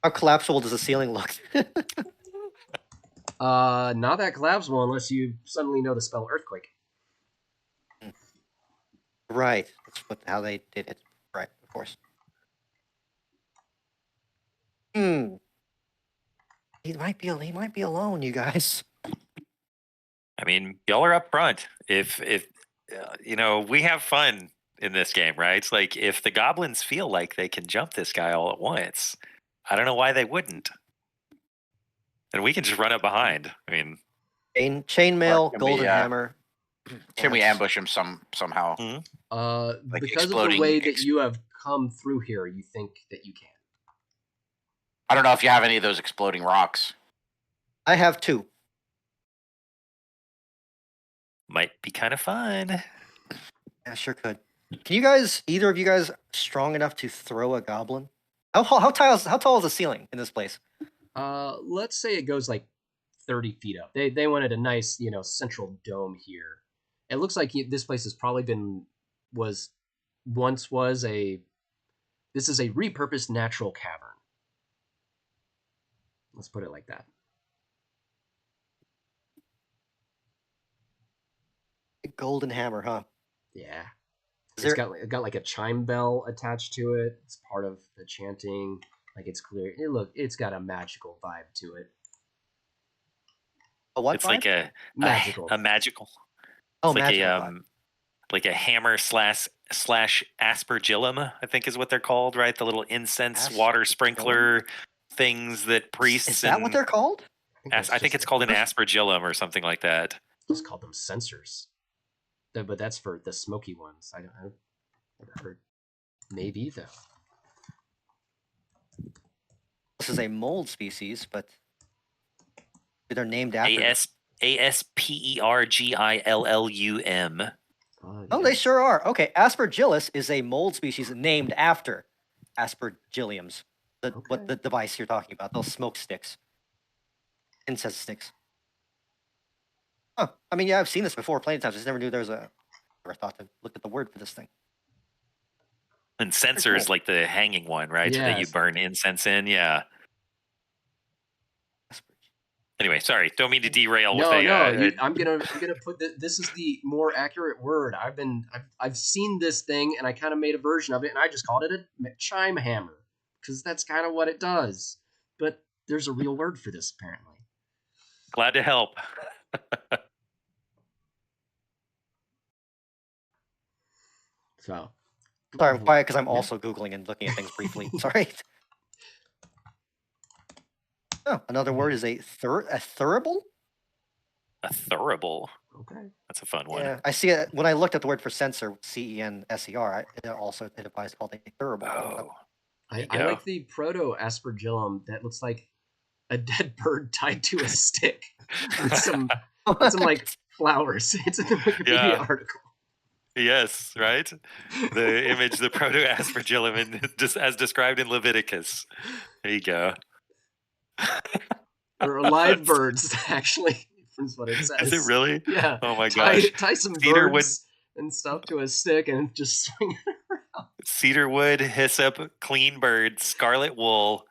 How collapsible does the ceiling look? Not that collapsible unless you suddenly know the spell Earthquake. Right. That's how they did it. Right, of course. He might be alone, you guys. I mean, y'all are up front. If we have fun in this game, right? It's like if the goblins feel like they can jump this guy all at once, I don't know why they wouldn't. And we can just run up behind. I mean, chainmail, golden hammer. Can we ambush him somehow? Like because of the way that you have come through here, you think that you can. I don't know if you have any of those exploding rocks. I have 2. Might be kind of fun. Yeah, sure could. Can you guys, either of you guys, strong enough to throw a goblin? How tall is the ceiling in this place? Let's say it goes like 30 feet up. They wanted a nice, central dome here. It looks like this place has probably this is a repurposed natural cavern. Let's put it like that. Golden hammer, huh? Yeah. Is It's there? got like a chime bell attached to it. It's part of the chanting. Like it's clear. Look, it's got a magical vibe to it. A what It's vibe? like a Magical. magical. Oh, It's like magical a vibe. like a hammer slash aspergillum, I think is what they're called, right? The little incense water Aspergillum? sprinkler things that priests Is that what and they're called? I think it's called an aspergillum or something like that. Just called them sensors. But that's for the smoky ones. I've never heard. Maybe though. This is a mold species, but they're named after. Aspergillum. Oh, they sure are. Okay, Aspergillus is a mold species named after Aspergilliums. What the device you're talking about? Those smoke sticks, incense sticks. Huh. I mean, yeah, I've seen this before plenty of times. I just never knew there was a. Never thought to look at the word for this thing. And censer is cool. like the hanging one, right? That you Yes. burn incense in. Yeah. Anyway, sorry, don't mean to derail with I'm gonna put this is the more accurate word. I've seen this thing and I kind of made a version of it and I just called it a chime hammer because that's kind of what it does. But there's a real word for this apparently. glad to help. So Sorry, I'm quiet because I'm also Googling and looking at things briefly. Sorry. Oh, another word is a thurible? A thurible. Okay. That's a fun one. Yeah, I see it when I looked at the word for censor, CENSER. It also identifies called a thurible. Oh, I like the proto aspergillum that looks like a dead bird tied to a stick with some like flowers. It's in the Wikipedia article. Yes, right. The image, the proto aspergillum, just as described in Leviticus. There you go. Or live birds, actually, is what it says. Is it really? Yeah. Oh my gosh. Tie some Cedarwood birds and stuff to a stick and just swing it around. cedarwood, hyssop, clean bird, scarlet wool,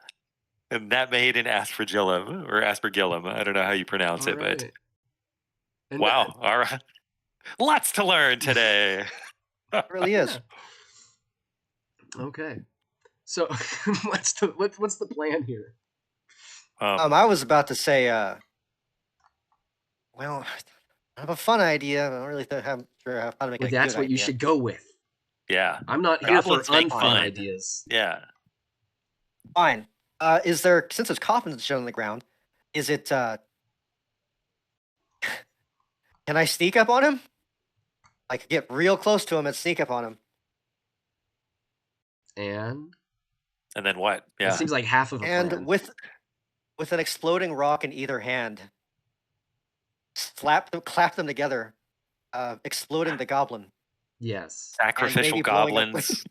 and that made an aspergillum or aspergillum. I don't know how you pronounce it, but And wow. All right. Lots to learn today. It really is. Yeah. Okay. So what's the plan here? I was about to say, well, I have a fun idea. I don't really sure how to make it. That's what you should go with. Yeah. I'm not here for Goblins make unfun fun. ideas. Yeah. Fine. Is there, since there's coffins shown on the ground, is it? Can I sneak up on him? Like get real close to him and sneak up on him. And then what? Yeah. It seems like half of a And plan. with an exploding rock in either hand, clap them together, exploding the goblin. Yes. Sacrificial goblins.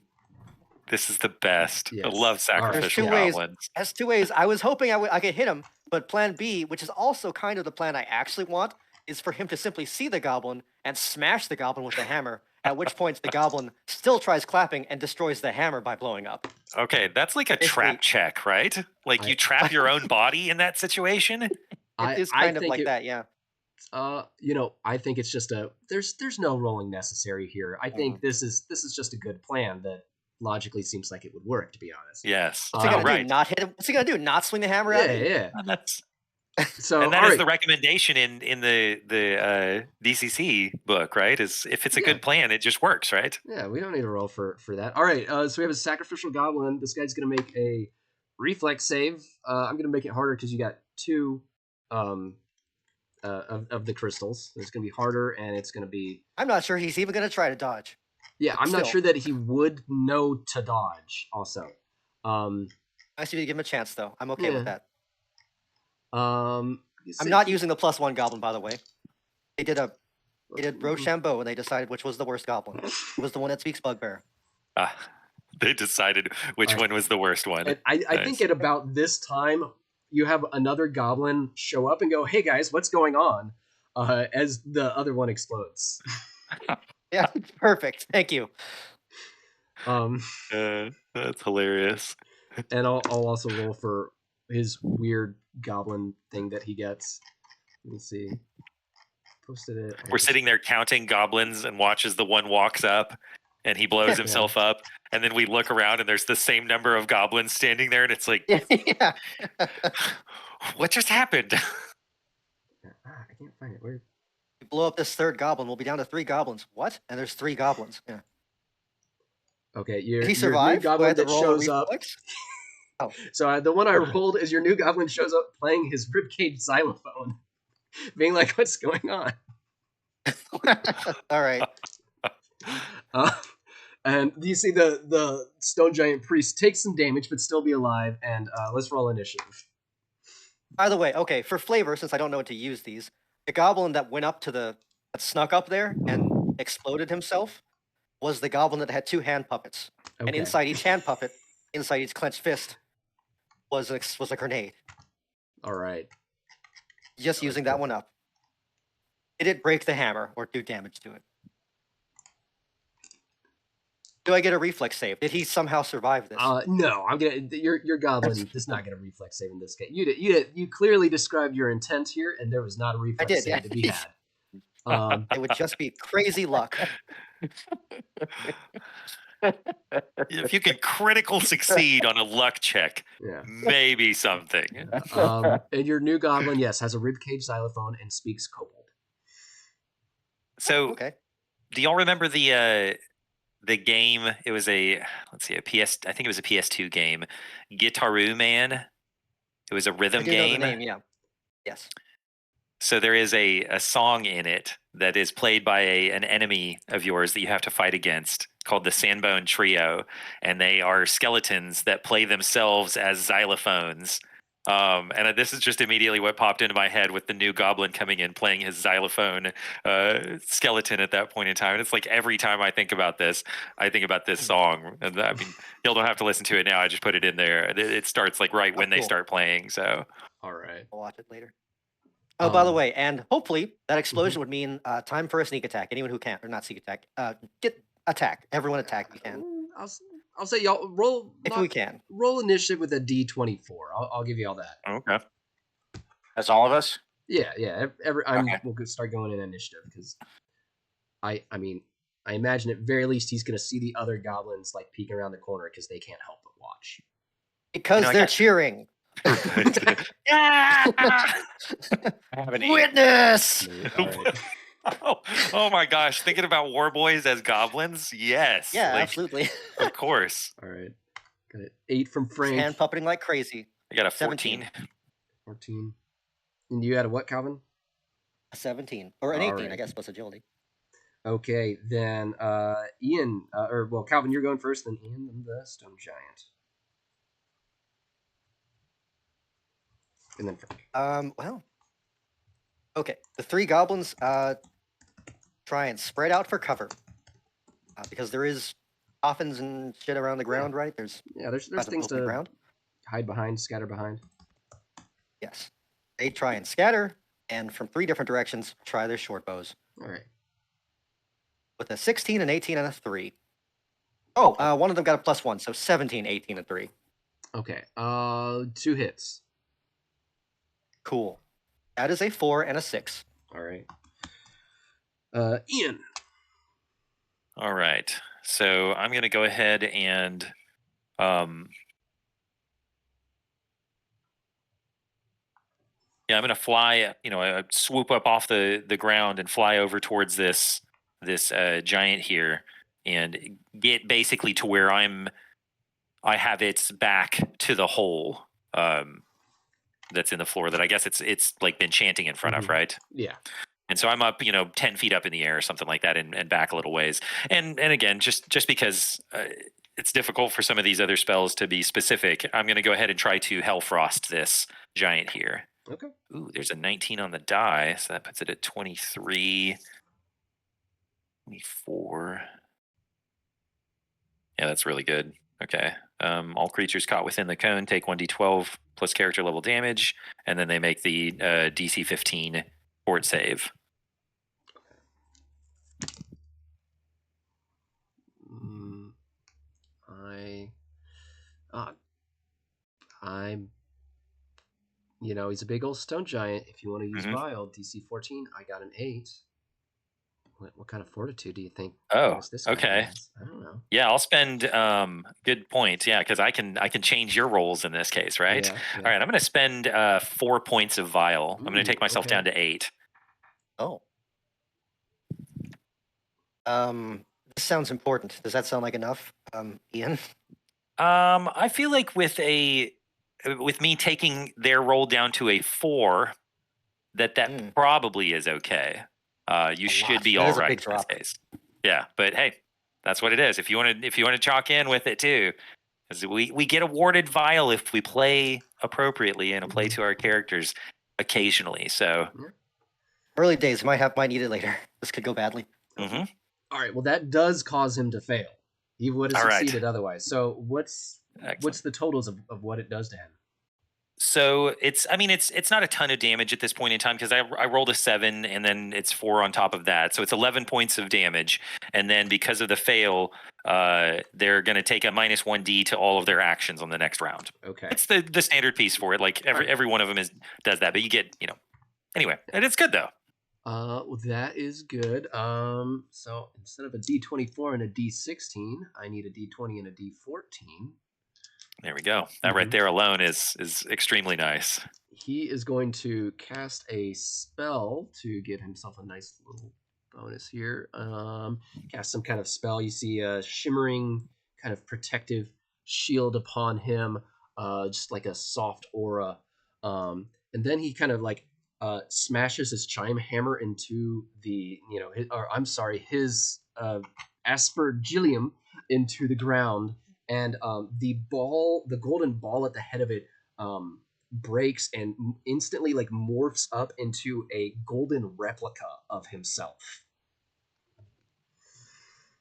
This is the best. Yes. I love sacrificial There's goblins. There's two ways. I was hoping I could hit him, but plan B, which is also kind of the plan I actually want, is for him to simply see the goblin and smash the goblin with a hammer, at which point the goblin still tries clapping and destroys the hammer by blowing up. Okay, that's like a trap check, right? Like you trap your own body in that situation? It is kind of like that, yeah. I think it's just there's no rolling necessary here. I think this is just a good plan that logically seems like it would work, to be honest. Yes. What's he gonna do? Not hit him? What's he gonna do? Not swing the hammer at him? Yeah. That's so and that is the recommendation in the DCC book, right? Is if it's a good plan, it just works, right? Yeah, we don't need to roll for that. All right, so we have a sacrificial goblin. This guy's gonna make a reflex save. I'm gonna make it harder because you got two of the crystals. It's gonna be harder, and it's gonna be. I'm not sure he's even gonna try to dodge. Yeah, I'm not sure that he would know to dodge. Also, I see you give him a chance though. I'm okay with that. I'm not using the +1 goblin, by the way. They did Rochambeau, and they decided which was the worst goblin. It was the one that speaks bugbear. They decided which one was the worst one. And I think at about this time, you have another goblin show up and go, "Hey guys, what's going on?" As the other one explodes. Yeah, perfect. Thank you. That's hilarious. And I'll also roll for his weird goblin thing that he gets. Let me see. Posted it. We're sitting there counting goblins and watch as the one walks up and he blows himself up. And then we look around and there's the same number of goblins standing there. And it's like, Yeah. what just happened? I can't find it. Where? You blow up this third goblin, we'll be down to 3 goblins. What? And there's 3 goblins. Yeah. Okay, Did your he new survive? Do I goblin have to that roll a shows up. reflex? Oh. So the one I rolled is your new goblin shows up playing his ribcage xylophone, being like, "What's going on?" All right. And you see the stone giant priest take some damage but still be alive. And let's roll initiative. By the way, okay, for flavor, since I don't know what to use these, the goblin that went up to that snuck up there and exploded himself was the goblin that had 2 hand puppets. Okay. And inside each hand puppet, inside each clenched fist, was a grenade. All right. Just using that one up. Did it break the hammer or do damage to it? Do I get a reflex save? Did he somehow survive this? No, I'm gonna. Your goblin is not gonna reflex save in this case. You clearly described your intent here, and there was not a reflex did, save yeah. to be had. It would just be crazy luck. If you could critical succeed on a luck check, Yeah. maybe something. And your new goblin, yes, has a ribcage xylophone and speaks kobold. So, Okay. do y'all remember the game? It was a PS. I think it was a PS2 game, Guitaroo Man. It was a I rhythm do know the game. name, yeah. Yes. So there is a song in it that is played by an enemy of yours that you have to fight against called the Sandbone Trio, and they are skeletons that play themselves as xylophones. And this is just immediately what popped into my head with the new goblin coming in playing his xylophone skeleton at that point in time. And it's like every time I think about this, I think about this song. And I mean, y'all don't have to listen to it now. I just put it in there. It starts like right when they cool. start playing. So, all right. I'll watch it later. Oh, by the way, and hopefully that explosion would mean time for a sneak attack. Anyone who can, or not sneak attack, get attack. Everyone attack if you can. I'll say y'all roll If we can. roll initiative with a D24. I'll give you all that. okay. That's all of us. Yeah. Okay. We'll start going in initiative because I mean I imagine at very least he's gonna see the other goblins like peeking around the corner because they can't help but watch. Because they're cheering. Witness! All right. Oh my gosh! Thinking about war boys as goblins? Yes. Yeah, like, absolutely. Of course. All right. Got it. 8 from Frank. Hand puppeting like crazy. I got a 17. 14. 14. And you had a what, Calvin? A 17. Or an All 18, I right. guess, plus agility. Okay, then Ian, Calvin, you're going first, then Ian, then the Stone Giant. And then Frank. Well. Okay, the 3 goblins try and spread out for cover. Because there is coffins and shit around the ground, right? There's things to ground. hide behind, scatter behind. Yes. They try and scatter, and from 3 different directions, try their short bows. All right. With a 16, an 18, and a 3. Oh, one of them got a +1, so 17, 18, and 3. Okay. 2 hits. Cool. That is a 4 and a 6. All right. Ian. All right. So I'm going to go ahead and I'm going to fly, swoop up off the ground and fly over towards this giant here and get basically to where I have its back to the hole that's in the floor that I guess it's like been chanting in front of, right? Yeah. And so I'm up, 10 feet up in the air or something like that and back a little ways. And again, just because it's difficult for some of these other spells to be specific, I'm going to go ahead and try to Hellfrost this giant here. Okay. Ooh, there's a 19 on the die, so that puts it at 23, 24. Yeah, that's really good. Okay. All creatures caught within the cone take 1d12 plus character level damage, and then they make the DC 15 fort save. I'm You know, he's a big old stone giant. If you want to use Mhm. Vile, DC 14, I got an 8. What kind of fortitude do you think Oh, this guy okay. has? I don't know. Yeah, I'll spend. Good point. Yeah, because I can change your rolls in this case, right? Yeah, yeah. All right, I'm going to spend 4 points of Vile. I'm going to take Ooh, myself okay. down to 8. Oh. This sounds important. Does that sound like enough, Ian? I feel like with me taking their roll down to a 4, that probably is okay. You A should lot. be That all is a right big in drop. this case. Yeah, but hey, that's what it is. If you want to chalk in with it too, because we get awarded Vile if we play appropriately and play to our characters occasionally. So Early days might need it later. This could go badly. mhm. All right. Well, that does cause him to fail. He would have All right. succeeded otherwise. So what's Excellent. the totals of what it does to him? So it's not a ton of damage at this point in time because I rolled a 7 and then it's 4 on top of that, so it's 11 points of damage. And then because of the fail, they're going to take a -1d to all of their actions on the next round. Okay. It's the standard piece for it. Like every one of them does that, but you get anyway. And it's good though. Well, that is good. So instead of a D24 and a D16, I need a D20 and a D14. There we go. That right there alone is extremely nice. He is going to cast a spell to give himself a nice little bonus here. Cast some kind of spell. You see a shimmering kind of protective shield upon him, just like a soft aura. And then he kind of like smashes his chime hammer into the, his aspergillium into the ground, and the golden ball at the head of it, breaks and instantly like morphs up into a golden replica of himself.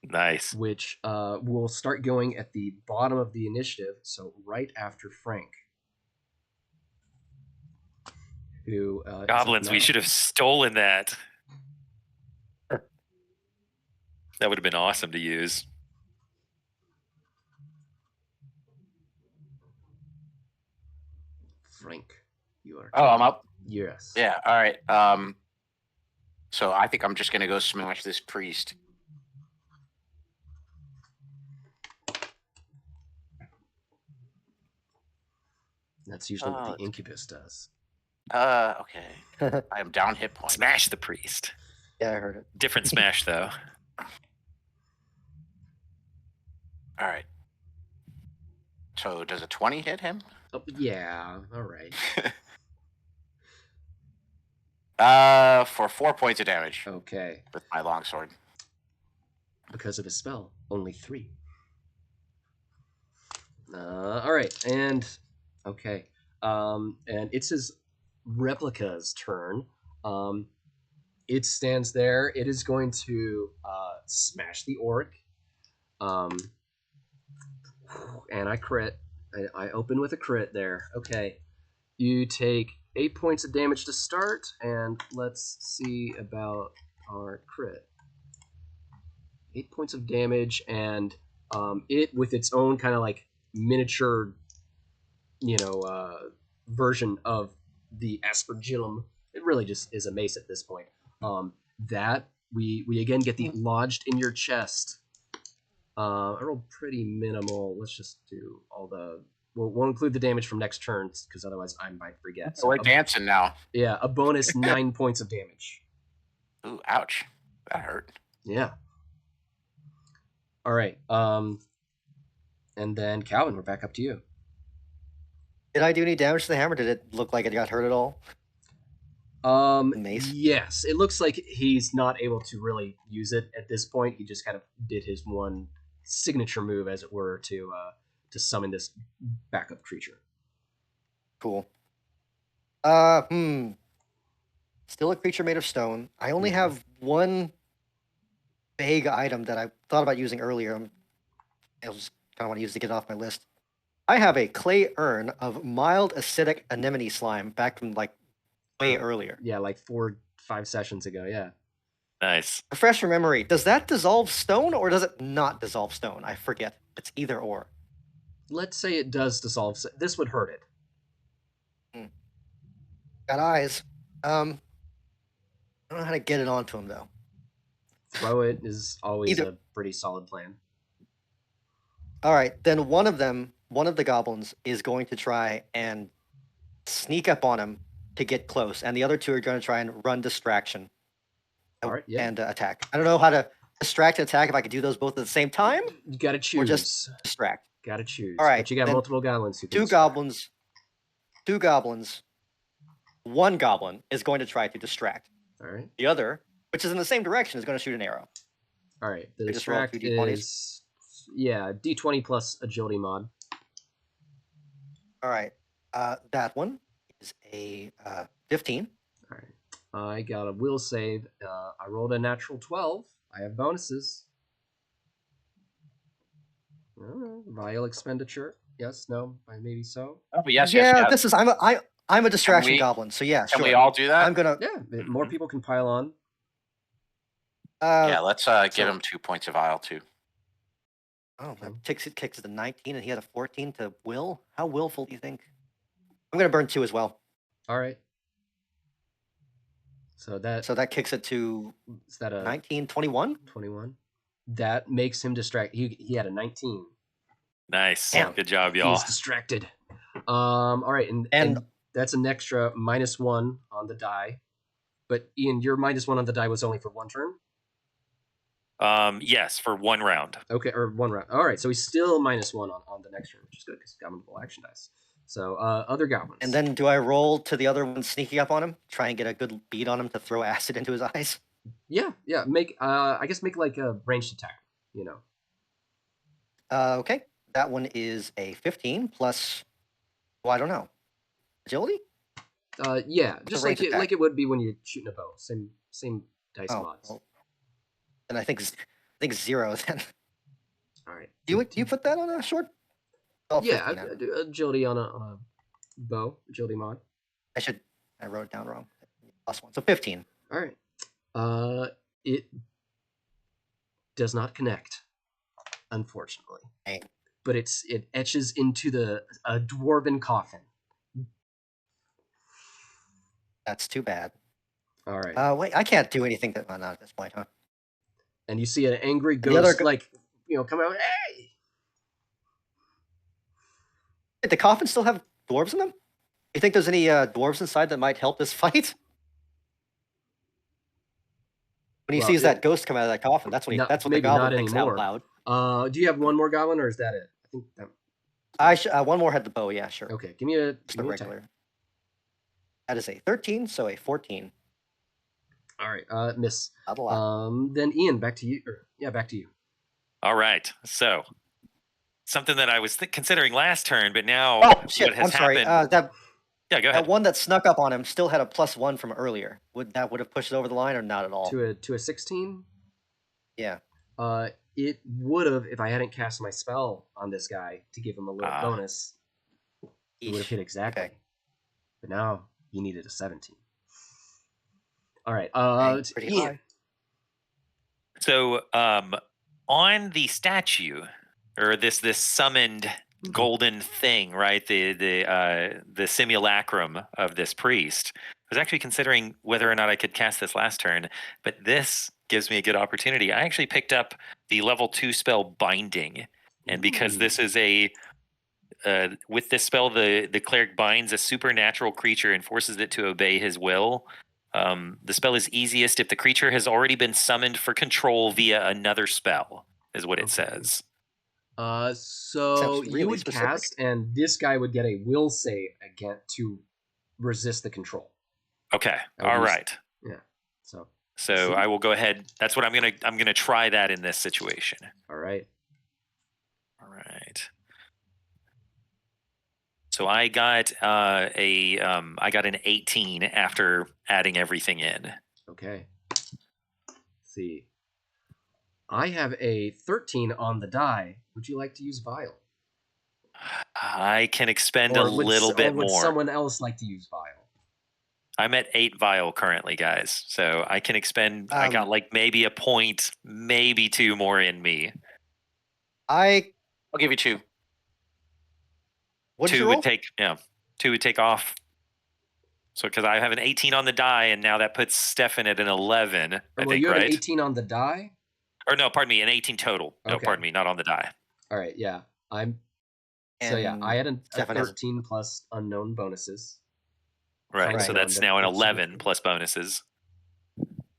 Nice. Which will start going at the bottom of the initiative, so right after Frank. Who Goblins, we should have stolen that. That would have been awesome to use. Frank, you are. Oh, I'm up. Yes. Yeah. All right. So I think I'm just gonna go smash this priest. That's usually what the incubus does. Okay. I am down hit points. Smash the priest. Yeah, I heard it. Different smash though. All right. So does a 20 hit him? Oh, yeah. All right. For 4 points of damage. Okay. With my longsword. Because of his spell, only 3. All right, and okay, and it's his replica's turn. It stands there. It is going to smash the orc. And I crit. I open with a crit there. Okay, you take 8 points of damage to start, and let's see about our crit. 8 points of damage, and it with its own kind of like miniature, version of the aspergillum. It really just is a mace at this point. That we again get the lodged in your chest. I rolled pretty minimal. Let's just do all the. We'll include the damage from next turns because otherwise I might forget. So we're dancing now. Yeah, a bonus 9 points of damage. Ooh, ouch! That hurt. Yeah. All right. And then Calvin, we're back up to you. Did I do any damage to the hammer? Did it look like it got hurt at all? Mace? Yes. It looks like he's not able to really use it at this point. He just kind of did his one signature move, as it were, to summon this backup creature. Cool. Still a creature made of stone. I only have one vague item that I thought about using earlier. I was kind of want to use to get it off my list. I have a clay urn of mild acidic anemone slime back from like way earlier. Yeah, like 4-5 sessions ago. Yeah. Nice. Refresh your memory. Does that dissolve stone or does it not dissolve stone? I forget. It's either or. Let's say it does dissolve. This would hurt it. Got eyes. I don't know how to get it onto him though. Throw it is always Either. a pretty solid plan. All right, then one of the goblins is going to try and sneak up on him to get close, and the other two are going to try and run distraction. All right, yeah. And attack. I don't know how to distract and attack if I could do those both at the same time You gotta choose. or just distract. Gotta choose. All right, But you got then multiple goblins who can Two distract. goblins. Two goblins. One goblin is going to try to distract. All right. The other, which is in the same direction, is going to shoot an arrow. All right. The So just roll distract 2 d20s. is d20 plus agility mod. All right. That one is a 15. All right. I got a will save. I rolled a natural 12. I have bonuses. Vial expenditure. Yes, no, maybe so. Oh, but yes, yeah, yes. this is I'm a distraction goblin, so yeah, Can sure. we all do that? I'm gonna. Yeah, more people can pile on. Yeah, let's give so- him 2 points of vial too. Oh, that kicks it to 19, and he had a 14 to will. How willful do you think? I'm gonna burn 2 as well. All right. So that kicks it to is that a 19, 21. 21? That makes him distract. He had a 19. Nice. Damn. Good job, y'all. He's distracted. All right, and that's an extra -1 on the die. But Ian, your -1 on the die was only for one turn. Yes, for 1 round. Okay, or one round. All right, so he's still -1 on the next turn, which is good because he's got multiple action dice. So other goblins. And then do I roll to the other one sneaking up on him, try and get a good beat on him to throw acid into his eyes? yeah, make I guess make like a ranged attack. You know. Okay, that one is a 15 plus. Well, I don't know. Agility? Yeah, just range attack. like it would be when you're shooting a bow. Same dice mods. Well, and I think 0 then. All right. Do you put that on a short? Oh, Yeah, 15, I do agility on a bow, agility mod. I wrote it down wrong. +1, so 15. All right. It does not connect, unfortunately. Dang. But it etches into a dwarven coffin. That's too bad. All right. Wait, I can't do anything not at this point, huh? And you see an angry the other ghost, come out. Hey! Did the coffin still have dwarves in them? You think there's any dwarves inside that might help this fight? When he sees that ghost come out of that coffin, that's what the maybe goblin not thinks anymore. out loud. Do you have one more goblin, or is that it? I think that. One more had the bow, yeah, sure. Okay, give me a Just the regular. That is a 13, so a 14. All right, miss. Not a lot. Then Ian, back to you. Back to you. All right. So something that I was considering last turn, but now Oh shit! what has I'm sorry. happened? Yeah, go ahead. That one that snuck up on him still had a +1 from earlier. Would have pushed it over the line or not at all? To a 16? Yeah. It would have if I hadn't cast my spell on this guy to give him a little bonus. It would have hit exactly. Okay. But now he needed a 17. All right. Dang, pretty Ian. high. So on the statue, or this summoned golden thing, right? The simulacrum of this priest. I was actually considering whether or not I could cast this last turn, but this gives me a good opportunity. I actually picked up the level 2 spell Binding, and because this is with this spell, the cleric binds a supernatural creature and forces it to obey his will. The spell is easiest if the creature has already been summoned for control via another spell, is what it says. So Sounds really you would specific. cast, and this guy would get a will save again to resist the control. Okay. I would All use- right. Yeah. So So I will go ahead. That's what I'm gonna try that in this situation. all right. All right. So I got I got an 18 after adding everything in. Okay. Let's see. I have a 13 on the die. Would you like to use Vial? I can expend Or a little bit would more. someone else like to use Vial? I'm at 8 vial currently, guys. So I can expend. I got like maybe a point, maybe 2 more in me. I'll give you 2. What did 2 you roll? would take. Yeah, 2 would take off So because I have an 18 on the die, and now that puts Stefan at an 11. I well, think, you have right? an 18 on the die. Or no, pardon me, an 18 total. No, Okay. pardon me, not on the die. All right, yeah. And I had a Stefan has 13 plus unknown bonuses. Right. Some So unknown that's that now an are 11 significant. plus bonuses.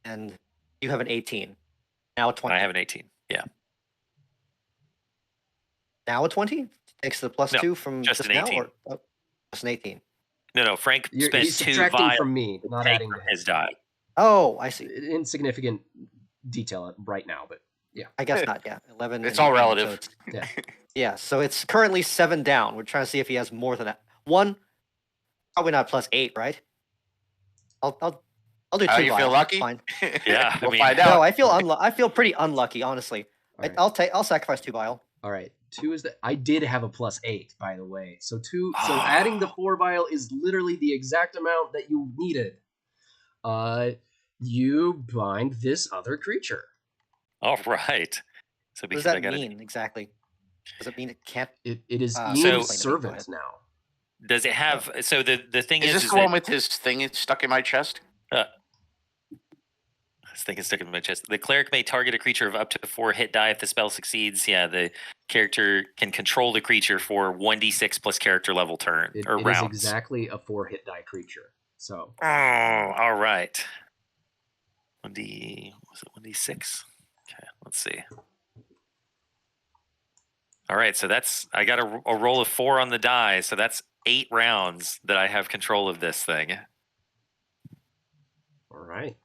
and you have an 18. Now a 20. And I have an 18. Yeah. Now a 20? Takes the plus No, 2 from just just an now, 18. or just an 18? No. Frank He's spent 2 subtracting vials from me, to not take adding from to his die. Oh, I see. Insignificant detail right now, but I guess not. Yeah, 11. It's and all 18, relative. So it's, yeah. yeah, so it's currently 7 down. We're trying to see if he has more than that. 1, probably not plus 8, right? I'll do 2 Oh, you feel vials. lucky? Fine. Yeah, we'll I mean, find No, out. I feel pretty unlucky, honestly. All right. I'll sacrifice 2 vial. All right. 2 is I did have a plus 8, by the way. So 2. So adding the 4 vial is literally the exact amount that you needed. You bind this other creature. all right. So What because does I that got mean exactly? Does it mean it can't? It is So- Ian's Explain to me, go servant ahead. now. does it have? So the thing Is is, this is the one that with his thing stuck in my chest? this thing is stuck in my chest. The cleric may target a creature of up to 4 hit die if the spell succeeds. Yeah, the character can control the creature for 1d6 plus character level turn It or is rounds. exactly a 4 hit die creature. So Oh, all right. 1d was it 1d6? Okay, let's see. All right, so that's I got a roll of 4 on the die, so that's 8 rounds that I have control of this thing. all right.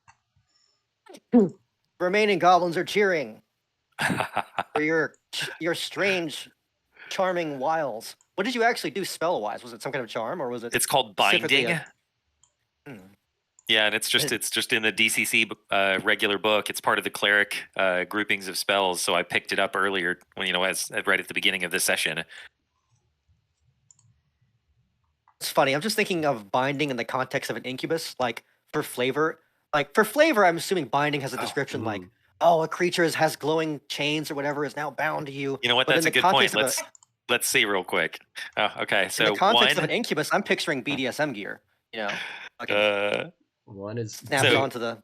Remaining goblins are cheering for your strange, charming wiles. What did you actually do spell-wise? Was it some kind of charm, or was it? It's called specifically binding. Hmm. Yeah, and it's just in the DCC regular book. It's part of the cleric groupings of spells. So I picked it up earlier when as right at the beginning of this session. It's funny. I'm just thinking of binding in the context of an incubus, like for flavor. Like for flavor, I'm assuming binding has a description like, oh, a creature has glowing chains or whatever is now bound to you. You know what? But That's in a the good point. context Let's see real quick. Oh, okay. in So the context of one, an incubus, I'm picturing BDSM gear. Okay, One is snaps so- onto the.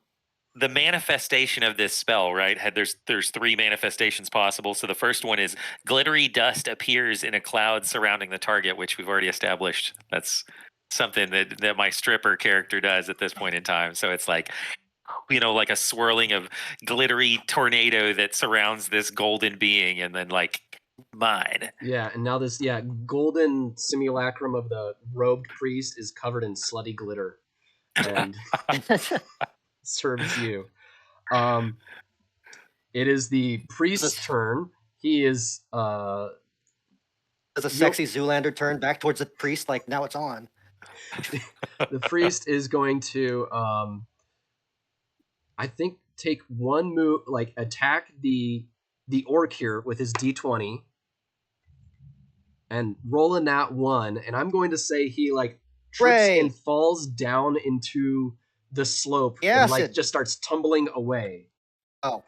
the manifestation of this spell, right? There's 3 manifestations possible. So the first one is glittery dust appears in a cloud surrounding the target, which we've already established. That's something that my stripper character does at this point in time. So it's like like a swirling of glittery tornado that surrounds this golden being, and then like mine. Yeah, and now this golden simulacrum of the robed priest is covered in slutty glitter and serves you. It is the priest's turn. He is Does a sexy Zoolander turn back towards the priest? Like now it's on. the priest is going to I think take one move, like attack the orc here with his d20 and roll a nat 1, and I'm going to say he like trips Hooray! and falls down into the slope Yeah, and like Sid. just starts tumbling away. Oh,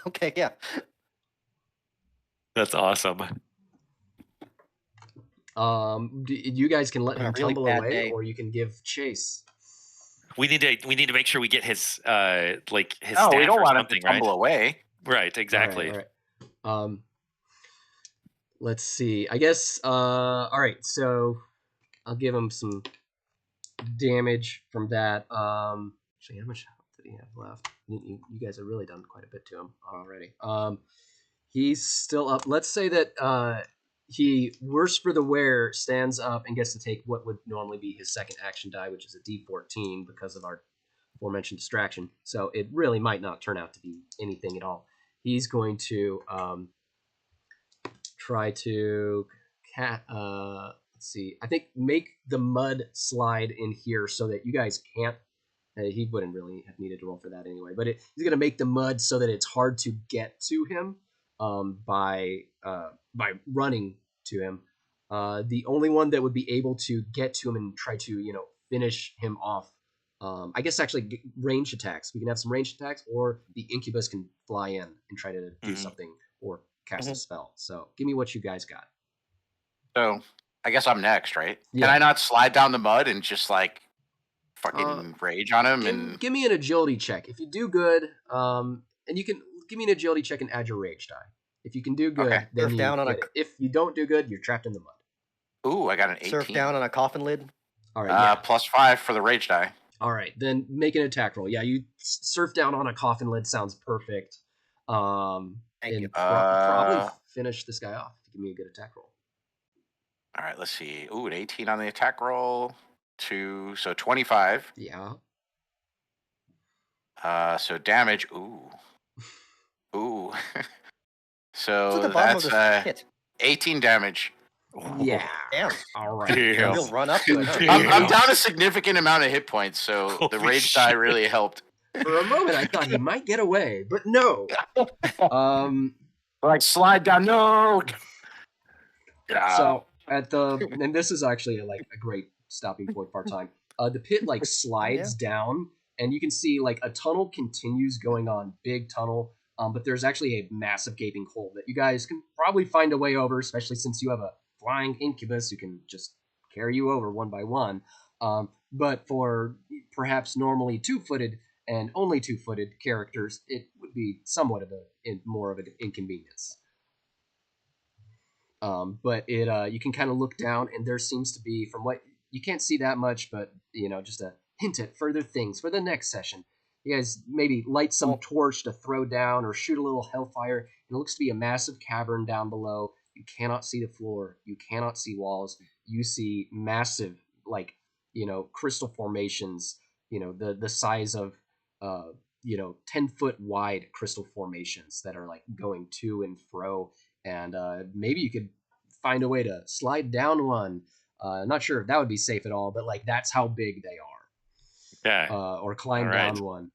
okay, yeah. That's awesome. You guys can let On a him really tumble bad away, day. or you can give chase. We need to make sure we get his his Oh, staff we don't or want him to something, right? tumble away. Right, exactly. All right. Let's see. I guess. All right. So I'll give him some damage from that. Actually, how much health did he have left? You guys have really done quite a bit to him already. He's still up. Let's say that he, worse for the wear, stands up and gets to take what would normally be his second action die, which is a D14 because of our aforementioned distraction. So it really might not turn out to be anything at all. He's going to try to let's see. I think make the mud slide in here so that you guys can't. He wouldn't really have needed to roll for that anyway. But he's going to make the mud so that it's hard to get to him by running to him. The only one that would be able to get to him and try to finish him off. I guess actually range attacks. We can have some range attacks, or the incubus can fly in and try to do something or cast a spell. So give me what you guys got. So I guess I'm next, right? Yeah. Can I not slide down the mud and just like fucking rage on him and Give me an agility check. If you do good, and you can give me an agility check and add your rage die. If you can do good, Okay. then Surf you down on get it. If you don't do good, you're trapped in the mud. ooh, I got an 18. Surf down on a coffin lid. All right, yeah. +5 for the rage die. All right, then make an attack roll. Yeah, you surf down on a coffin lid sounds perfect. Thank And you. probably finish this guy off. Give me a good attack roll. All right, let's see. Ooh, an 18 on the attack roll. So 25. Yeah. So damage. Ooh. Ooh. It's So at the bottom of that's this pit. 18 damage. Yeah. Damn. All right. Damn. Real run up to it. Huh? I'm down a significant amount of hit points, so the Holy rage die shit. really helped. For a moment, I thought he might get away, but no. Like slide down. No. So and this is actually like a great stopping point part time. The pit like slides down, and you can see like a tunnel continues going on, big tunnel. But there's actually a massive gaping hole that you guys can probably find a way over, especially since you have a flying incubus who can just carry you over one by one. But for perhaps normally two-footed and only two-footed characters, it would be somewhat of more of an inconvenience. But it you can kind of look down, and there seems to be, from what you can't see that much, but just a hint at further things for the next session. You guys maybe light some torch to throw down or shoot a little hellfire. It looks to be a massive cavern down below. You cannot see the floor. You cannot see walls. You see massive, crystal formations, the size of, 10-foot wide crystal formations that are like going to and fro. And maybe you could find a way to slide down one. Not sure if that would be safe at all, but like that's how big they are. Yeah. Or climb down one.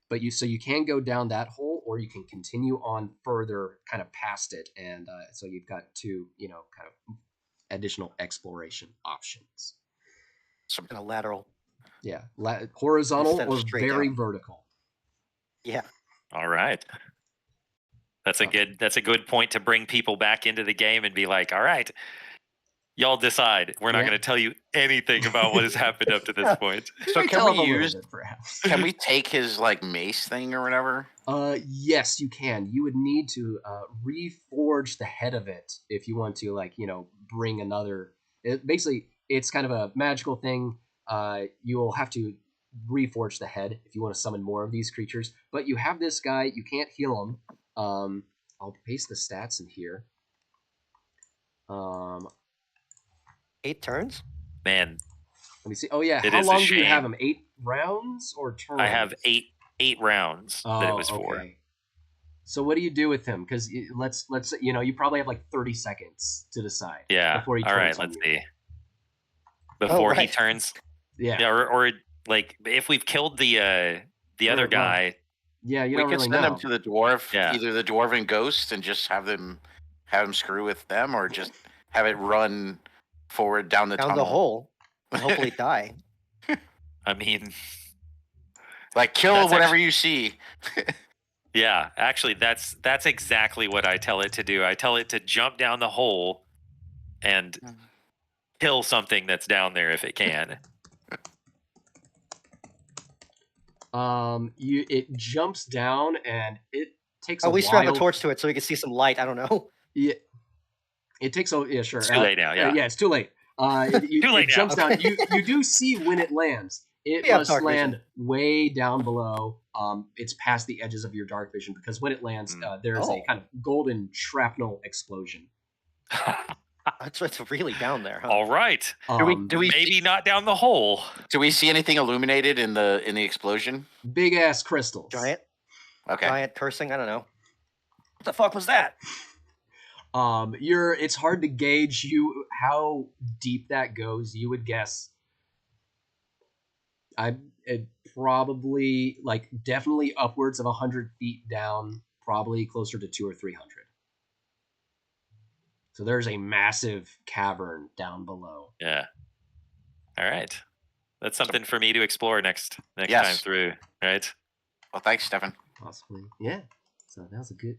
But you can go down that hole, or you can continue on further, kind of past it, and so you've got two, kind of additional exploration options. Some kind of lateral. Yeah, horizontal Instead of or straight very down. vertical. Yeah. All right. That's a good point to bring people back into the game and be like, all right, y'all decide. We're not going to tell you anything about what has happened up to this point. So perhaps? Can we take his like mace thing or whatever? Yes, you can. You would need to reforge the head of it if you want to bring another. Basically, it's kind of a magical thing. You will have to reforge the head if you want to summon more of these creatures. But you have this guy. You can't heal him. I'll paste the stats in here. 8 turns? Man. Let me see. Oh yeah, it how is long a do you shame. have him? 8 rounds or turns? I have eight rounds that it was for. Okay. So what do you do with him? Because let's you probably have like 30 seconds to decide. Yeah. Before he turns all right. on Let's you. see. Before he right. turns. Yeah. Yeah. Or like if we've killed the other guy. Yeah, you we don't could really send know. them to the dwarf, Yeah. either the dwarven ghost, and just have him screw with them, or just have it run forward down the Down tunnel. the hole. And hopefully die. I mean, like kill whatever you see. Yeah, actually, that's exactly what I tell it to do. I tell it to jump down the hole and kill something that's down there if it can. It jumps down and it takes At a least while. we have a torch to it so we can see some light. I don't know. Yeah, it takes sure. It's too late now. Yeah, yeah, it's too late. Too late it jumps now. down. You do see when it lands. It We have must dark land vision. way down below. It's past the edges of your dark vision because when it lands, there's a kind of golden shrapnel explosion. It's really down there, huh? All right. Do we Maybe not down the hole. Do we see anything illuminated in the explosion? Big ass crystals. Giant Okay. cursing. I don't know. What the fuck was that? It's hard to gauge how deep that goes. You would guess. Probably definitely upwards of 100 feet down, probably closer to 200 or 300. So there's a massive cavern down below. Yeah. All right. That's something for me to explore next Yes. time through, right? Well, thanks, Stefan. Possibly, yeah. So that was a good